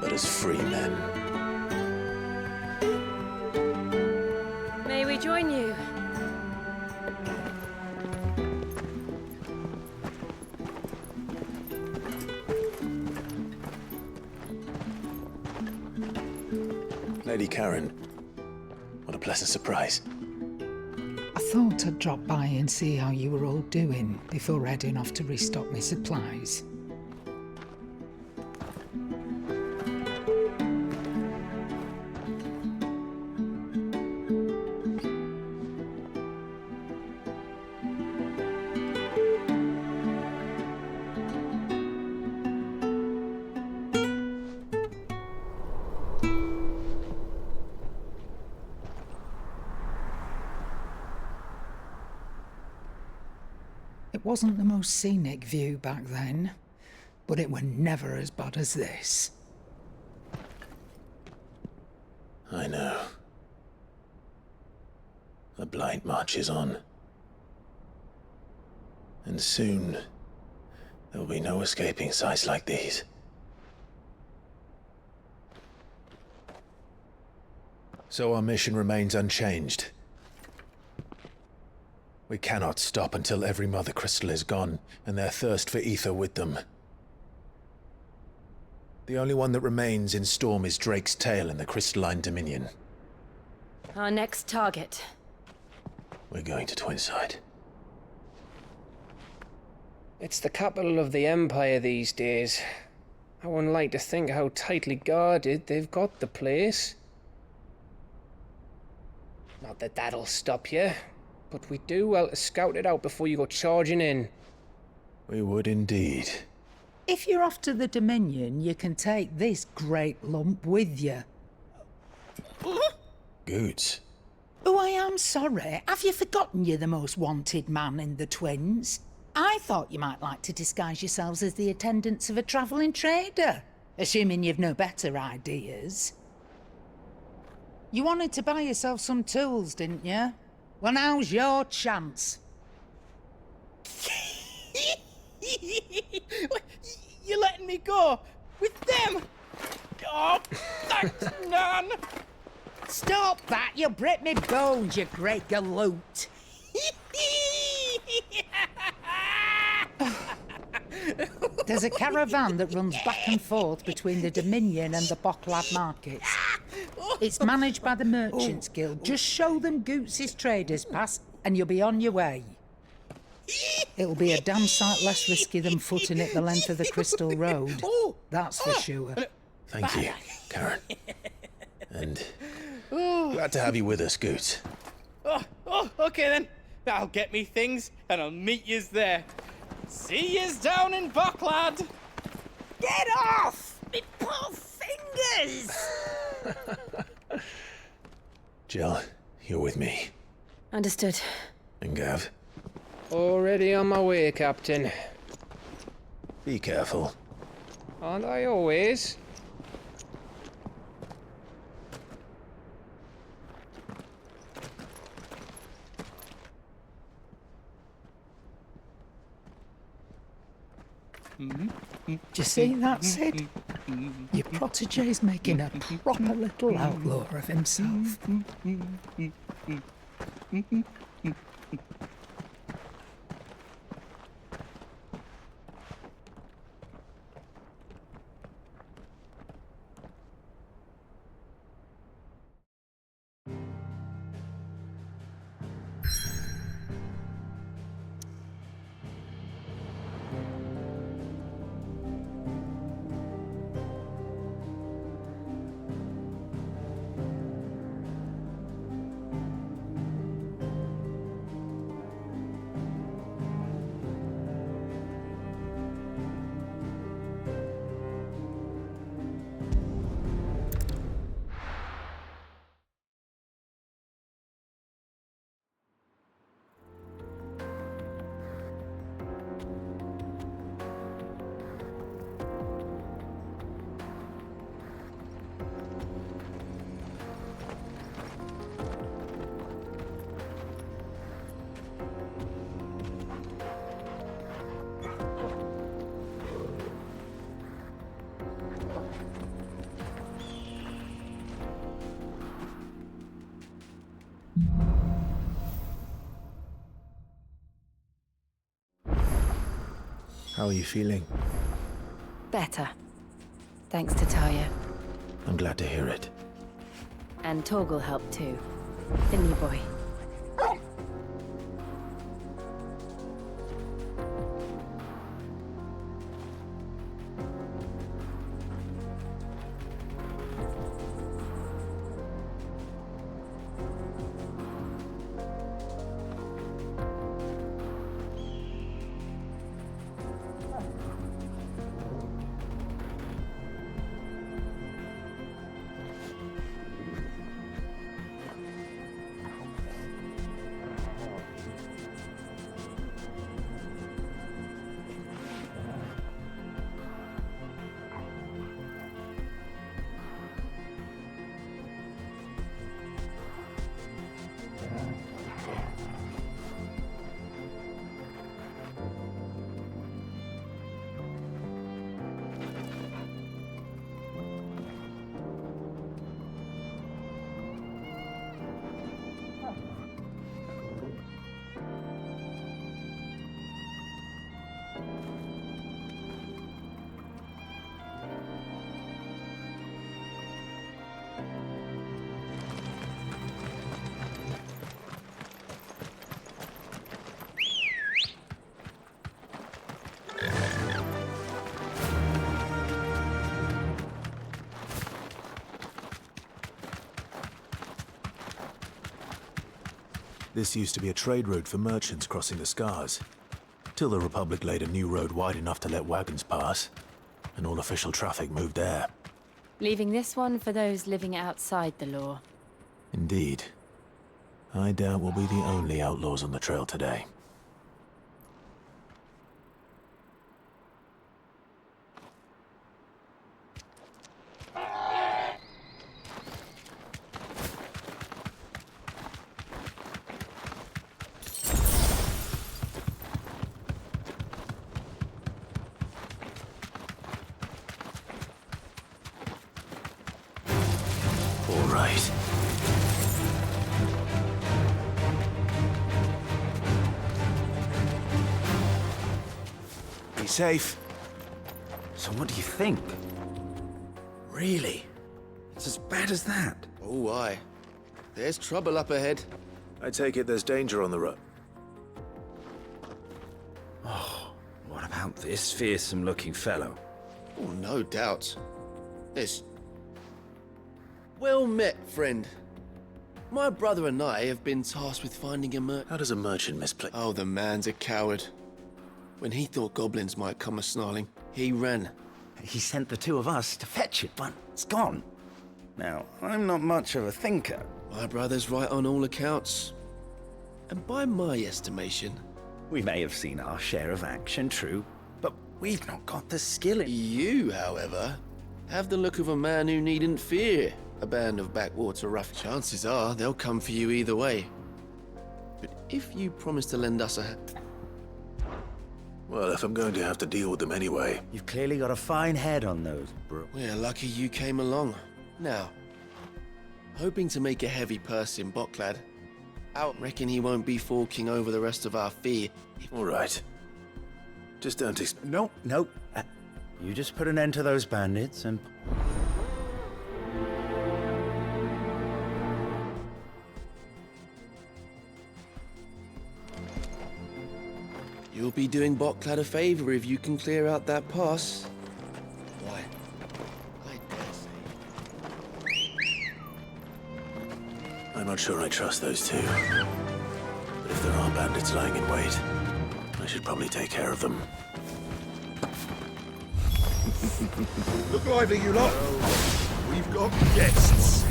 but as free men. May we join you? Lady Karen, what a pleasant surprise. I thought I'd drop by and see how you were all doing before heading off to restock my supplies. It wasn't the most scenic view back then, but it were never as bad as this. I know. The Blight marches on. And soon, there will be no escaping sights like these. So our mission remains unchanged. We cannot stop until every Mother Crystal is gone, and their thirst for ether with them. The only one that remains in Storm is Drake's Tail in the Crystalline Dominion. Our next target. We're going to Twinside. It's the capital of the Empire these days. I wouldn't like to think how tightly guarded they've got the place. Not that that'll stop you, but we do well to scout it out before you go charging in. We would indeed. If you're off to the Dominion, you can take this great lump with you. Goods. Oh, I am sorry. Have you forgotten you're the most wanted man in the Twins? I thought you might like to disguise yourselves as the attendants of a travelling trader, assuming you've no better ideas. You wanted to buy yourself some tools, didn't you? Well, now's your chance. You're letting me go with them? Oh, thanks, Nan. Stop that! You'll break me bones, you great galoot. There's a caravan that runs back and forth between the Dominion and the Boklad markets. It's managed by the Merchants Guild. Just show them Goots' traders pass and you'll be on your way. It'll be a damn sight less risky than footing it the length of the Crystal Road. That's for sure. Thank you, Karen. And glad to have you with us, Goots. Oh, okay then. I'll get me things and I'll meet yous there. See yous down in Boklad. Get off! Me poor fingers! Jill, you're with me. Understood. And Gav. Already on my way, Captain. Be careful. Aren't I always? Do you see that, Sid? Your protege's making a proper little outlaw of himself. How are you feeling? Better. Thanks to Tarja. I'm glad to hear it. And Torgal helped too. Didn't you, boy? This used to be a trade route for merchants crossing the Scars, till the Republic laid a new road wide enough to let wagons pass, and all official traffic moved there. Leaving this one for those living outside the law. Indeed. I doubt we'll be the only outlaws on the trail today. Safe. So what do you think? Really? It's as bad as that? Oh, aye. There's trouble up ahead. I take it there's danger on the road. Oh, what about this fearsome-looking fellow? Oh, no doubt. There's... Well met, friend. My brother and I have been tasked with finding a How does a merchant misplay? Oh, the man's a coward. When he thought goblins might come a-snarling, he ran. He sent the two of us to fetch it, but it's gone. Now, I'm not much of a thinker. My brother's right on all accounts. And by my estimation... We may have seen our share of action, true, but we've not got the skill in... You, however, have the look of a man who needn't fear a band of backwater rough. Chances are they'll come for you either way. But if you promise to lend us a... Well, if I'm going to have to deal with them anyway... You've clearly got a fine head on those, bro. We're lucky you came along. Now, hoping to make a heavy purse in Boklad. I reckon he won't be forking over the rest of our fee. All right. Just don't No. You just put an end to those bandits and... You'll be doing Boklad a favor if you can clear out that pass. Why? I dare say. I'm not sure I trust those two. But if there are bandits lying in wait, I should probably take care of them. Look lively, you lot. We've got guests.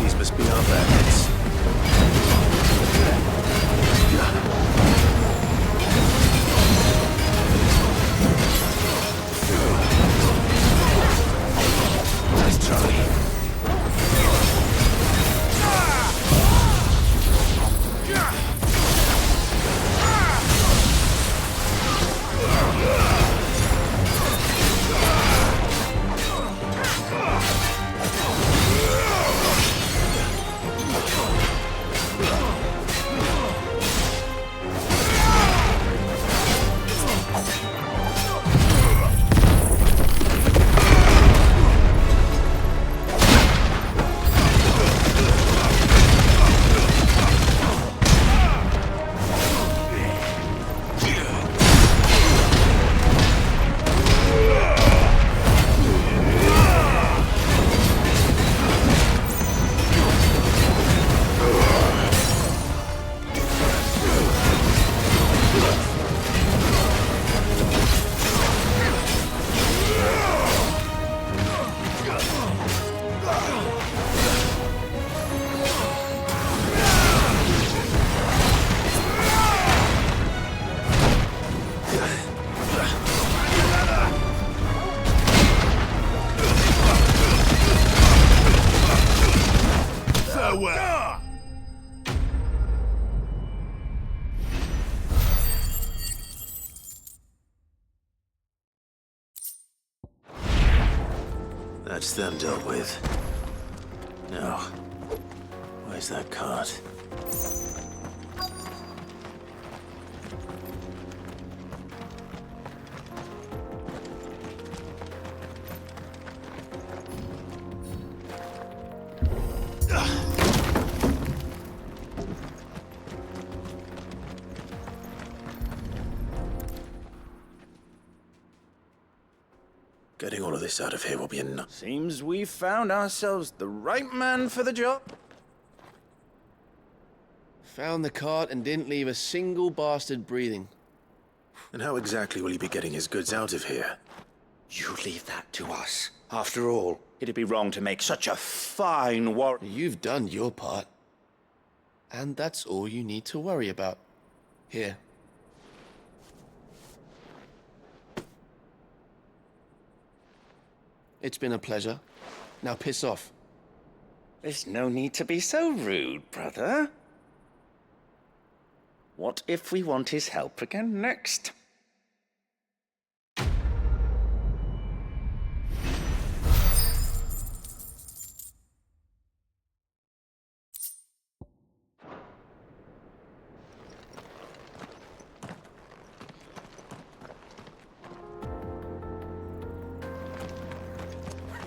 These must be our bandits. Nice try. That's them dealt with. Now, where's that cart? Getting all of this out of here will be enough. Seems we've found ourselves the right man for the job. Found the cart and didn't leave a single bastard breathing. And how exactly will he be getting his goods out of here? You leave that to us. After all, it'd be wrong to make such a fine war... You've done your part. And that's all you need to worry about. Here. It's been a pleasure. Now piss off. There's no need to be so rude, brother. What if we want his help again next?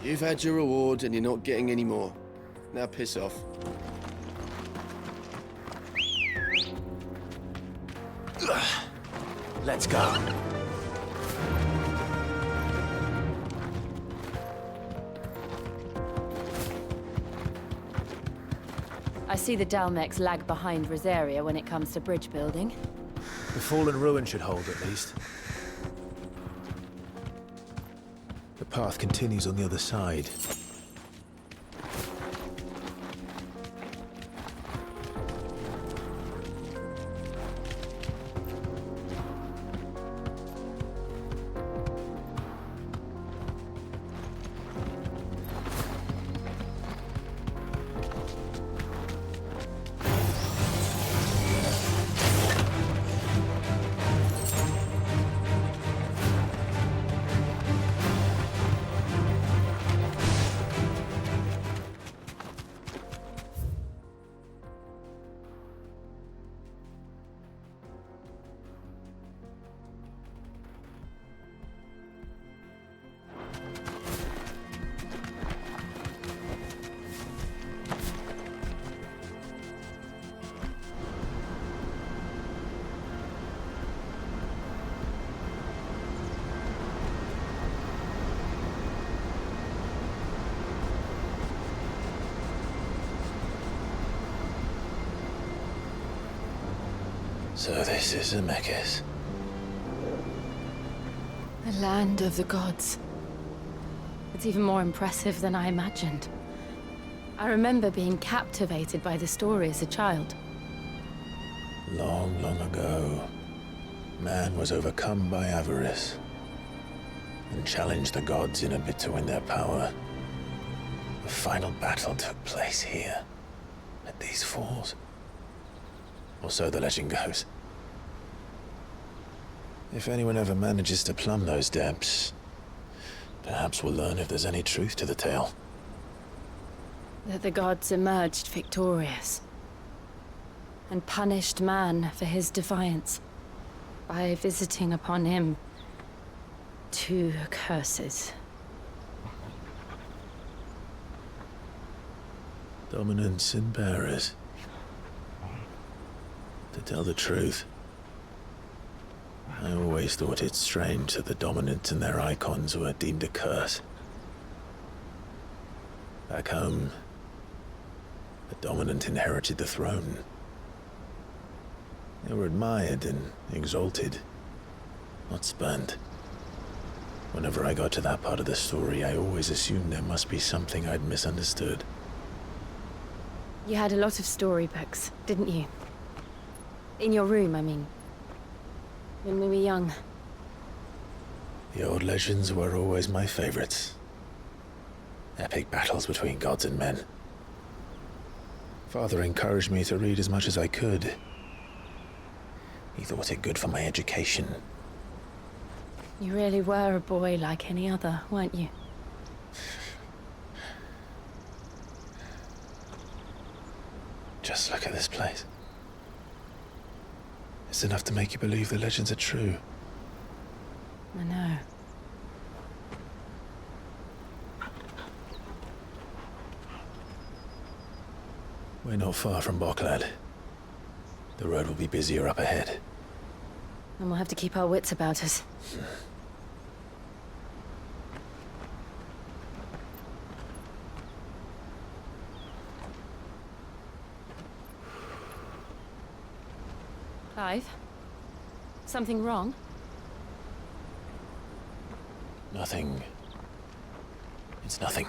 You've had your reward and you're not getting any more. Now piss off. Let's go. I see the Dalmex lag behind Rosaria when it comes to bridge building. The fallen ruin should hold, at least. The path continues on the other side. So this is Zemeckis. The land of the gods. It's even more impressive than I imagined. I remember being captivated by the story as a child. Long, long ago, man was overcome by avarice and challenged the gods in a bid to win their power. The final battle took place here, at these falls. Or so the legend goes. If anyone ever manages to plumb those depths, perhaps we'll learn if there's any truth to the tale. That the gods emerged victorious and punished man for his defiance by visiting upon him 2 curses. Dominance and bearers. To tell the truth, I always thought it strange that the dominant and their icons were deemed a curse. Back home, the dominant inherited the throne. They were admired and exalted, not spurned. Whenever I got to that part of the story, I always assumed there must be something I'd misunderstood. You had a lot of storybooks, didn't you? In your room, I mean. When we were young. The old legends were always my favorites. Epic battles between gods and men. Father encouraged me to read as much as I could. He thought it good for my education. You really were a boy like any other, weren't you? Just look at this place. It's enough to make you believe the legends are true. I know. We're not far from Boklad. The road will be busier up ahead. And we'll have to keep our wits about us. Clive? Something wrong? Nothing. It's nothing.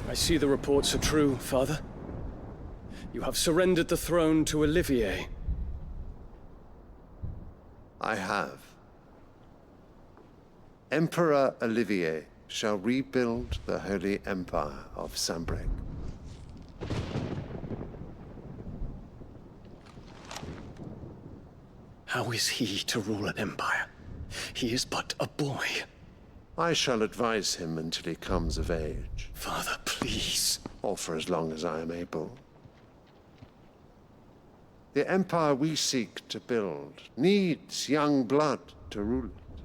I see the reports are true, Father. You have surrendered the throne to Olivier. I have. Emperor Olivier shall rebuild the Holy Empire of Sanbreque. How is he to rule an empire? He is but a boy. I shall advise him until he comes of age. Father, please. Or for as long as I am able. The empire we seek to build needs young blood to rule it,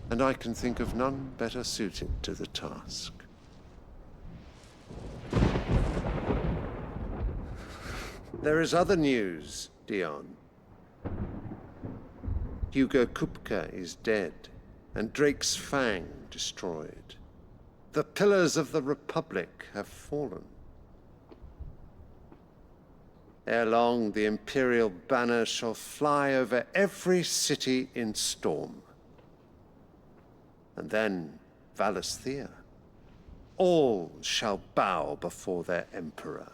and I can think of none better suited to the task. There is other news, Dion. Hugo Kupka is dead, and Drake's Fang destroyed. The pillars of the Republic have fallen. Ere long, the Imperial banner shall fly over every city in storm. And then, Valisthea. All shall bow before their Emperor.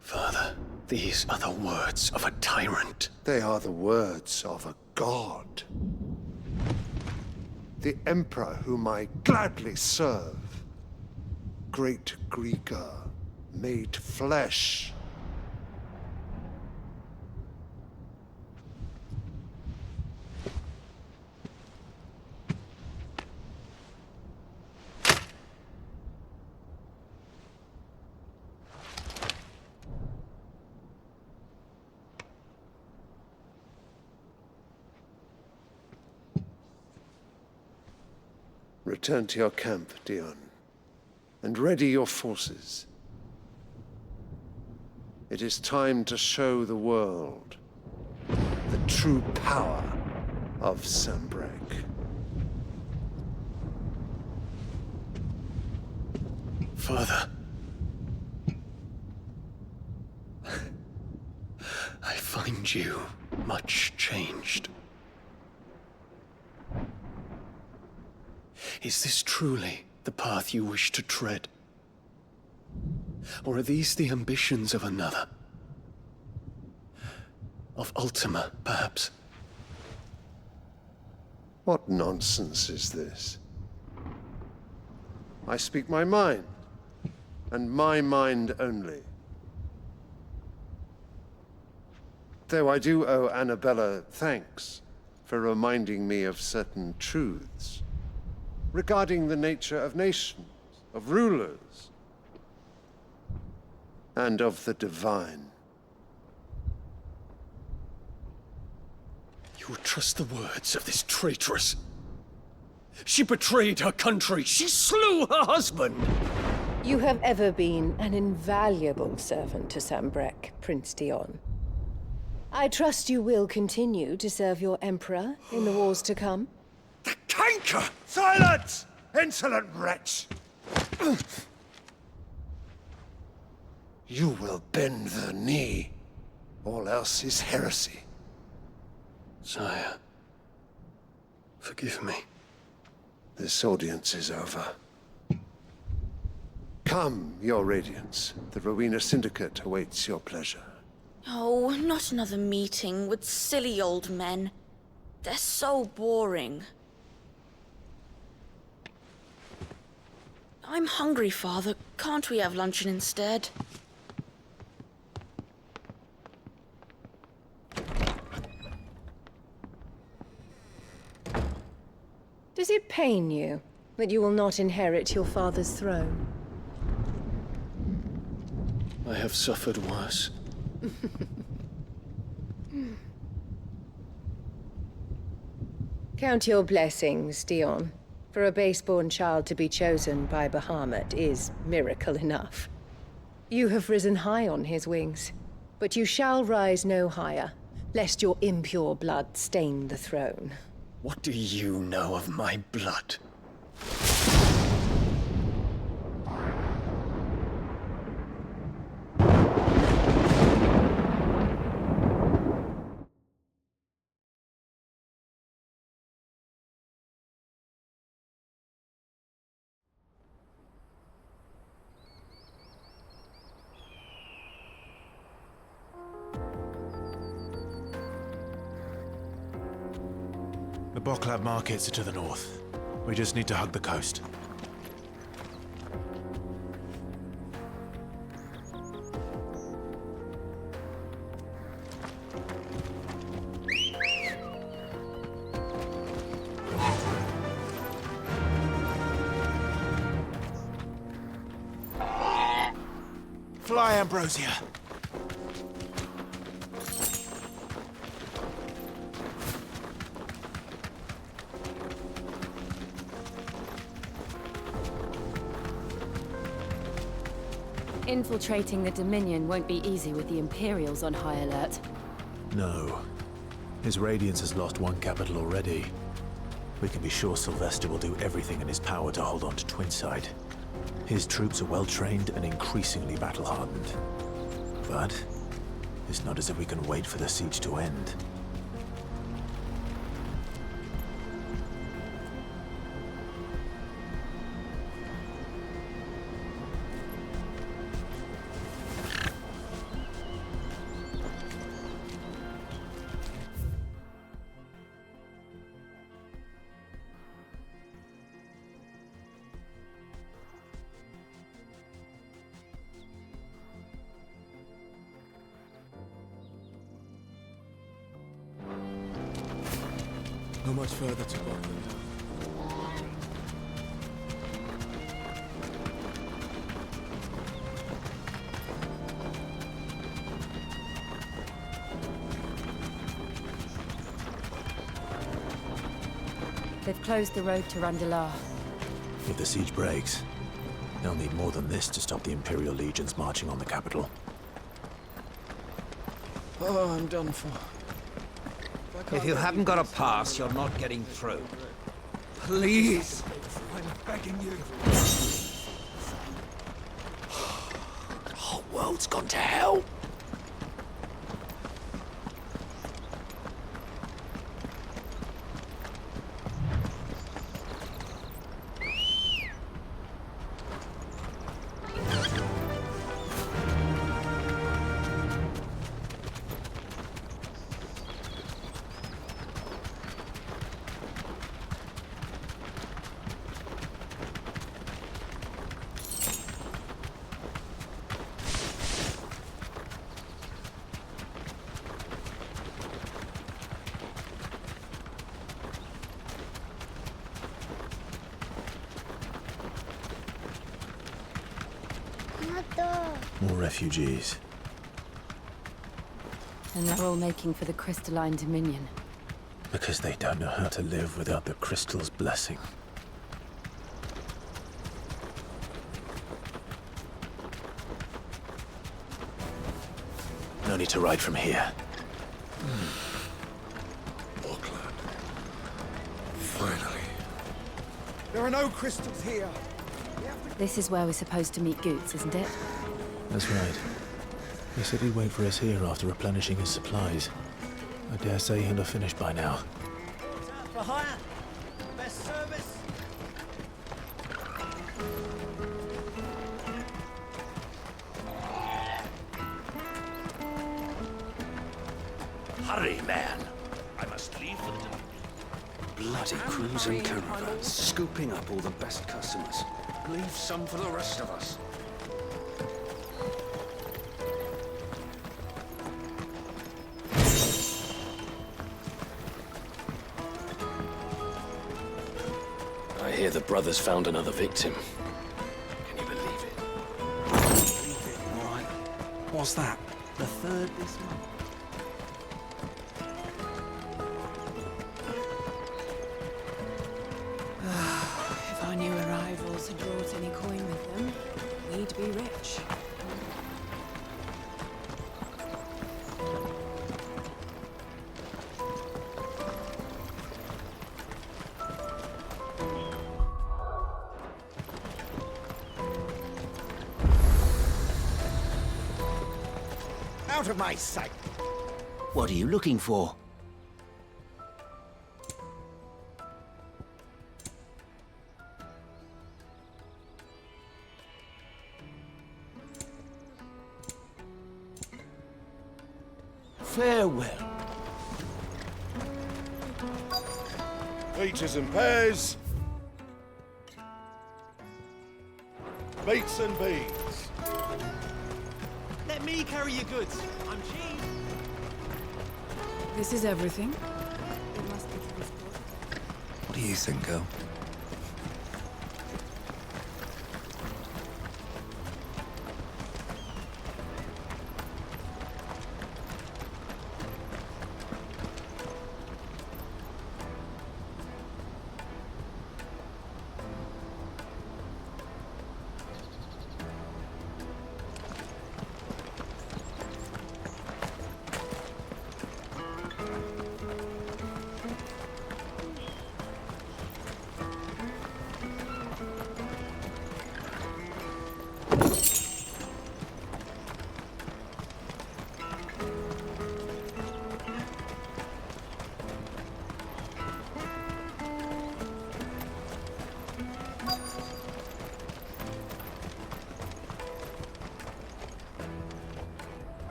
Father, these are the words of a tyrant. They are the words of a god. The Emperor whom I gladly serve. Great Greeker, made flesh. Return to your camp, Dion, and ready your forces. It is time to show the world the true power of Sanbreque. Father. I find you much changed. Is this truly the path you wish to tread? Or are these the ambitions of another? Of Ultima, perhaps? What nonsense is this? I speak my mind, and my mind only. Though I do owe Annabella thanks for reminding me of certain truths regarding the nature of nations, of rulers, and of the divine. You would trust the words of this traitress? She betrayed her country. She slew her husband. You have ever been an invaluable servant to Sanbreque, Prince Dion. I trust you will continue to serve your Emperor in the wars to come. The canker! Silence! Insolent wretch! You will bend the knee. All else is heresy. Sire, forgive me. This audience is over. Come, your Radiance. The Rowena Syndicate awaits your pleasure. Oh, not another meeting with silly old men. They're so boring. I'm hungry, Father. Can't we have luncheon instead? Does it pain you that you will not inherit your father's throne? I have suffered worse. Count your blessings, Dion. For a base-born child to be chosen by Bahamut is miracle enough. You have risen high on his wings, but you shall rise no higher, lest your impure blood stain the throne. What do you know of my blood? The Boklad markets are to the north. We just need to hug the coast. Fly, Ambrosia! Infiltrating the Dominion won't be easy with the Imperials on high alert. No. His Radiance has lost one capital already. We can be sure Sylvester will do everything in his power to hold on to Twinside. His troops are well-trained and increasingly battle-hardened. But it's not as if we can wait for the siege to end. Not much further to Boklad. They've closed the road to Randalar. If the siege breaks, they'll need more than this to stop the Imperial legions marching on the capital. Oh, I'm done for. If you haven't got a pass, you're not getting through. Please! I'm begging you. The whole world's gone to hell. More refugees. And they're all making for the crystalline Dominion. Because they don't know how to live without the crystal's blessing. No need to ride from here. Boklad. Finally. There are no crystals here. This is where we're supposed to meet Goots, isn't it? That's right. He said he'd wait for us here after replenishing his supplies. I dare say he'll have finished by now. For hire. Best service. Hurry, man. I must leave for the... bloody crimson caravan, scooping up all the best customers. Leave some for the rest of us. I hear the brothers found another victim. Can you believe it? Believe it, all right. What's that? The third this month. If our new arrivals had brought any coin with them, we'd be rich. Out of my sight! What are you looking for? Farewell. Peaches and pears. Beets and beans. Let me carry your goods. I'm cheap. This is everything. What do you think, girl?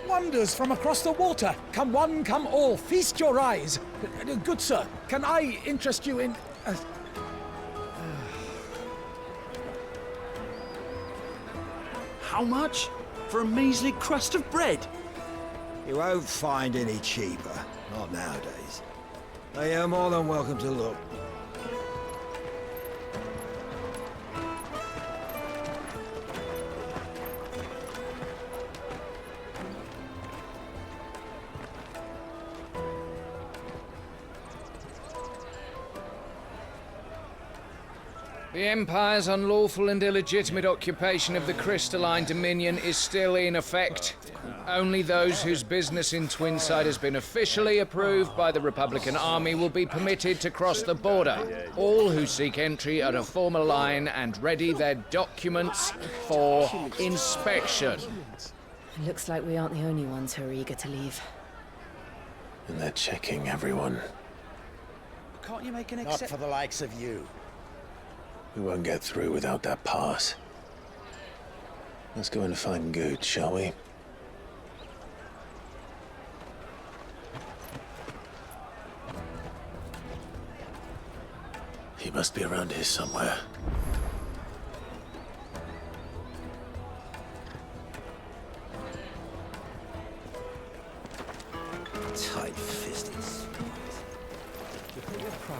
Wonders from across the water. Come one, come all, feast your eyes. Good sir, can I interest you in... How much? For a measly crust of bread? You won't find any cheaper. Not nowadays. They are more than welcome to look. The Empire's unlawful and illegitimate occupation of the crystalline dominion is still in effect. Only those whose business in Twinside has been officially approved by the Republican Army will be permitted to cross the border. All who seek entry are to form a line and ready their documents for inspection. It looks like we aren't the only ones who are eager to leave. And they're checking everyone. Can't you make an exception? Not for the likes of you. We won't get through without that pass. Let's go and find Good, shall we? He must be around here somewhere. Tight-fisted.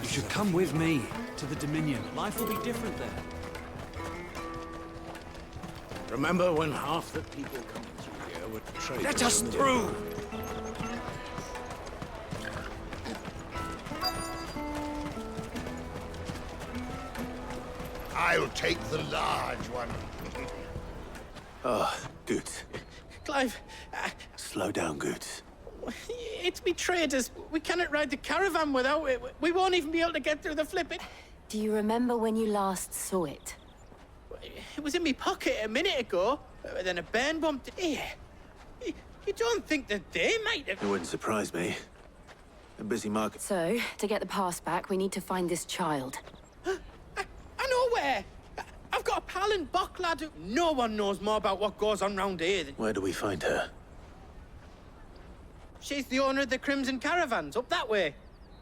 You should come with me to the Dominion. Life will be different there. Remember when half the people coming through here were traders? Let us through! I'll take the large one. Oh, Good. Clive, Slow down, Good. it's me traders. We cannot ride the caravan without it. We won't even be able to get through the flipping. Do you remember when you last saw it? It was in me pocket a minute ago. Then a band bumped it here. You don't think that they might have... It wouldn't surprise me. A busy market. So, to get the pass back, we need to find this child. I know where. I've got a pal in Boklad. No one knows more about what goes on round here than... Where do we find her? She's the owner of the Crimson Caravans, up that way.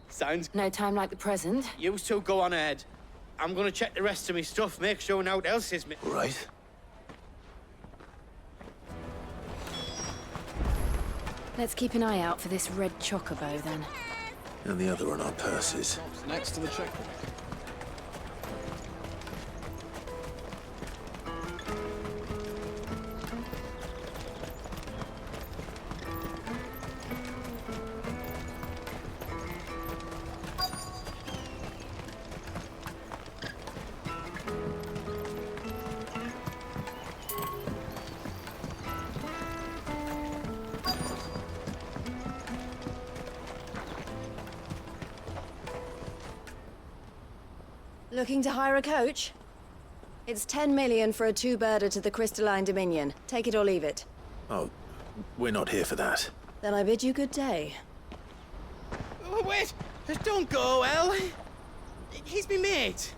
Sounds... No time like the present. You two go on ahead. I'm gonna check the rest of my stuff, make sure no one else is... Right. Let's keep an eye out for this red chocobo, then. And the other on our purses. Next to the checkpoint. Looking to hire a coach? It's 10 million for a two-birder to the Crystalline Dominion. Take it or leave it. Oh, we're not here for that. Then I bid you good day. Oh, wait! Don't go, El. He's me mate.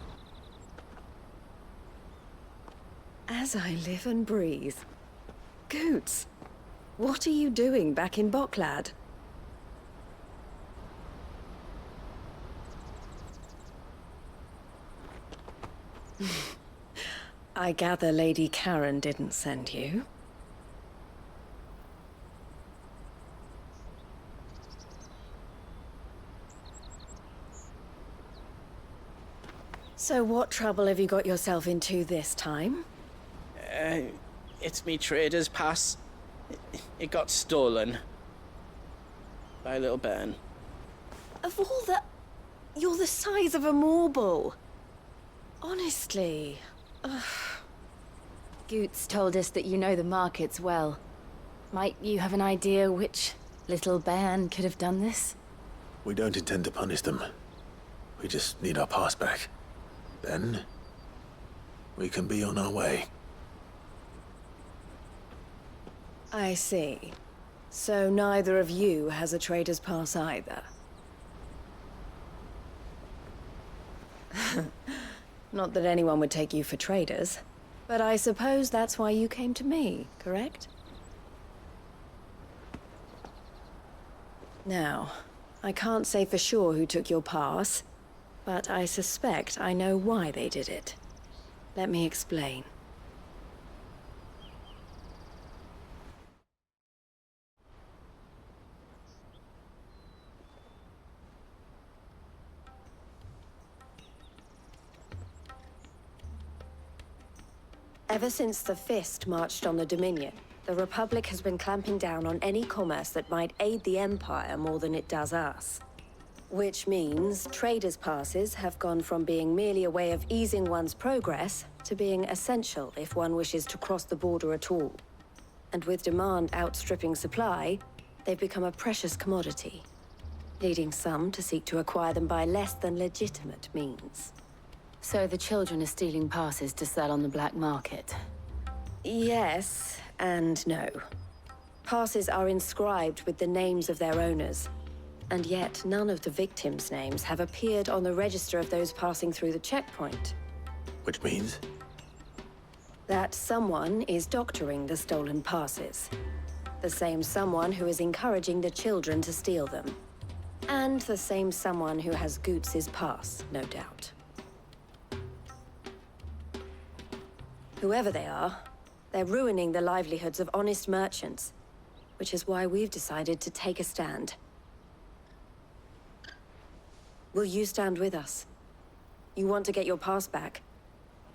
As I live and breathe. Goots, what are you doing back in Boklad? I gather Lady Karen didn't send you. So what trouble have you got yourself into this time? It's me trader's pass. It got stolen. By a little bairn. Of all the... You're the size of a marble. Honestly. Ugh. Goots told us that you know the markets well. Might you have an idea which little bairn could have done this? We don't intend to punish them. We just need our pass back. Then, we can be on our way. I see. So neither of you has a trader's pass either. Not that anyone would take you for traders, but I suppose that's why you came to me, correct? Now, I can't say for sure who took your pass, but I suspect I know why they did it. Let me explain. Ever since the Fist marched on the Dominion, the Republic has been clamping down on any commerce that might aid the Empire more than it does us. Which means traders' passes have gone from being merely a way of easing one's progress to being essential if one wishes to cross the border at all. And with demand outstripping supply, they've become a precious commodity, leading some to seek to acquire them by less than legitimate means. So the children are stealing passes to sell on the black market? Yes, and no. Passes are inscribed with the names of their owners, and yet none of the victims' names have appeared on the register of those passing through the checkpoint. Which means? That someone is doctoring the stolen passes. The same someone who is encouraging the children to steal them. And the same someone who has Goots' pass, no doubt. Whoever they are, they're ruining the livelihoods of honest merchants, which is why we've decided to take a stand. Will you stand with us? You want to get your pass back,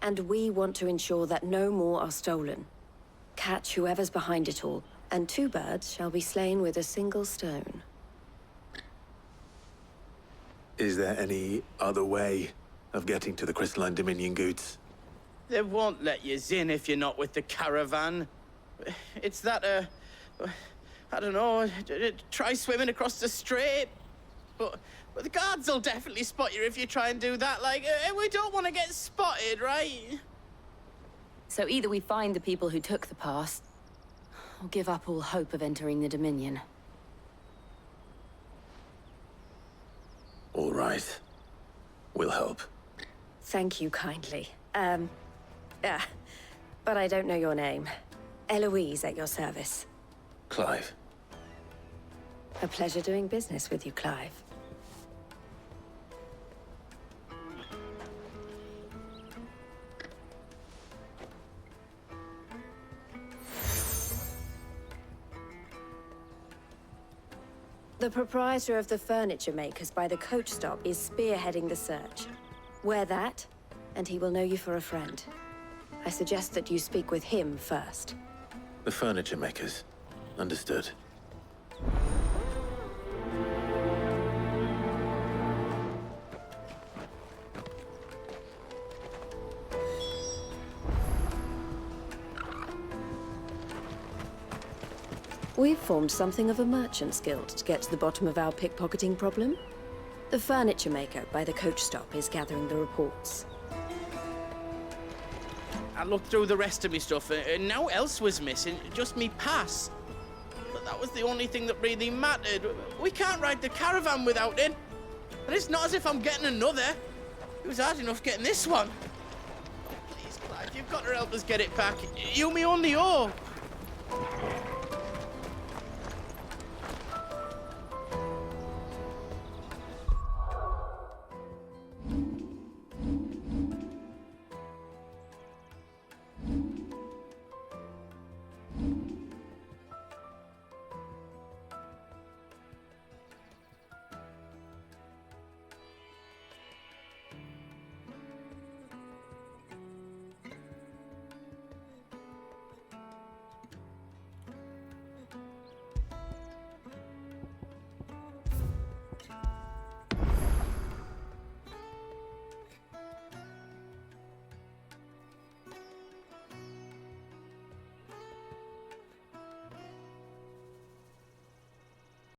and we want to ensure that no more are stolen. Catch whoever's behind it all, and two birds shall be slain with a single stone. Is there any other way of getting to the Crystalline Dominion, Goots? They won't let you in if you're not with the caravan. It's that, I don't know, try swimming across the strait. But the guards will definitely spot you if you try and do that. Like, we don't want to get spotted, right? So either we find the people who took the pass, or give up all hope of entering the Dominion. All right. We'll help. Thank you kindly. But I don't know your name. Eloise at your service. Clive. A pleasure doing business with you, Clive. The proprietor of the furniture makers by the coach stop is spearheading the search. Wear that, and he will know you for a friend. I suggest that you speak with him first. The furniture makers. Understood. We've formed something of a merchant's guild to get to the bottom of our pickpocketing problem. The furniture maker by the coach stop is gathering the reports. I looked through the rest of me stuff, and now else was missing, just me pass. But that was the only thing that really mattered. We can't ride the caravan without it. And it's not as if I'm getting another. It was hard enough getting this one. Please, Clive, you've got to help us get it back. You me only owe.